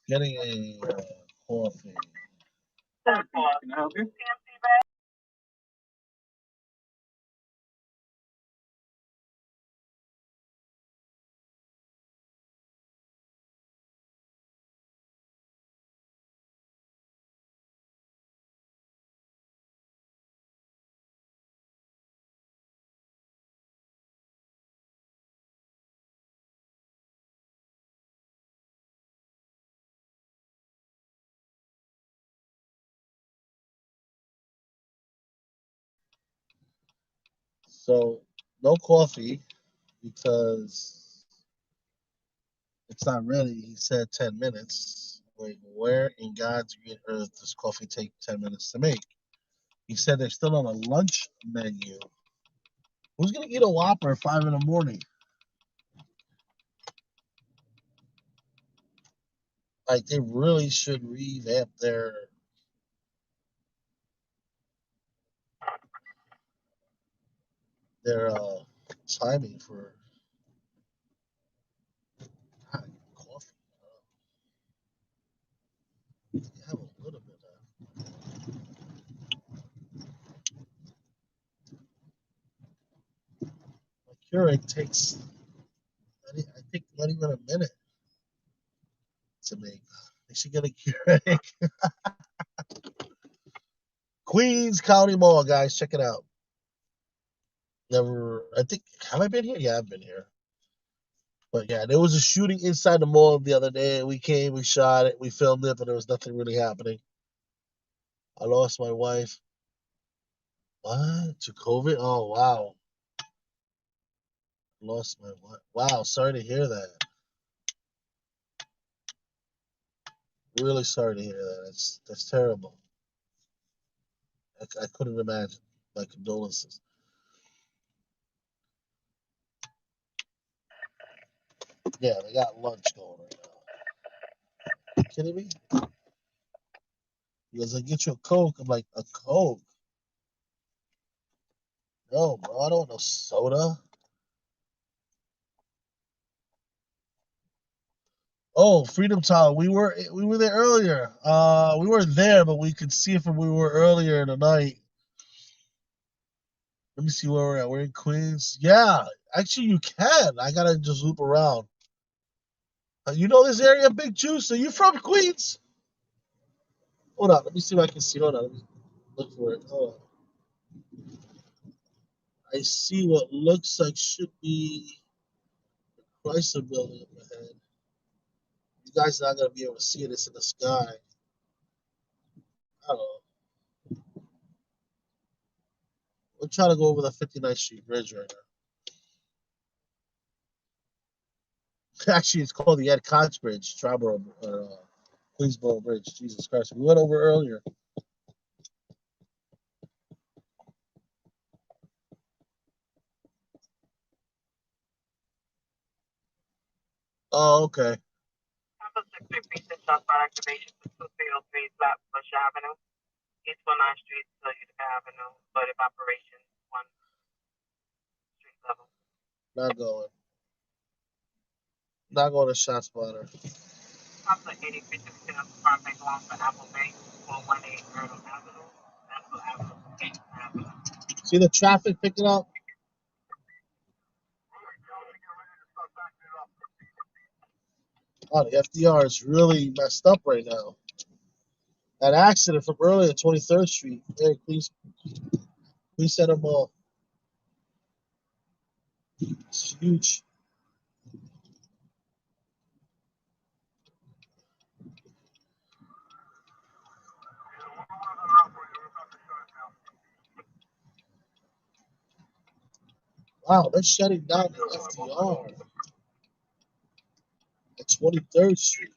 Getting a coffee. Can I help you? So no coffee because it's not ready. He said 10 minutes. Like, where in God's green earth does coffee take 10 minutes to make? He said they're still on a lunch menu. Who's gonna eat a Whopper at 5 in the morning? Like, they really should revamp their timing for coffee. They have a little bit of my Keurig takes I think not even a minute to make. They should get a Keurig. Queens County Mall, guys, check it out. Never, I think, have I been here? Yeah, I've been here. But yeah, there was a shooting inside the mall the other day. We came, we shot it, we filmed it, but there was nothing really happening. I lost my wife. What? To COVID? Oh, wow. Lost my wife. Wow, sorry to hear that. Really sorry to hear that. That's terrible. I couldn't imagine. My condolences. Yeah, they got lunch going right now. You kidding me? He goes, I get you a Coke. I'm like, a Coke? No, bro, I don't want no soda. Oh, Freedom Tower. We were there earlier. We weren't there, but we could see it from where we were earlier in the night. Let me see where we're at. We're in Queens. Yeah, actually, you can. I gotta just loop around. You know this area, Big Juice? Are you from Queens? Hold on. Let me see if I can see. Hold on. Let me look for it. Hold on. I see what looks like should be the Chrysler Building up ahead. You guys are not gonna be able to see it. It's in the sky. I don't know. We're trying to go over the 59th Street Bridge right now. Actually, it's called the Ed Cox Bridge, Queensboro Bridge. Jesus Christ. We went over earlier. Oh, okay. Not going. Not going to ShotSpotter. See the traffic picking up? Oh, the FDR is really messed up right now. That accident from earlier, 23rd Street. Hey, please set them all. It's huge. Wow, they're shutting down the FDR at 23rd Street.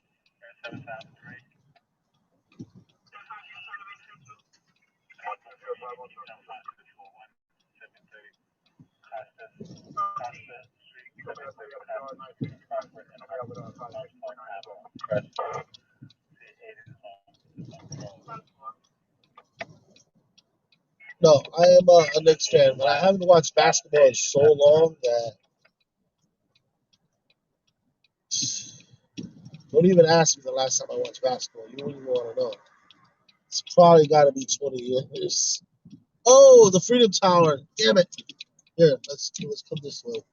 No, I am a Knicks fan, but I haven't watched basketball in so long that don't even ask me the last time I watched basketball. You don't even want to know. It's probably got to be 20 years. Oh, the Freedom Tower. Damn it. Here, let's come this way.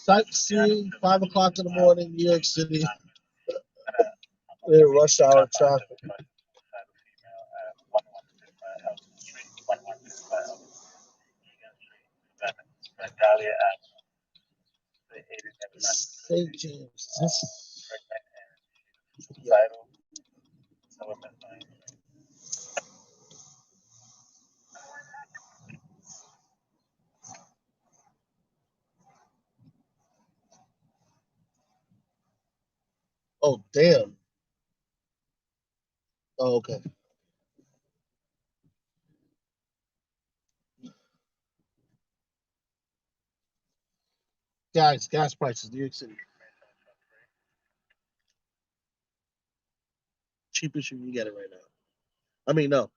Sightseeing, 5 o'clock in the morning, New York City. Rush hour traffic. St. James. Yeah. Title, Element 9. Oh, damn. Oh, okay. Guys, gas prices, New York City. Cheapest you can get it right now. I mean, no,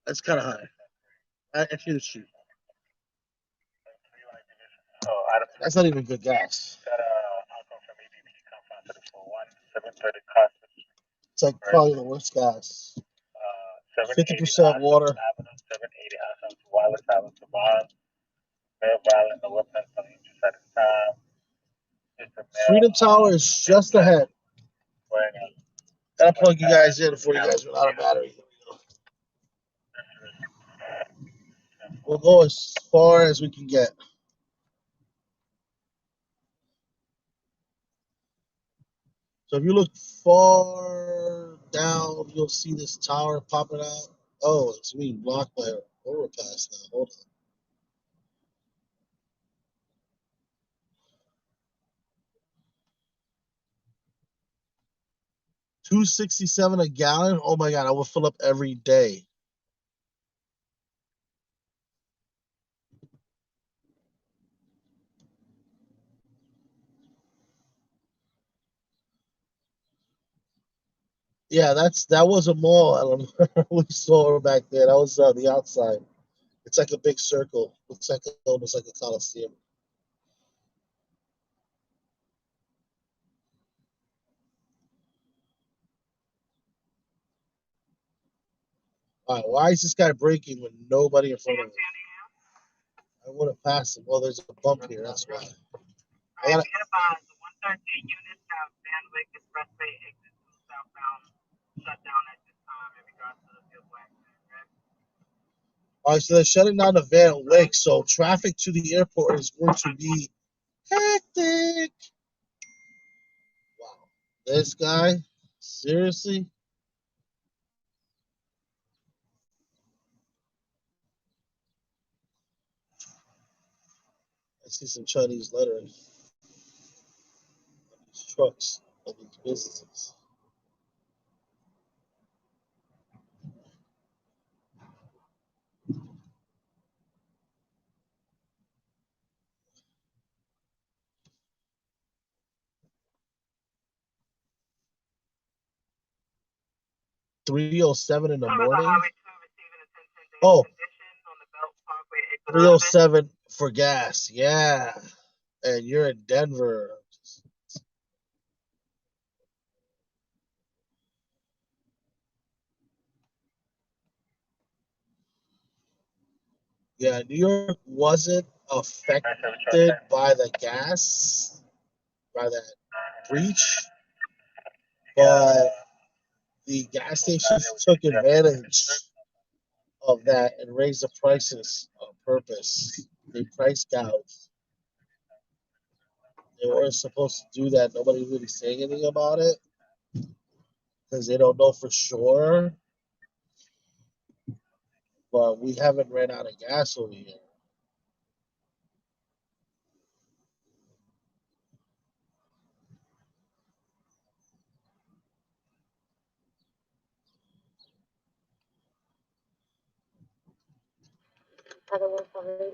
that's kind of high. Actually, it's cheap. Oh, Adam That's not even good gas. got a outcome from ABP compounded for 1,730 cost. It's like probably the worst gas. 780 50% water. Avenue, 780 Awesome, Wireless Island, Savon, Mail Violent, the weapons on each side of time. Freedom Tower is just ahead. Gotta plug you guys in before you guys run out of battery. We'll go as far as we can get. So if you look far down, you'll see this tower popping out. Oh, it's being blocked by an overpass now. Hold on. 267 a gallon. Oh my god, I will fill up every day. Yeah, that was a mall. We saw back there. That was the outside. It's like a big circle. Looks like almost like a coliseum. All right, why is this guy braking with nobody in front of him? I want to pass him. Well, there's a bump here. That's why. I gotta, all right, so they're shutting down the Van Wyck, so traffic to the airport is going to be hectic. Wow, this guy, seriously? I see some Chinese lettering on these trucks of these businesses. $3:07 in the morning. Oh, 3:07 for gas. Yeah, and you're in Denver. Yeah, New York wasn't affected by the gas, by that breach, but the gas stations took advantage of that and raised the prices on purpose. They price gouged. They weren't supposed to do that. Nobody's really saying anything about it because they don't know for sure. But we haven't ran out of gas over here. Other one coming in.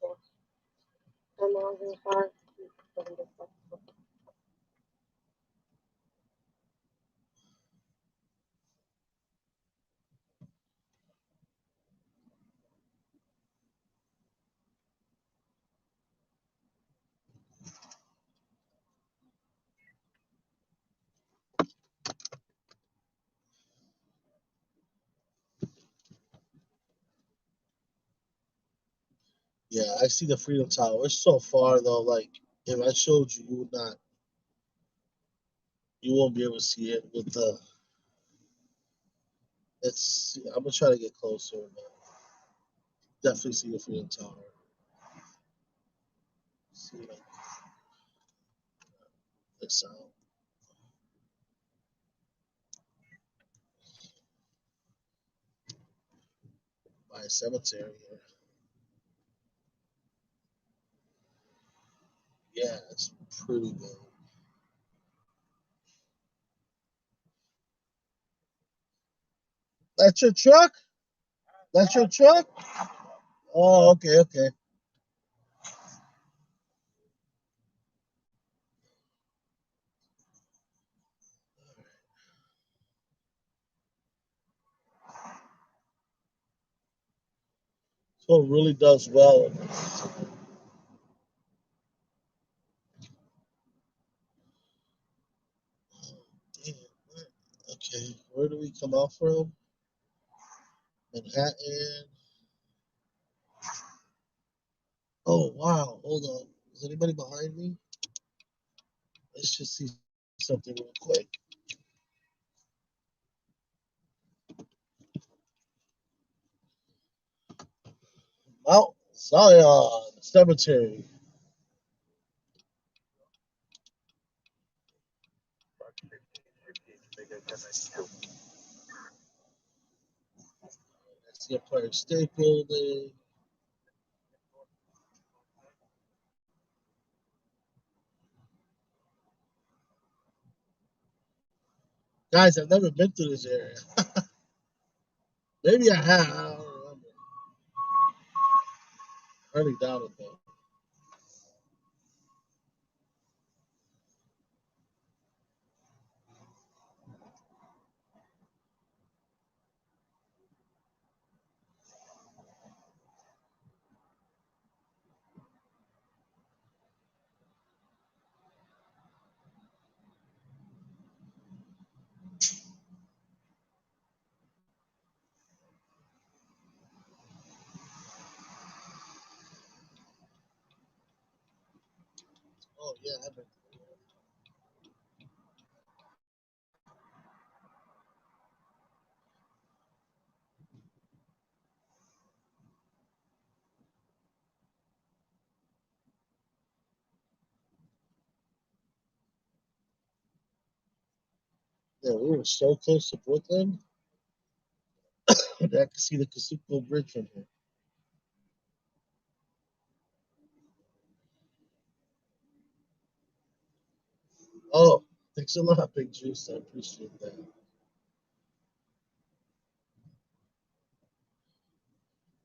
Okay. 10 miles in 5. Yeah, I see the Freedom Tower. It's so far though. Like if I showed you, you would not. You won't be able to see it with the. It's. I'm gonna try to get closer, but definitely see the Freedom Tower. see this out by a cemetery here. Yeah, it's pretty good. That's your truck? That's your truck? Oh, okay, okay. So it really does well. Okay, where do we come out from? Manhattan. Oh, wow. Hold on. Is anybody behind me? Let's just see something real quick. Mount Zion Cemetery. That's the Empire State Building. Guys, I've never been to this area. Maybe I have. I don't remember. I already doubt it though. Oh yeah, I've been. Yeah, we were so close to Brooklyn that I could see the Casuco Bridge from here. Oh, thanks a lot, Big Juice. I appreciate that.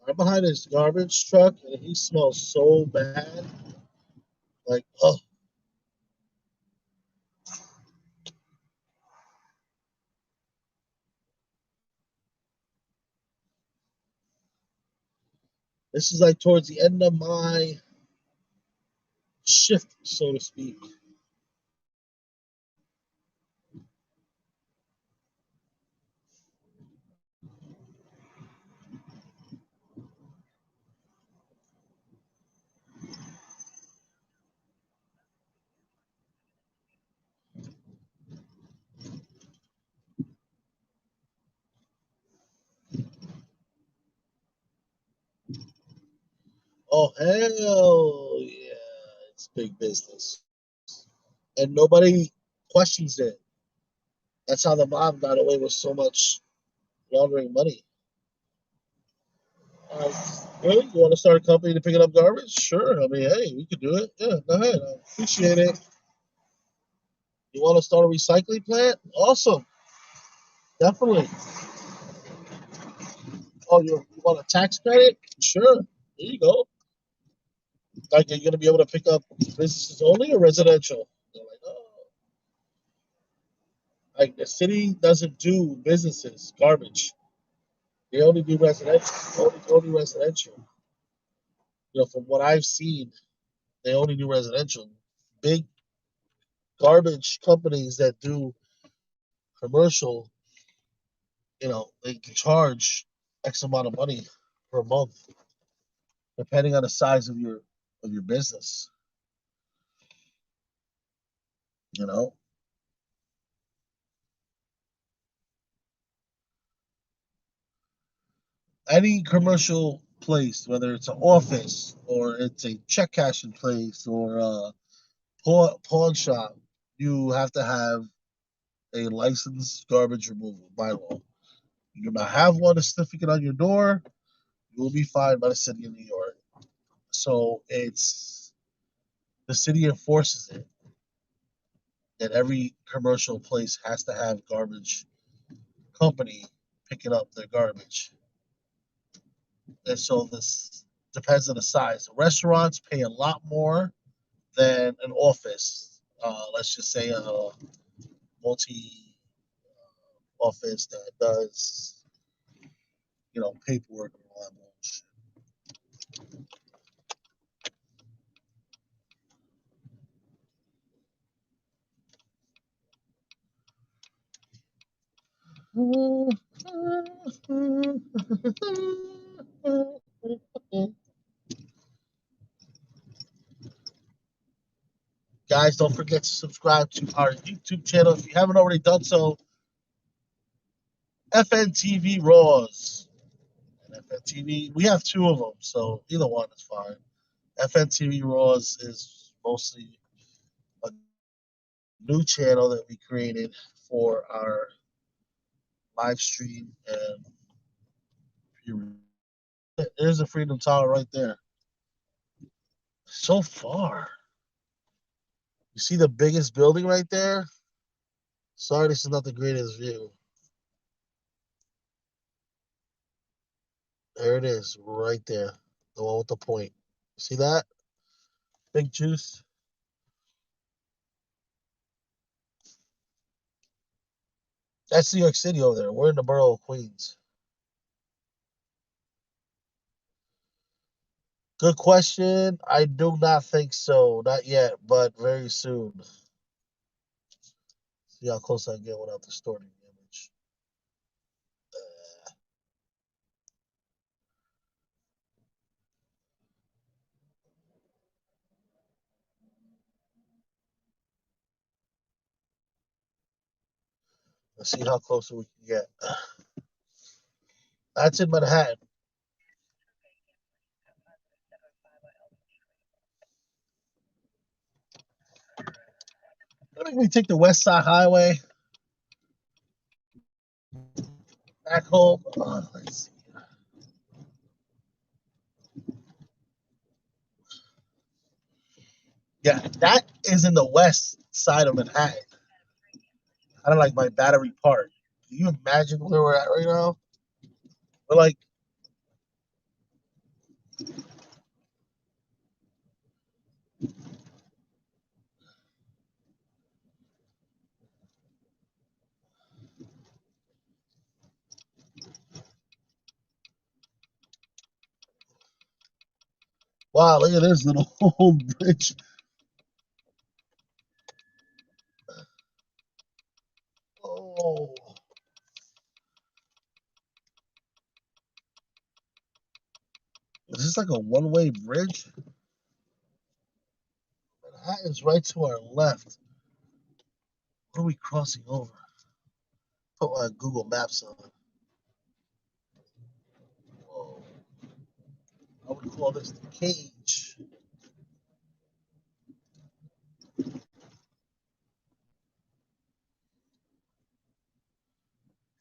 I'm behind this garbage truck, and he smells so bad. Like, oh, this is like towards the end of my shift, so to speak. Oh, hell yeah. It's big business. And nobody questions it. That's how the mob got away with so much laundering money. Really? You want to start a company to pick up garbage? Sure. I mean, hey, we could do it. Yeah, go ahead. I appreciate it. You want to start a recycling plant? Awesome. Definitely. Oh, you want a tax credit? Sure. There you go. Like, are you going to be able to pick up businesses only or residential? They're like, oh. Like, the city doesn't do businesses, garbage. They only do residential. Only residential. From what I've seen, they only do residential. Big garbage companies that do commercial, they can charge X amount of money per month, depending on the size of your business. You know, any commercial place, whether it's an office or it's a check cashing place or a pawn shop, you have to have a licensed garbage removal by law. You do not have one, a certificate on your door, you will be fined by the city of New York. So it's the city enforces it that every commercial place has to have garbage company picking up their garbage. And so this depends on the size. Restaurants pay a lot more than an office. Let's just say a multi office that does, paperwork and all that bullshit. Guys, don't forget to subscribe to our YouTube channel if you haven't already done so. FNTV Raws and FNTV. We have two of them, so either one is fine. FNTV Raws is mostly a new channel that we created for our live stream, and there's the Freedom Tower right there. So far, you see the biggest building right there? Sorry, this is not the greatest view. There it is, right there, the one with the point. See that? Big juice. That's New York City over there. We're in the borough of Queens. Good question. I do not think so. Not yet, but very soon. See how close I get without distorting the image. Let's see how close we can get. That's in Manhattan. I think we take the West Side Highway back home. Let's see. Yeah, that is in the west side of Manhattan. Kind of like by Battery Park. Can you imagine where we're at right now? We're like, wow, look at this little whole bridge. Oh, is this like a one-way bridge? Manhattan's right to our left. What are we crossing over? Put Google Maps on. Whoa. I would call this the cage.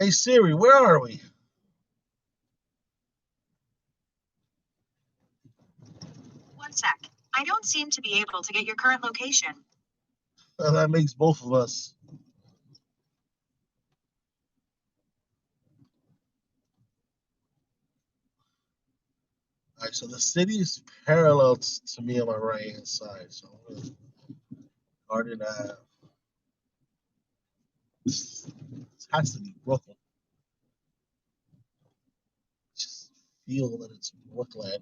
Hey Siri, where are we? One sec. I don't seem to be able to get your current location. That makes both of us. All right, so the city is parallel to me on my right hand side. So I'm gonna Garden Ave. This has to be Brooklyn. Just feel that it's Brooklyn.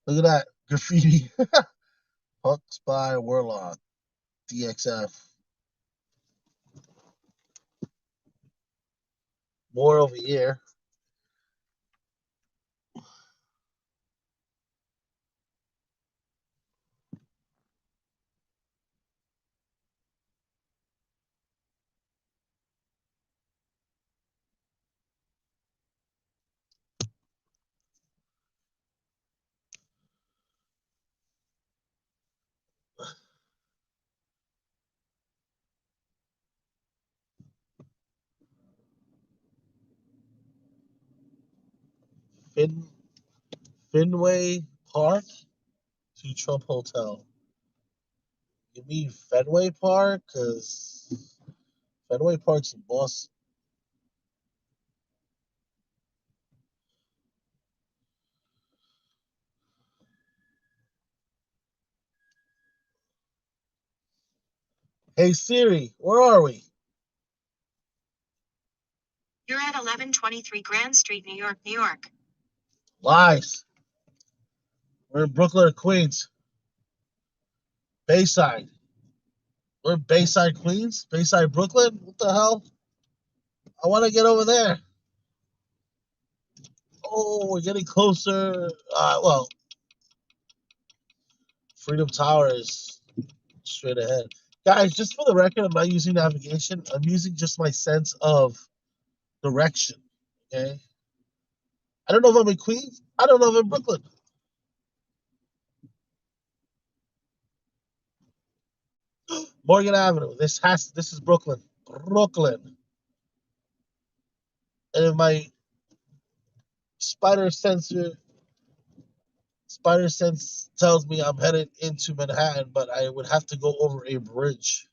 Look at that graffiti. Pucks by Warlock. DXF. More over here. Fenway Park to Trump Hotel. You mean Fenway Park? Because Fenway Park's in Boston. Hey Siri, where are we? You're at 1123 Grand Street, New York, New York. Lies. We're in Brooklyn or Queens. Bayside. We're in Bayside, Queens? Bayside, Brooklyn? What the hell? I want to get over there. Oh, we're getting closer. Well, Freedom Tower is straight ahead. Guys, just for the record, I'm not using navigation. I'm using just my sense of direction. Okay? I don't know if I'm in Queens. I don't know if I'm in Brooklyn. Morgan Avenue. This is Brooklyn. Brooklyn. And if my spider sensor spider sense tells me I'm headed into Manhattan, but I would have to go over a bridge.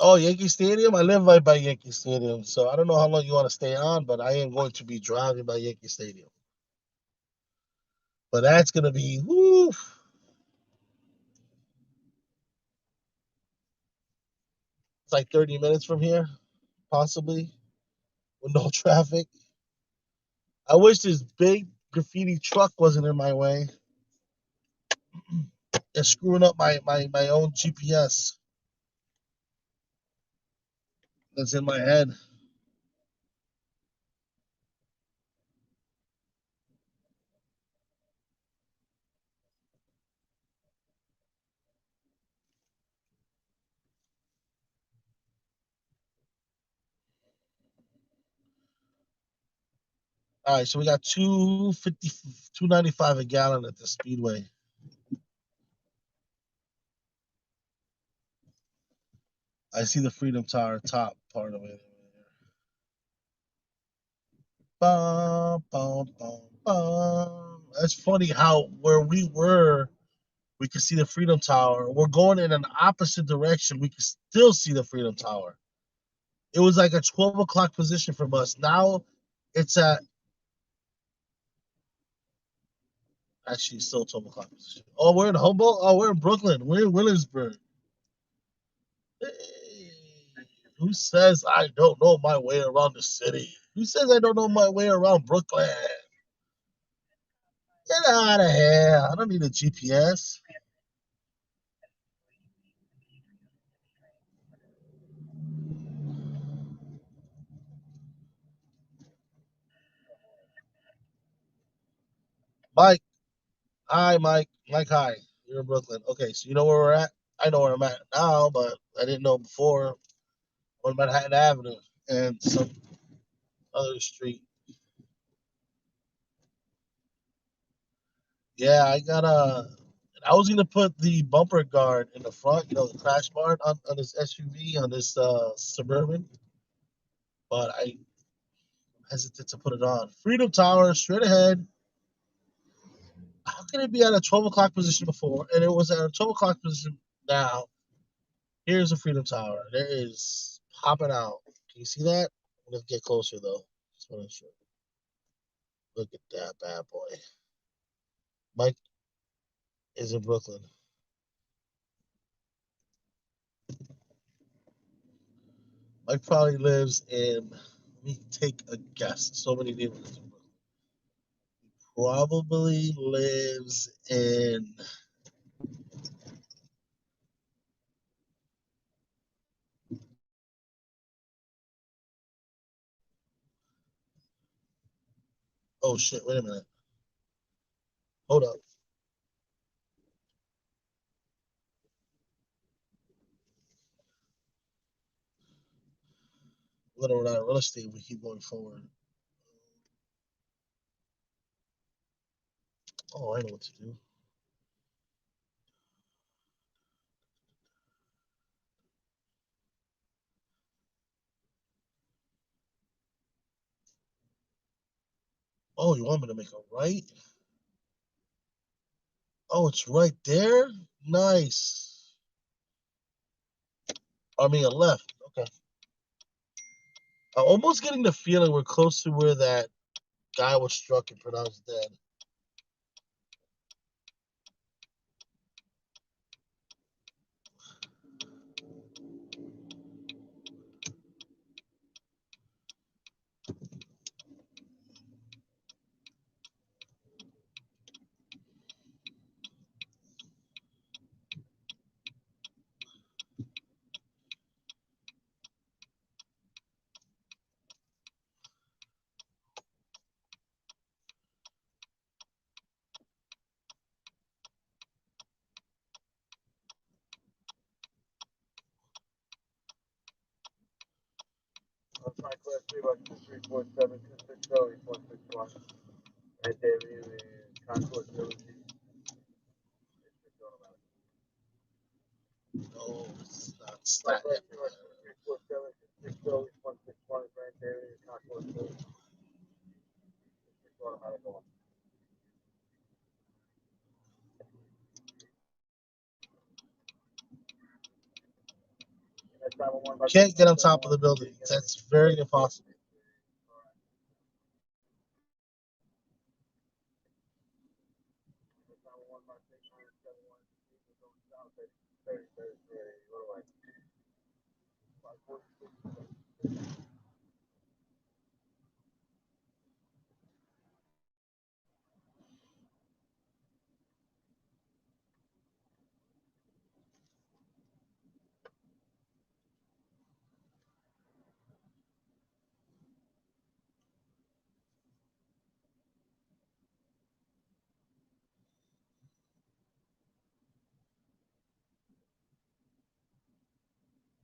Oh, Yankee Stadium? I live right by Yankee Stadium, so I don't know how long you want to stay on, but I am going to be driving by Yankee Stadium. But that's going to be, woo. It's like 30 minutes from here, possibly, with no traffic. I wish this big graffiti truck wasn't in my way. It's screwing up my own GPS that's in my head. All right, so we got 2.95 a gallon at the Speedway. I see the Freedom Tower top part of it. Bum, bum, bum, bum. That's funny how where we were, we could see the Freedom Tower. We're going in an opposite direction. We could still see the Freedom Tower. It was like a 12 o'clock position from us. Now it's at actually still 12 o'clock position. Oh, we're in Humboldt? Oh, we're in Brooklyn. We're in Williamsburg. Hey, who says I don't know my way around the city? Who says I don't know my way around Brooklyn? Get out of here. I don't need a GPS. Mike. Hi, Mike. Mike, hi. You're in Brooklyn. Okay, so you know where we're at? I know where I'm at now, but I didn't know before. On Manhattan Avenue and some other street. Yeah, I was gonna put the bumper guard in the front, the crash guard on this SUV, on this Suburban, but I hesitate to put it on. Freedom Tower, straight ahead. How can it be at a 12 o'clock position before, and it was at a 12 o'clock position now? Here's the Freedom Tower. There is popping out. Can you see that? Let's get closer though. Just want to show. Look at that bad boy. Mike is in Brooklyn. Mike probably lives in. Let me take a guess. So many neighborhoods in Brooklyn. Probably lives in. Oh shit! Wait a minute. Hold up. We're gonna run out of real estate. We keep going forward. Oh, I know what to do. Oh, you want me to make a right? Oh, it's right there? Nice. I mean, a left. Okay. I'm almost getting the feeling we're close to where that guy was struck and pronounced dead. My class 3 16347 Right there, is Concourse Village. No, it's not Staten. Right there is Concourse Village. Can't get on top of the building. That's very impossible.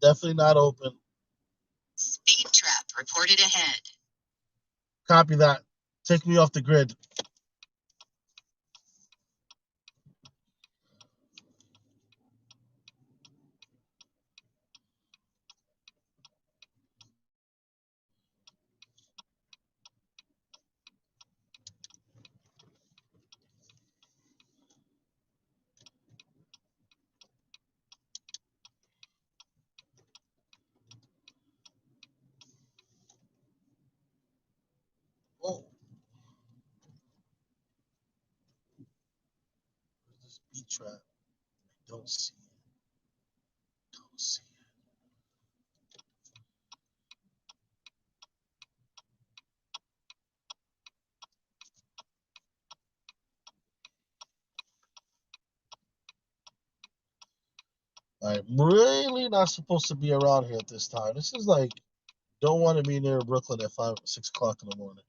Definitely not open. Speed trap reported ahead. Copy that. Take me off the grid. Oh. Where's this speed trap? I don't see it. Don't see it. I'm really not supposed to be around here at this time. This is like, don't want to be near Brooklyn at 6 o'clock in the morning.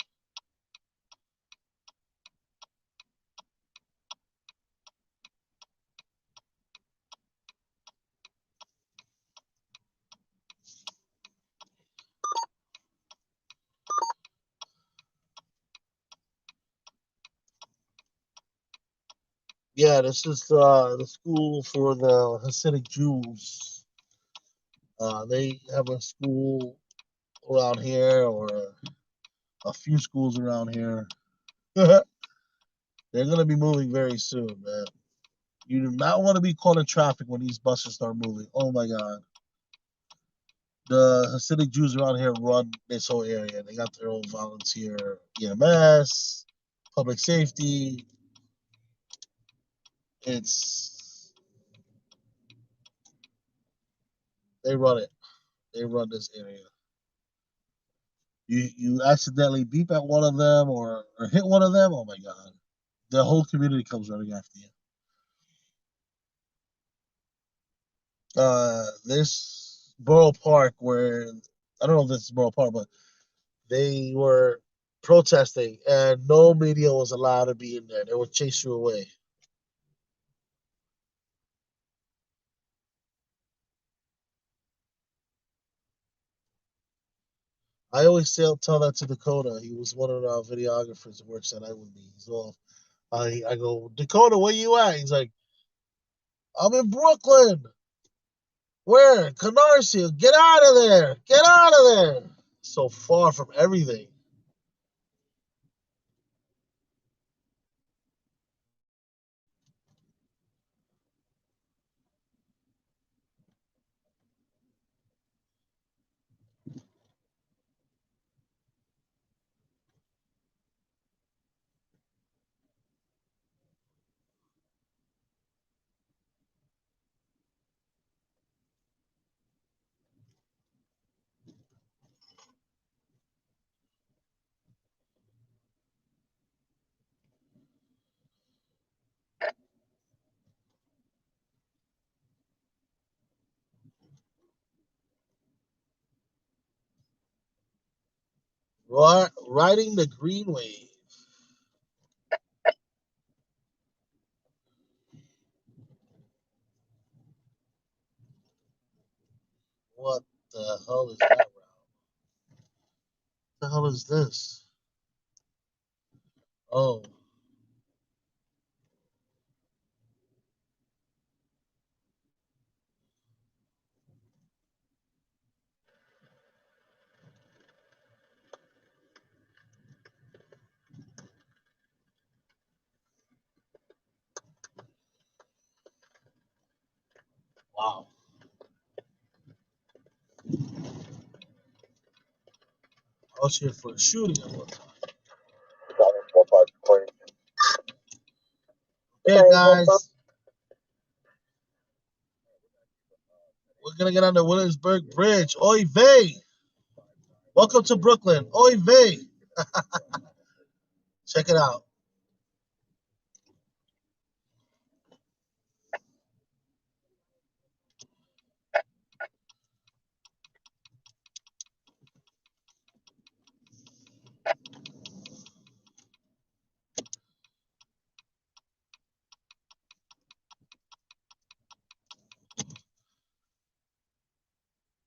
Yeah, this is the school for the Hasidic Jews. They have a school around here, or a few schools around here. They're going to be moving very soon, man. You do not want to be caught in traffic when these buses start moving. Oh my God. The Hasidic Jews around here run this whole area. They got their own volunteer EMS, public safety. They run it. They run this area. You accidentally beep at one of them or hit one of them, oh my God. The whole community comes running after you. This Borough Park where, I don't know if this is Borough Park, but they were protesting and no media was allowed to be in there. They would chase you away. I always tell that to Dakota. He was one of our videographers that works at I with me. He's all I go, Dakota, where you at? He's like, I'm in Brooklyn. Where? Canarsie. Get out of there. Get out of there. So far from everything. Riding the green wave. What the hell is that route? What the hell is this? Oh. Wow. I was here for a shooting at one time. Okay, guys. We're going to get on the Williamsburg Bridge. Oy vey. Welcome to Brooklyn. Oy vey. Check it out.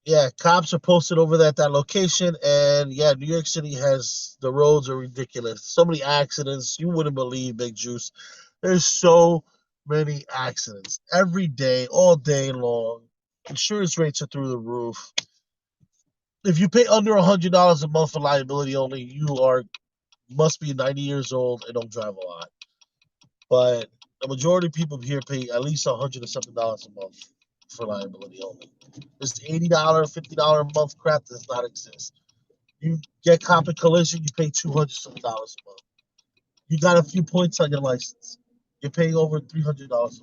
Yeah, cops are posted over at that location, and yeah, New York City has, the roads are ridiculous. So many accidents, you wouldn't believe, Big Juice. There's so many accidents every day, all day long. Insurance rates are through the roof. If you pay under $100 a month for liability only, must be 90 years old and don't drive a lot. But the majority of people here pay at least $100 and something a month for liability only. This $80, $50 a month crap does not exist. You get comp and collision, you pay $200 something a month. You got a few points on your license, you're paying over $300 a month.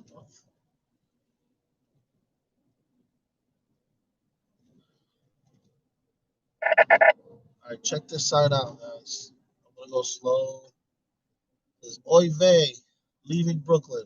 All right, check this side out, guys. I'm gonna go slow. There's Oy vey, leaving Brooklyn.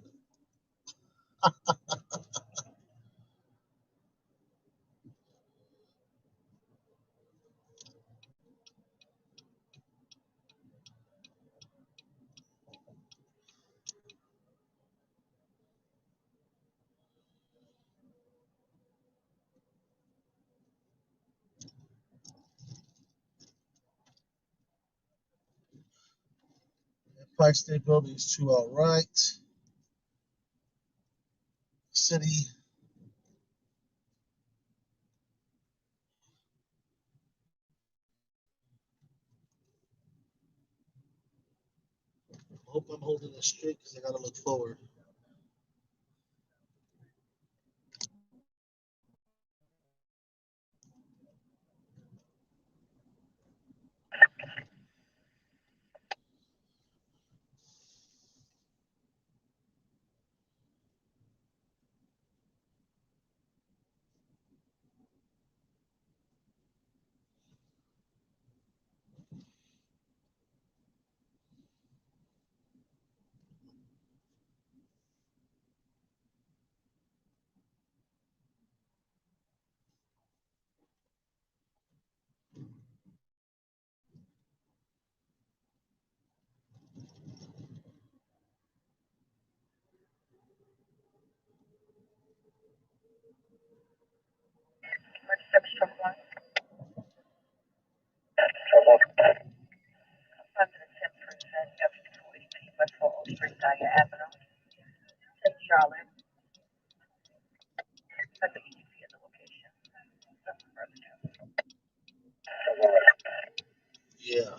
Empire State Building is 2 out right. City. Hope I'm holding it straight because I gotta look forward. Harlem. That's the EDP at the location. That's Yeah.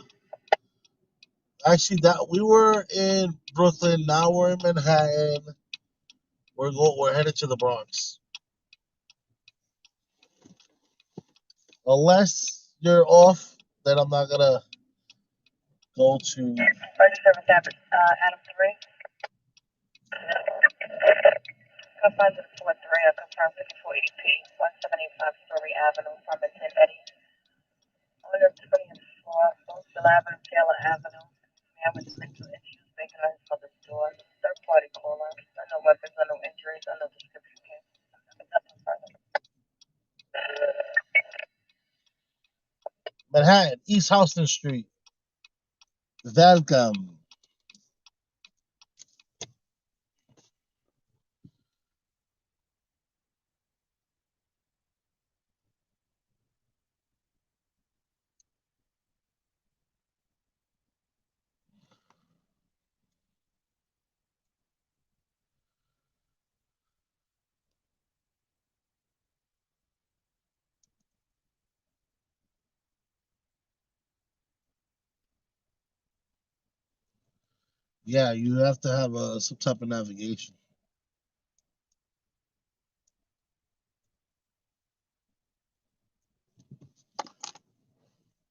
Actually, that we were in Brooklyn. Now we're in Manhattan. We're headed to the Bronx. Unless you're off, then I'm not gonna go to. First service Adam 3. Confines of Fort 3 are confirmed 5480P, 1785 Story Avenue, Farmington, Eddie. Owner of 20th floor, Roseville Avenue, Taylor Avenue. Man with mental issues, making noise for the store. Third party caller. No weapons, no injuries, no description. Nothing further. Manhattan, East Houston Street. Welcome. Yeah, you have to have some type of navigation.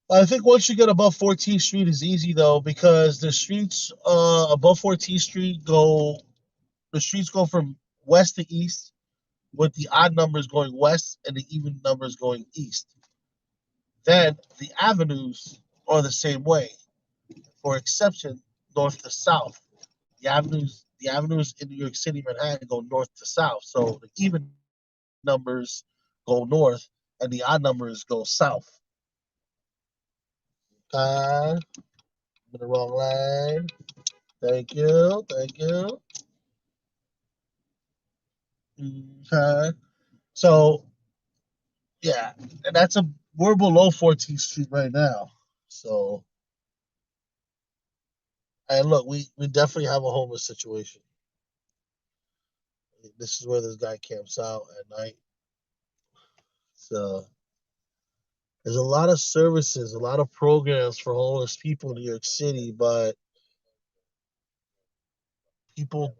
I think once you get above 14th Street is easy though, because the streets above 14th Street go from west to east, with the odd numbers going west and the even numbers going east. Then the avenues are the same way, for exception north to south. The avenues in New York City, Manhattan, go north to south. So the even numbers go north and the odd numbers go south. I'm in the wrong line. Thank you. Thank you. Okay. So yeah, and we're below 14th Street right now. So and look, we definitely have a homeless situation. This is where this guy camps out at night. So there's a lot of services, a lot of programs for homeless people in New York City, but people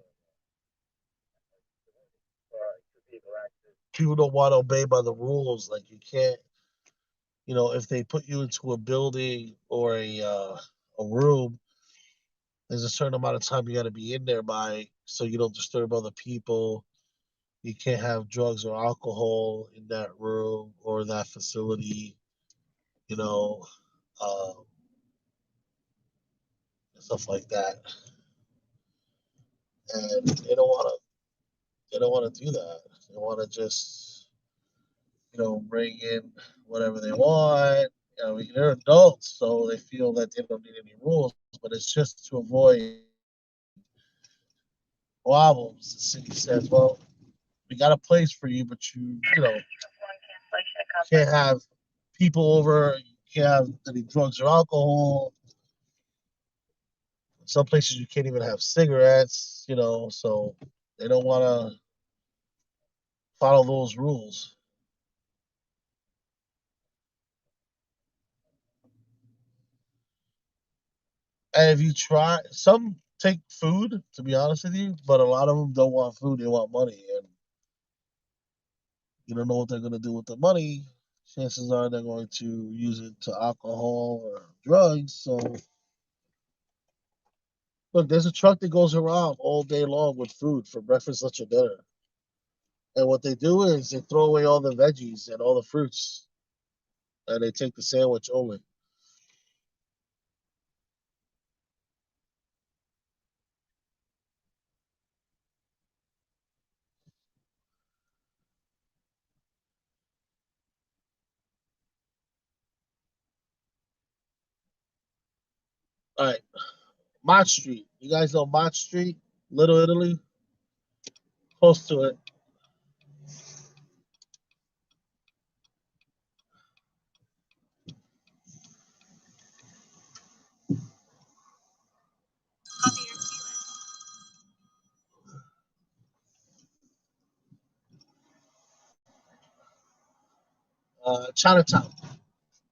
people don't want to obey by the rules. Like you can't, if they put you into a building or a room, there's a certain amount of time you got to be in there by, so you don't disturb other people. You can't have drugs or alcohol in that room or that facility. You know, um, stuff like that, and they don't want to do that. They want to just bring in whatever they want. They're adults, so they feel that they don't need any rules, but it's just to avoid problems. The city says, well, we got a place for you, but can't have people over, you can't have any drugs or alcohol. Some places you can't even have cigarettes, so they don't want to follow those rules. And if you try, some take food, to be honest with you, but a lot of them don't want food, they want money. And you don't know what they're going to do with the money. Chances are they're going to use it to alcohol or drugs. So, look, there's a truck that goes around all day long with food for breakfast, lunch, and dinner. And what they do is they throw away all the veggies and all the fruits, and they take the sandwich only. All right, Mott Street. You guys know Mott Street, Little Italy, close to it. Chinatown.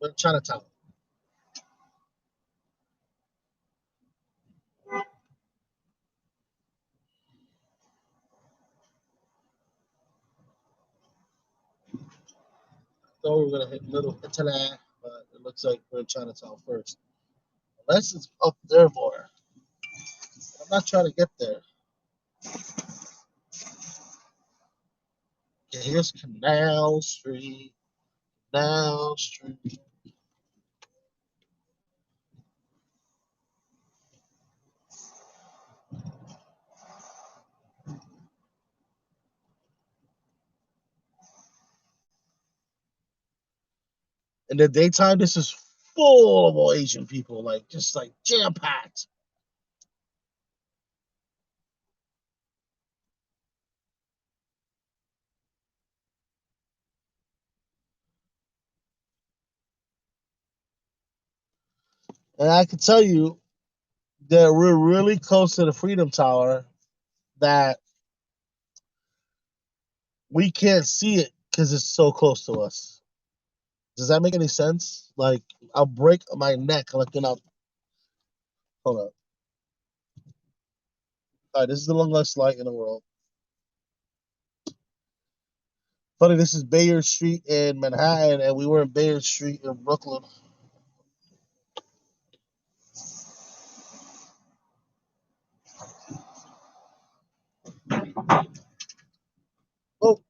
We're in Chinatown. Thought we were gonna hit Little Italy, but it looks like we're in Chinatown first. Unless it's up there more. I'm not trying to get there. Okay, here's Canal Street. Canal Street. In the daytime, this is full of all Asian people, like just like jam packed. And I can tell you that we're really close to the Freedom Tower, that we can't see it because it's so close to us. Does that make any sense? Like, I'll break my neck looking out. Hold up. All right, this is the longest light in the world. Funny, this is Bayard Street in Manhattan, and we were in Bayard Street in Brooklyn. Oh,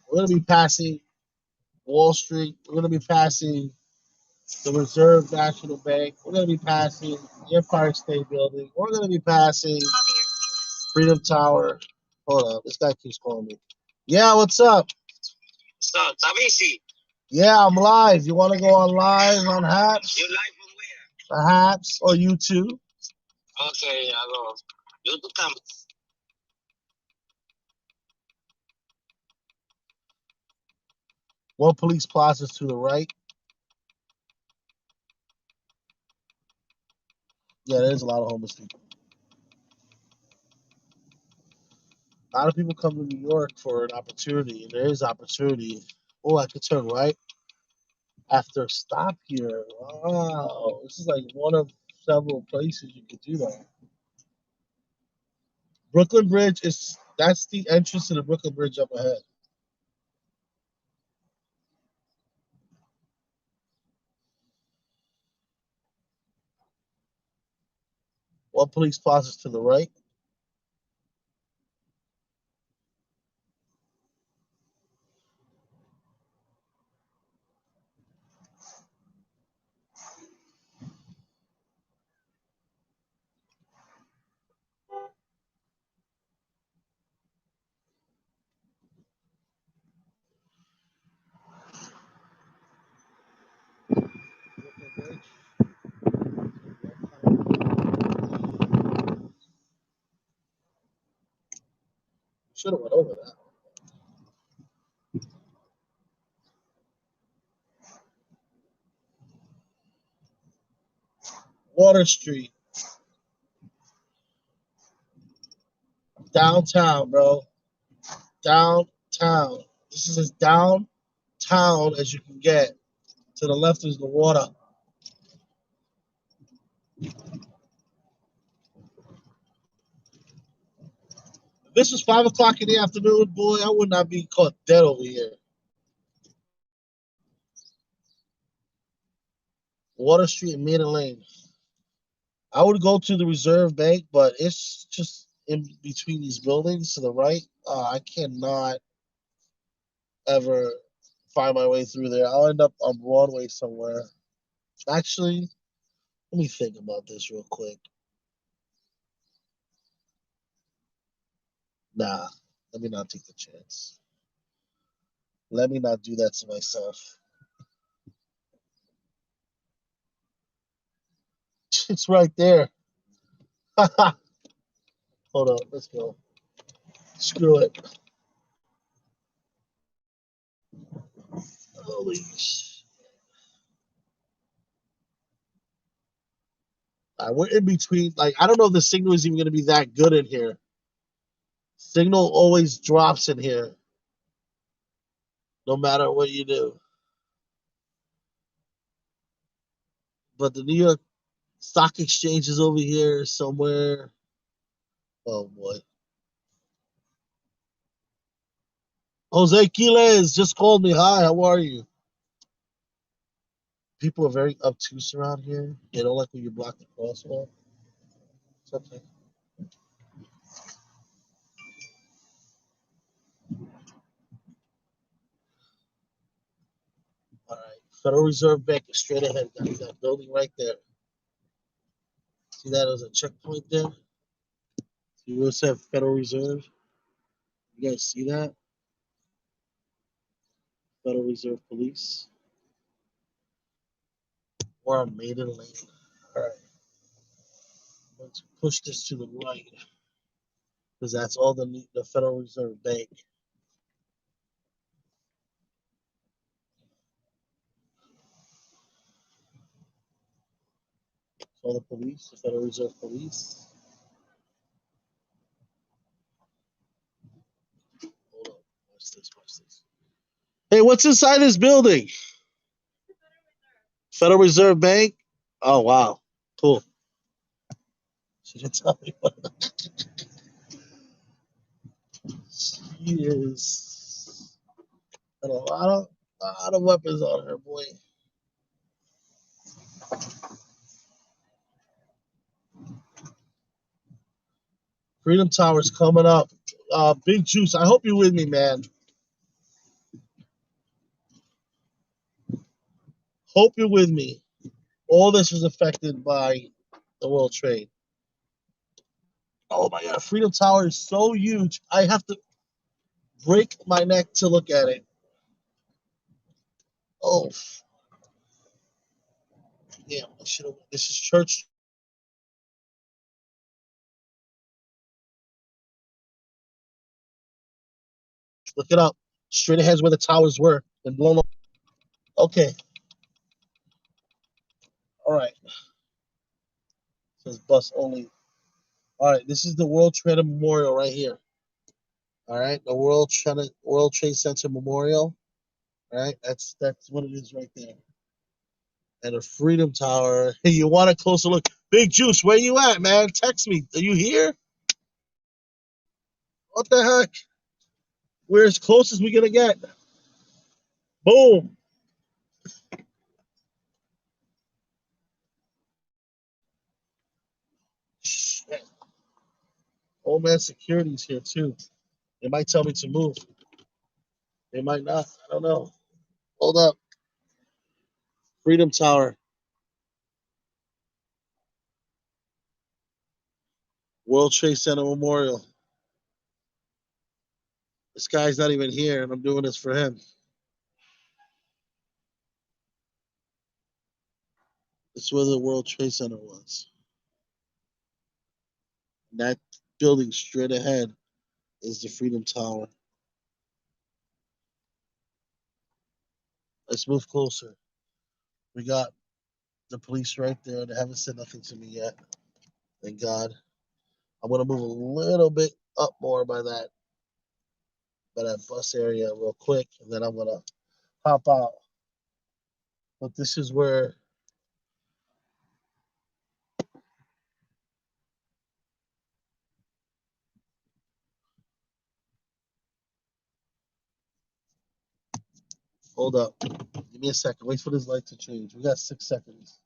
we're going to be passing Wall Street. We're going to be passing the Reserve National Bank. We're going to be passing the Empire State Building. We're going to be passing Freedom Tower. Hold on, this guy keeps calling me. Yeah, what's up? So, Tabisi, Yeah, I'm live. You want to go on live on Haps? you live from where? Haps or YouTube? Okay, I go. You to come. One Police Plaza's to the right. Yeah, there's a lot of homeless people. A lot of people come to New York for an opportunity, and there is opportunity. Oh, I could turn right after a stop here. Wow, this is like one of several places you could do that. Brooklyn Bridge that's the entrance to the Brooklyn Bridge up ahead. One Police Plaza's to the right. Brooklyn Bridge. Should have went over that. Water Street. Downtown, bro. Downtown. This is as downtown as you can get. To the left is the water. If this was 5 o'clock in the afternoon, boy, I would not be caught dead over here. Water Street and Maiden Lane. I would go to the Reserve Bank, but it's just in between these buildings to the right. I cannot ever find my way through there. I'll end up on Broadway somewhere. Actually, let me think about this real quick. Nah, let me not take the chance. Let me not do that to myself. It's right there. Hold up, let's go. Screw it. Holy sh! We're in between. Like, I don't know if the signal is even going to be that good in here. Signal always drops in here, no matter what you do. But the New York Stock Exchange is over here somewhere. Oh boy. Jose Quiles just called me. Hi, how are you? People are very obtuse around here. They don't like when you block the crosswalk. It's okay. All right. Federal Reserve Bank is straight ahead, guys. That building right there. See that as a checkpoint there? You will have Federal Reserve. You guys see that? Federal Reserve Police. Or on Maiden Lane. All right. Let's push this to the right because that's all the Federal Reserve Bank. All the police, the Federal Reserve Police. Hold on. Watch this. Watch this. Hey, what's inside this building? Federal Reserve Bank? Oh, wow. Cool. She didn't tell me what she is. Got a lot of weapons on her, boy. Freedom Tower's coming up. Big Juice, I hope you're with me, man. Hope you're with me. All this was affected by the World Trade. Oh my God, Freedom Tower is so huge. I have to break my neck to look at it. Oh, damn! I should have. This is Church. Look it up. Straight ahead is where the towers were and blown up. Okay. All right. It says bus only. All right. This is the World Trade Memorial right here. All right. The World Trade Center Memorial. All right. That's what it is right there. And the Freedom Tower. Hey, you want a closer look? Big Juice, where you at, man? Text me. Are you here? What the heck? We're as close as we're gonna get. Boom. Shit. Homeland Security's here too. They might tell me to move. They might not. I don't know. Hold up. Freedom Tower. World Trade Center Memorial. This guy's not even here, and I'm doing this for him. This is where the World Trade Center was. And that building straight ahead is the Freedom Tower. Let's move closer. We got the police right there. They haven't said nothing to me yet. Thank God. I'm gonna move a little bit up more by that bus area real quick, and then I'm gonna hop out. But this is where hold up. Give me a second. Wait for this light to change. We got 6 seconds.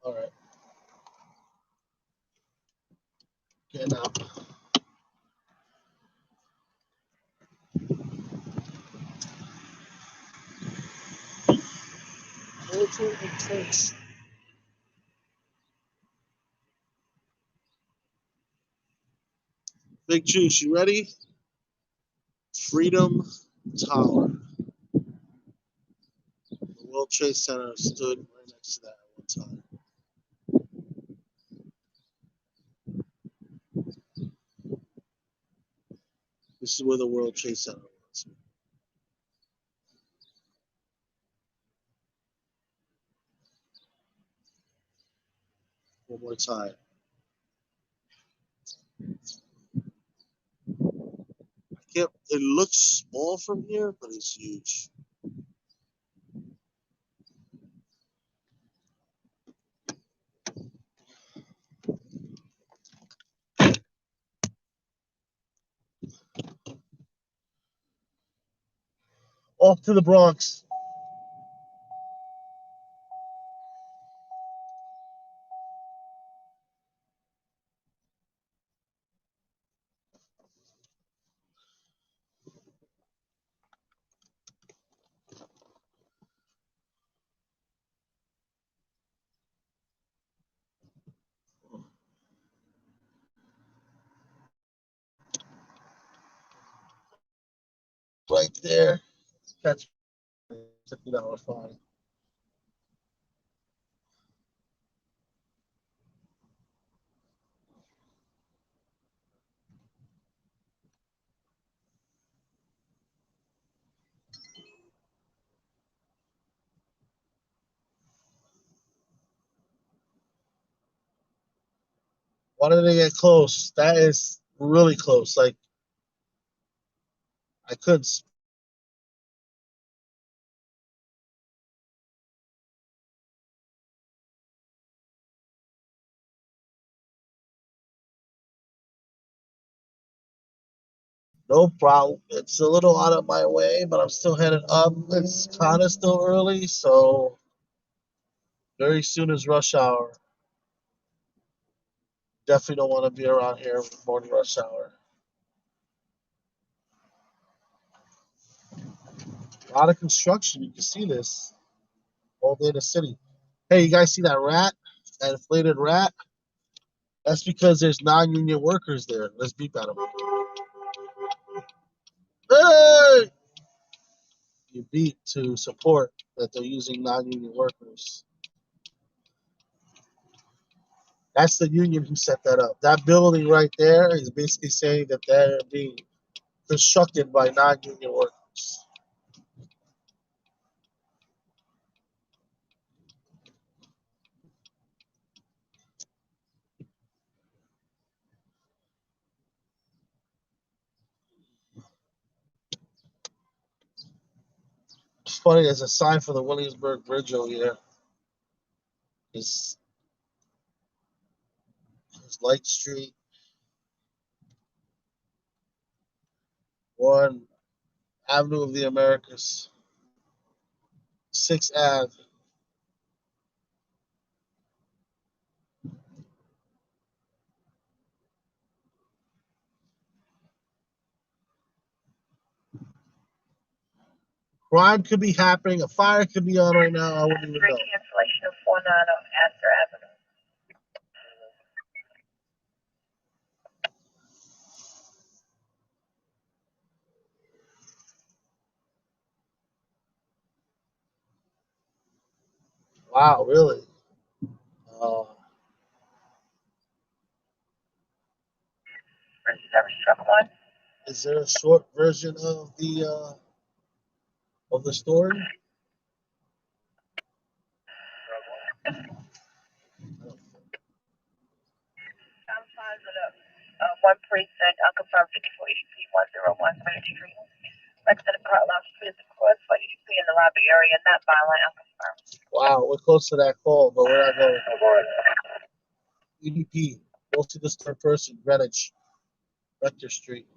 All right. Getting out. Big Juice, you ready? Freedom Tower. The World Trade Center stood right next to that at one time. This is where the World Trade Center was. One more time. It looks small from here, but it's huge. Off to the Bronx. Right there. That's $50 fine. Why did they get close? That is really close. Like, I couldn't. No problem. It's a little out of my way, but I'm still headed up. It's kind of still early, so very soon is rush hour. Definitely don't want to be around here with morning rush hour. A lot of construction. You can see this all day in the city. Hey, you guys see that rat? That inflated rat? That's because there's non-union workers there. Let's beep at them. Hey! You beat to support that they're using non-union workers. That's the union who set that up. That building right there is basically saying that they're being constructed by non-union workers. It's funny, there's a sign for the Williamsburg Bridge over here. It's Light Street, 1 Avenue of the Americas, 6th Ave. Crime could be happening. A fire could be on right now. I wouldn't even know. Cancellation of 490 Astor Avenue. Wow, really? Is there a short version of the story? One precinct, unconfirmed 54 EDP 101 Spanish Street. Resident car lounge street across for EDP in the lobby area, not byline unconfirmed. Wow, we're close to that call, but we're not going. EDP, most of this third person, Greenwich, Rector Street.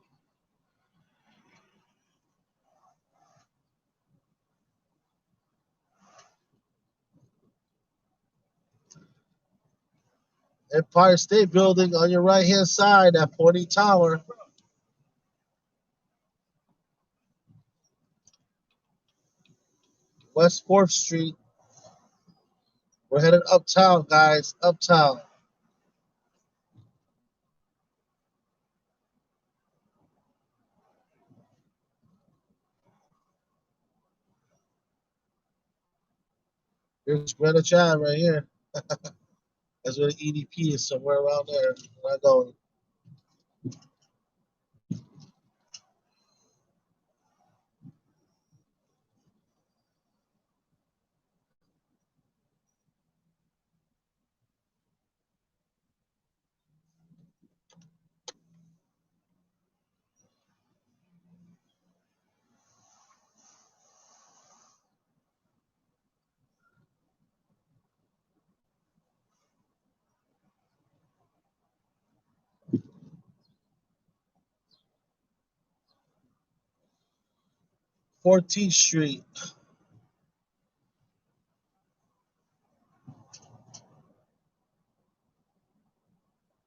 Empire State Building on your right hand side, that pointy tower. West 4th Street. We're headed uptown, guys. Uptown. Here's Greenwich Ave right here. That's where the EDP is, somewhere around there. We're not going. 14th Street.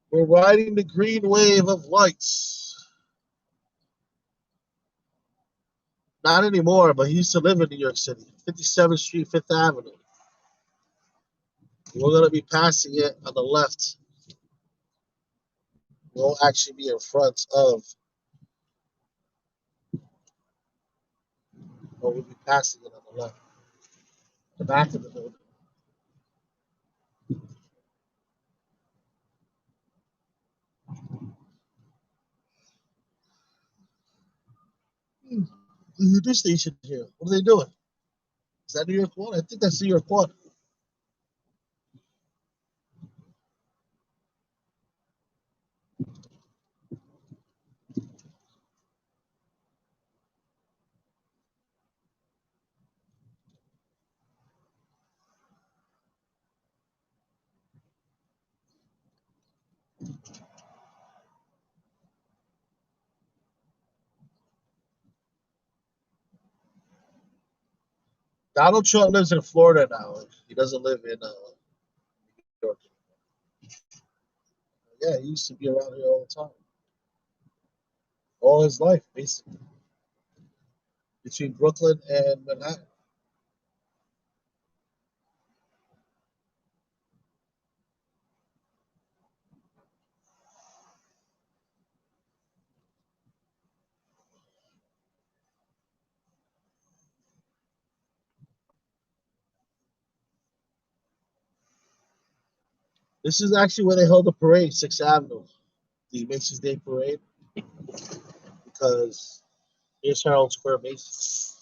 We're riding the green wave of lights. Not anymore, but he used to live in New York City. 57th Street, 5th Avenue. We're going to be passing it on the left. We'll actually be in front of, or we'll be passing it on the left. The back of the building. There's a news station here. What are they doing? Is that New York One? I think that's New York One. Donald Trump lives in Florida now. He doesn't live in New York. Yeah, he used to be around here all the time. All his life, basically. Between Brooklyn and Manhattan. This is actually where they held the parade, 6th Avenue. The Macy's Day Parade. Because here's Herald Square Macy's.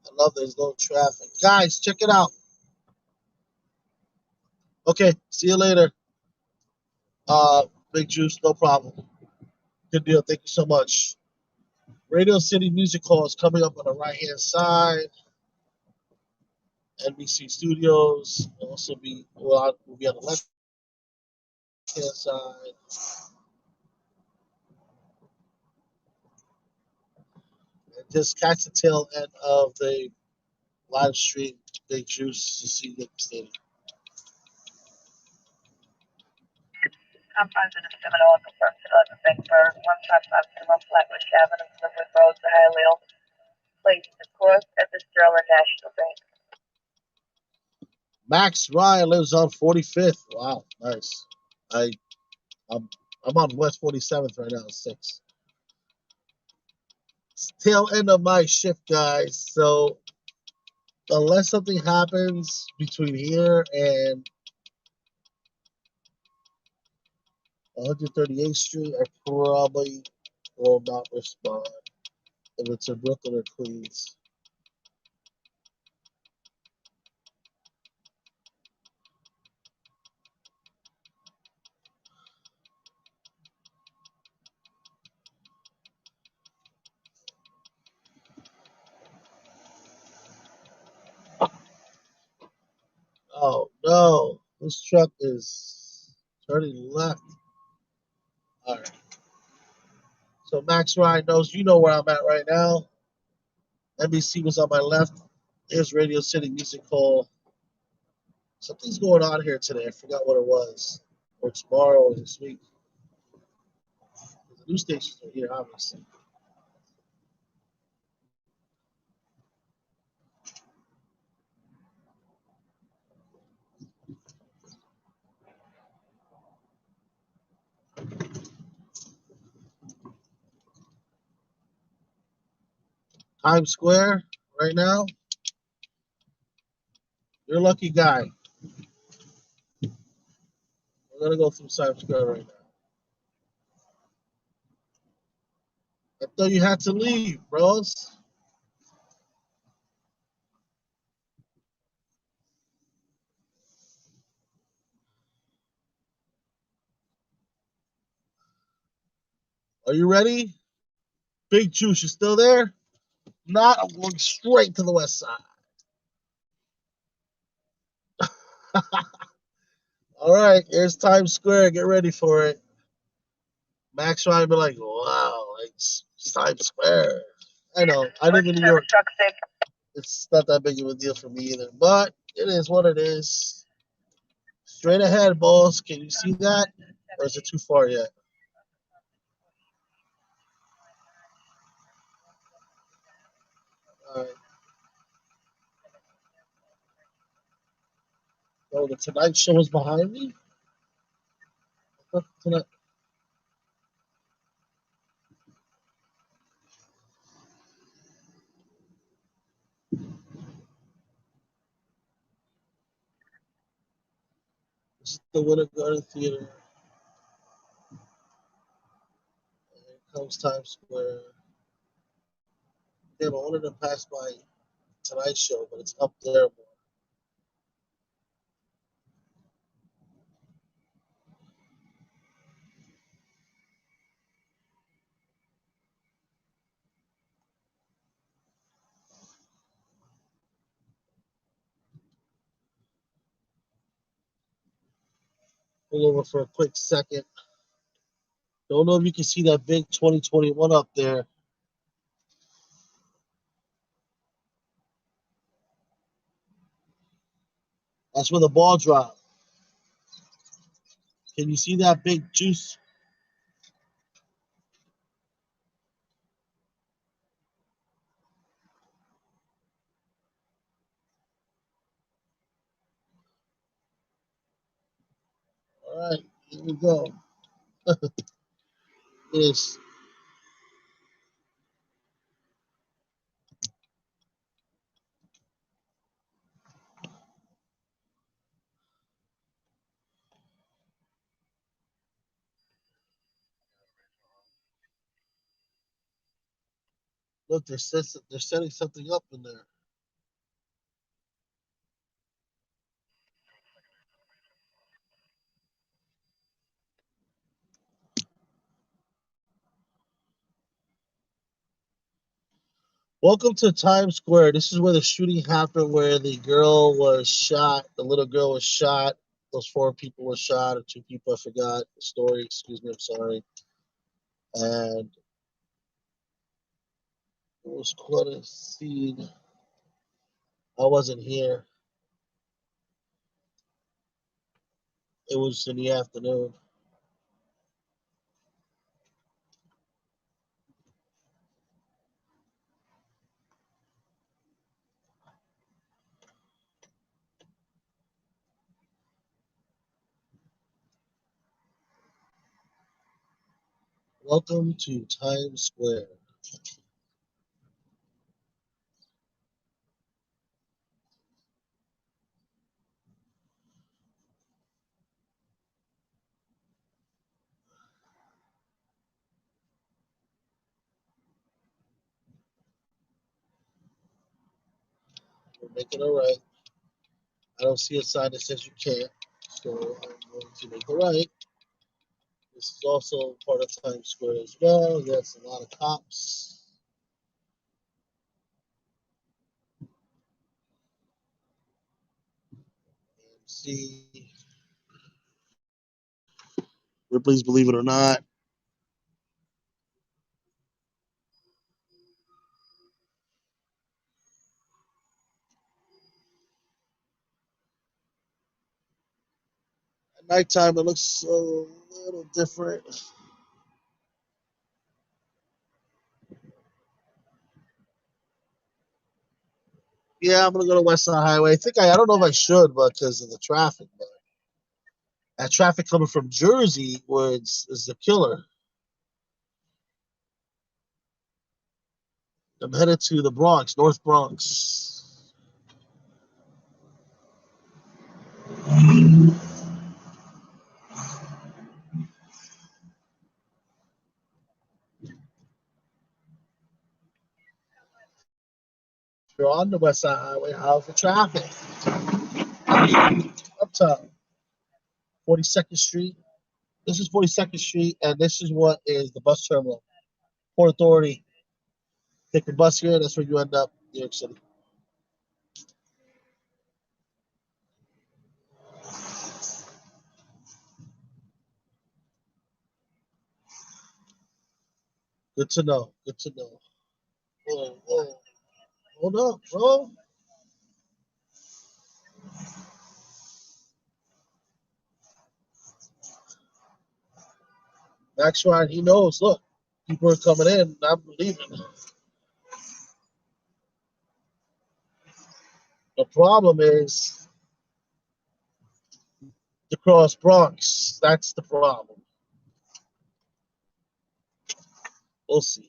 I love there's no traffic. Guys, check it out. Okay, see you later. Big Juice, no problem. Good deal. Thank you so much. Radio City Music Hall is coming up on the right-hand side. NBC Studios will also be, will be on the left-hand side. And just catch the tail end of the live stream, Big Juice, to see Nick Stadium. Top 5 to the Seminole, confirmed to 11 Vicksburg, 155 Flatbush Avenue, Slippery Road to Hialeah. Place the course at the Sterling National Bank. Max Ryan lives on 45th. Wow, nice. I'm on West 47th right now, 6. It's tail end of my shift, guys. So unless something happens between here and 138th Street, I probably will not respond if it's in Brooklyn or Queens. Oh no, this truck is turning left. All right. So Max Ryan knows, you know where I'm at right now. NBC was on my left. Here's Radio City Music Hall. Something's going on here today. I forgot what it was. Or tomorrow or this week. The news stations are here, obviously. Times Square right now. You're a lucky guy. gonna go through Times Square right now. I thought you had to leave, bros. Are you ready? Big Juice, you still there? Not, I'm going straight to the west side. All right, here's Times Square. Get ready for it. Max might be like, wow, it's Times Square. I know. I live in New York. It's not that big of a deal for me either, but it is what it is. Straight ahead, boss. Can you see that? Or is it too far yet? All right. Oh, the Tonight Show is behind me? Tonight. This is the Winter Garden Theater. Here comes Times Square. Damn, I wanted to pass by Tonight Show, but it's up there more. Pull over for a quick second. Don't know if you can see that big 2021 up there. That's where the ball dropped. Can you see that big juice? All right, here we go. Yes. Look, they're setting something up in there. Welcome to Times Square. This is where the shooting happened, where the girl was shot. The little girl was shot. Those 4 people were shot, or 2 people. I forgot the story. Excuse me. I'm sorry. And it was quite a scene. I wasn't here. It was in the afternoon. Welcome to Times Square. We're making a right. I don't see a sign that says you can't, so I'm going to make a right. This is also part of Times Square as well. There's a lot of cops. See, Ripley's Believe It or Not. At nighttime, it looks a little different. Yeah, I'm gonna go to West Side Highway. I don't know if I should, but because of the traffic. But that traffic coming from Jersey, where is the killer. I'm headed to the Bronx, North Bronx. If you're on the West Side Highway, how's the traffic? Uptown, 42nd Street. This is 42nd Street, and this is what is the bus terminal. Port Authority. Take the bus here, that's where you end up, New York City. Good to know. Good to know. Whoa, whoa. Hold up, bro. Max Ryan, he knows. Look, people are coming in, not believing. The problem is the cross Bronx. That's the problem. We'll see.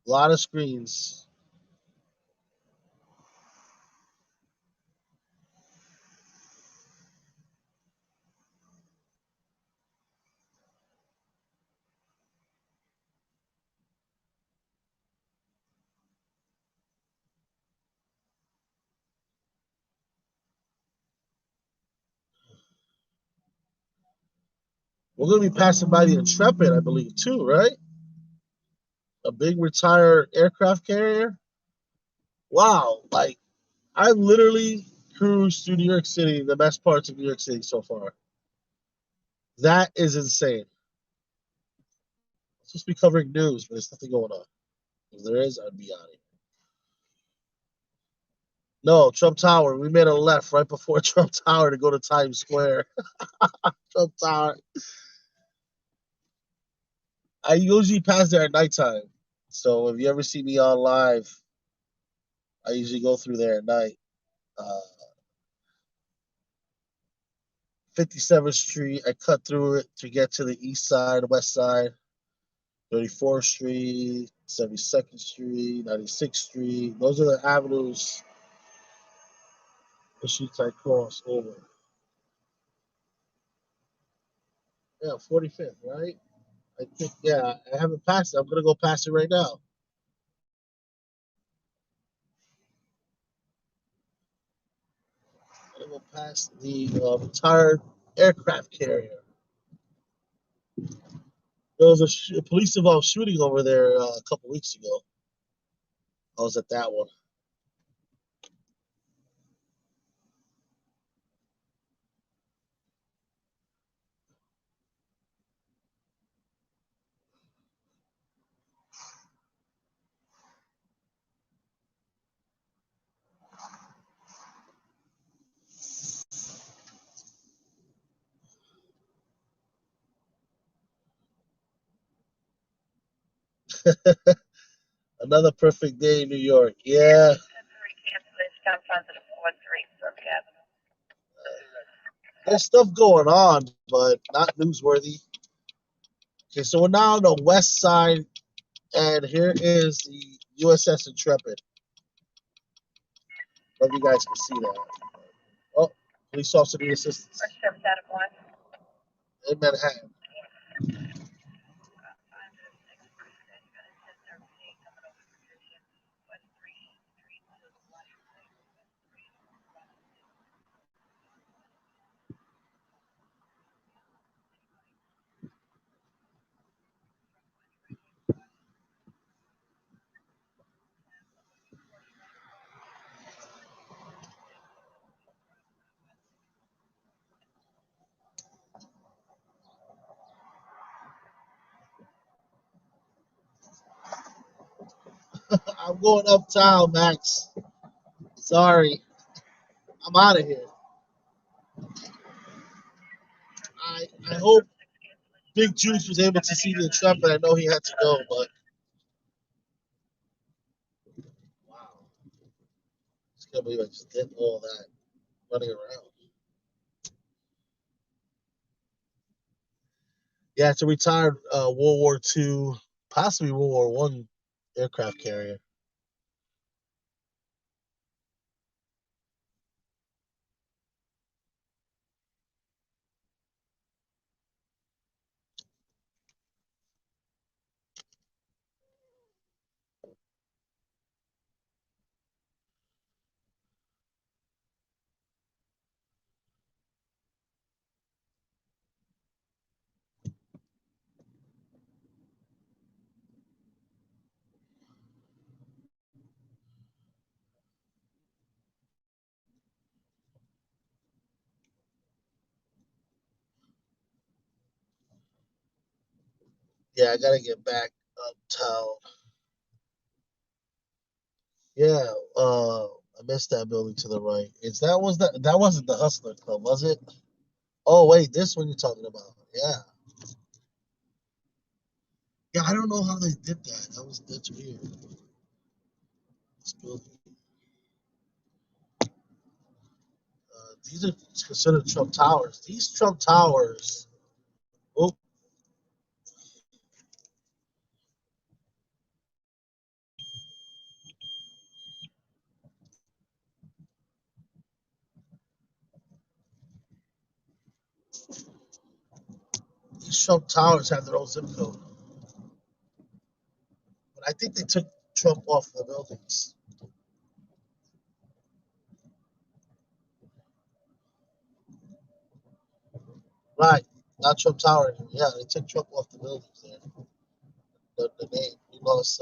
A lot of screens. We're going to be passing by the Intrepid, I believe, too, right? A big retired aircraft carrier. Wow. Like, I literally cruised through New York City, the best parts of New York City so far. That is insane. I'm supposed to be covering news, but there's nothing going on. If there is, I'd be on it. No, Trump Tower. We made a left right before Trump Tower to go to Times Square. Trump Tower. I usually pass there at nighttime. So if you ever see me on live, I usually go through there at night. 57th Street, I cut through it to get to the east side, west side. 34th Street, 72nd Street, 96th Street. Those are the avenues the streets I cross over. Yeah, 45th, right? I think, yeah, I haven't passed it. I'm going to go past it right now. I'm going to go past the retired aircraft carrier. There was a police involved shooting over there a couple weeks ago. I was at that one. Another perfect day in New York. Yeah. There's stuff going on, but not newsworthy. Okay, so we're now on the west side, and here is the USS Intrepid. Hope you guys can see that. Oh, police officer need assistance in Manhattan. I'm going uptown, Max. Sorry. I'm out of here. I hope Big Juice was able to see the Intrepid. I know he had to go, but wow. I just can't believe I just did all that running around. Yeah, it's a retired World War II, possibly World War One aircraft carrier. Yeah, I gotta get back uptown. Yeah, I missed that building to the right. That wasn't the Hustler Club, was it? Oh wait, this one you're talking about. Yeah. Yeah, I don't know how they did that. That's weird. This building. These are considered Trump Towers. These Trump Towers. Oh, these Trump Towers have their own zip code, but I think they took Trump off the buildings. Right, not Trump Tower anymore. Yeah, they took Trump off the buildings there. The name. He lost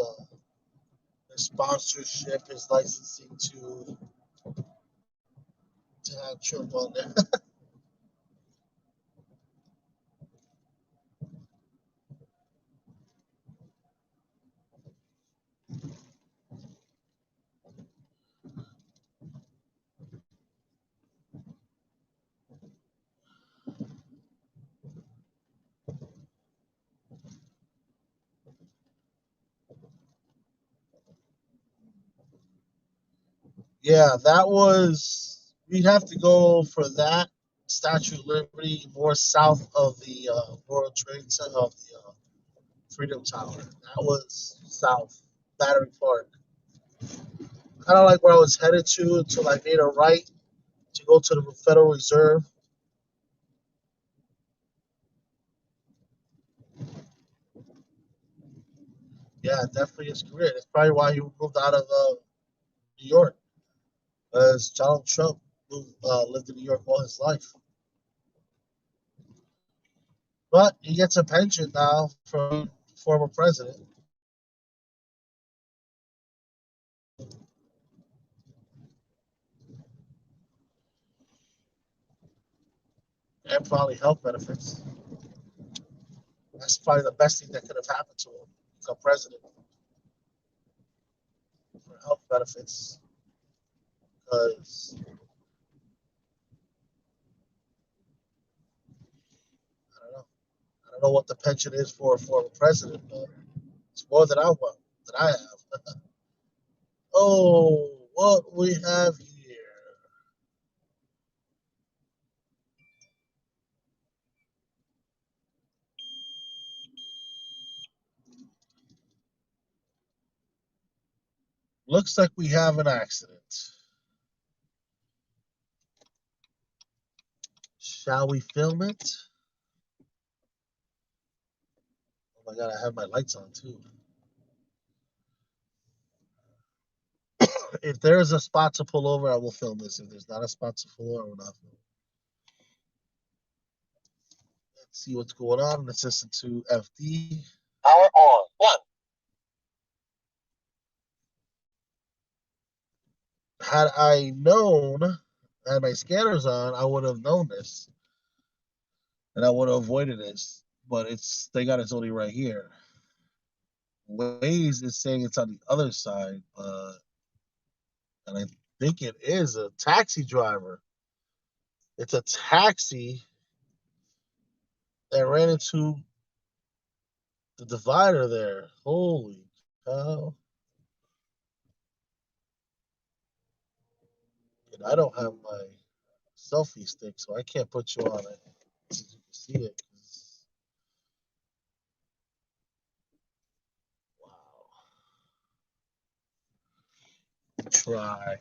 his sponsorship, his licensing to have Trump on there. Yeah, that was. We'd have to go for that Statue of Liberty more south of the World Trade Center of the Freedom Tower. That was south, Battery Park. Kind of like where I was headed to until I made a right to go to the Federal Reserve. Yeah, definitely his career. That's probably why he moved out of New York, as Donald Trump lived in New York all his life. But he gets a pension now from former president. And probably health benefits. That's probably the best thing that could have happened to him, become president, for health benefits. Because I don't know. I don't know what the pension is for a former president, but it's more than I want, than I have. Oh, what we have here. Looks like we have an accident. Shall we film it? Oh my god, I have my lights on too. If there is a spot to pull over, I will film this. If there's not a spot to pull over, I will not film. Let's see what's going on. Let's listen to FD. Power on. One. Had I known, had my scanners on, I would have known this. And I would have avoided this. But they got it only right here. Waze is saying it's on the other side, and I think it is a taxi driver. It's a taxi that ran into the divider there. Holy cow. And I don't have my selfie stick, so I can't put you on it so you can see it. Wow. Try.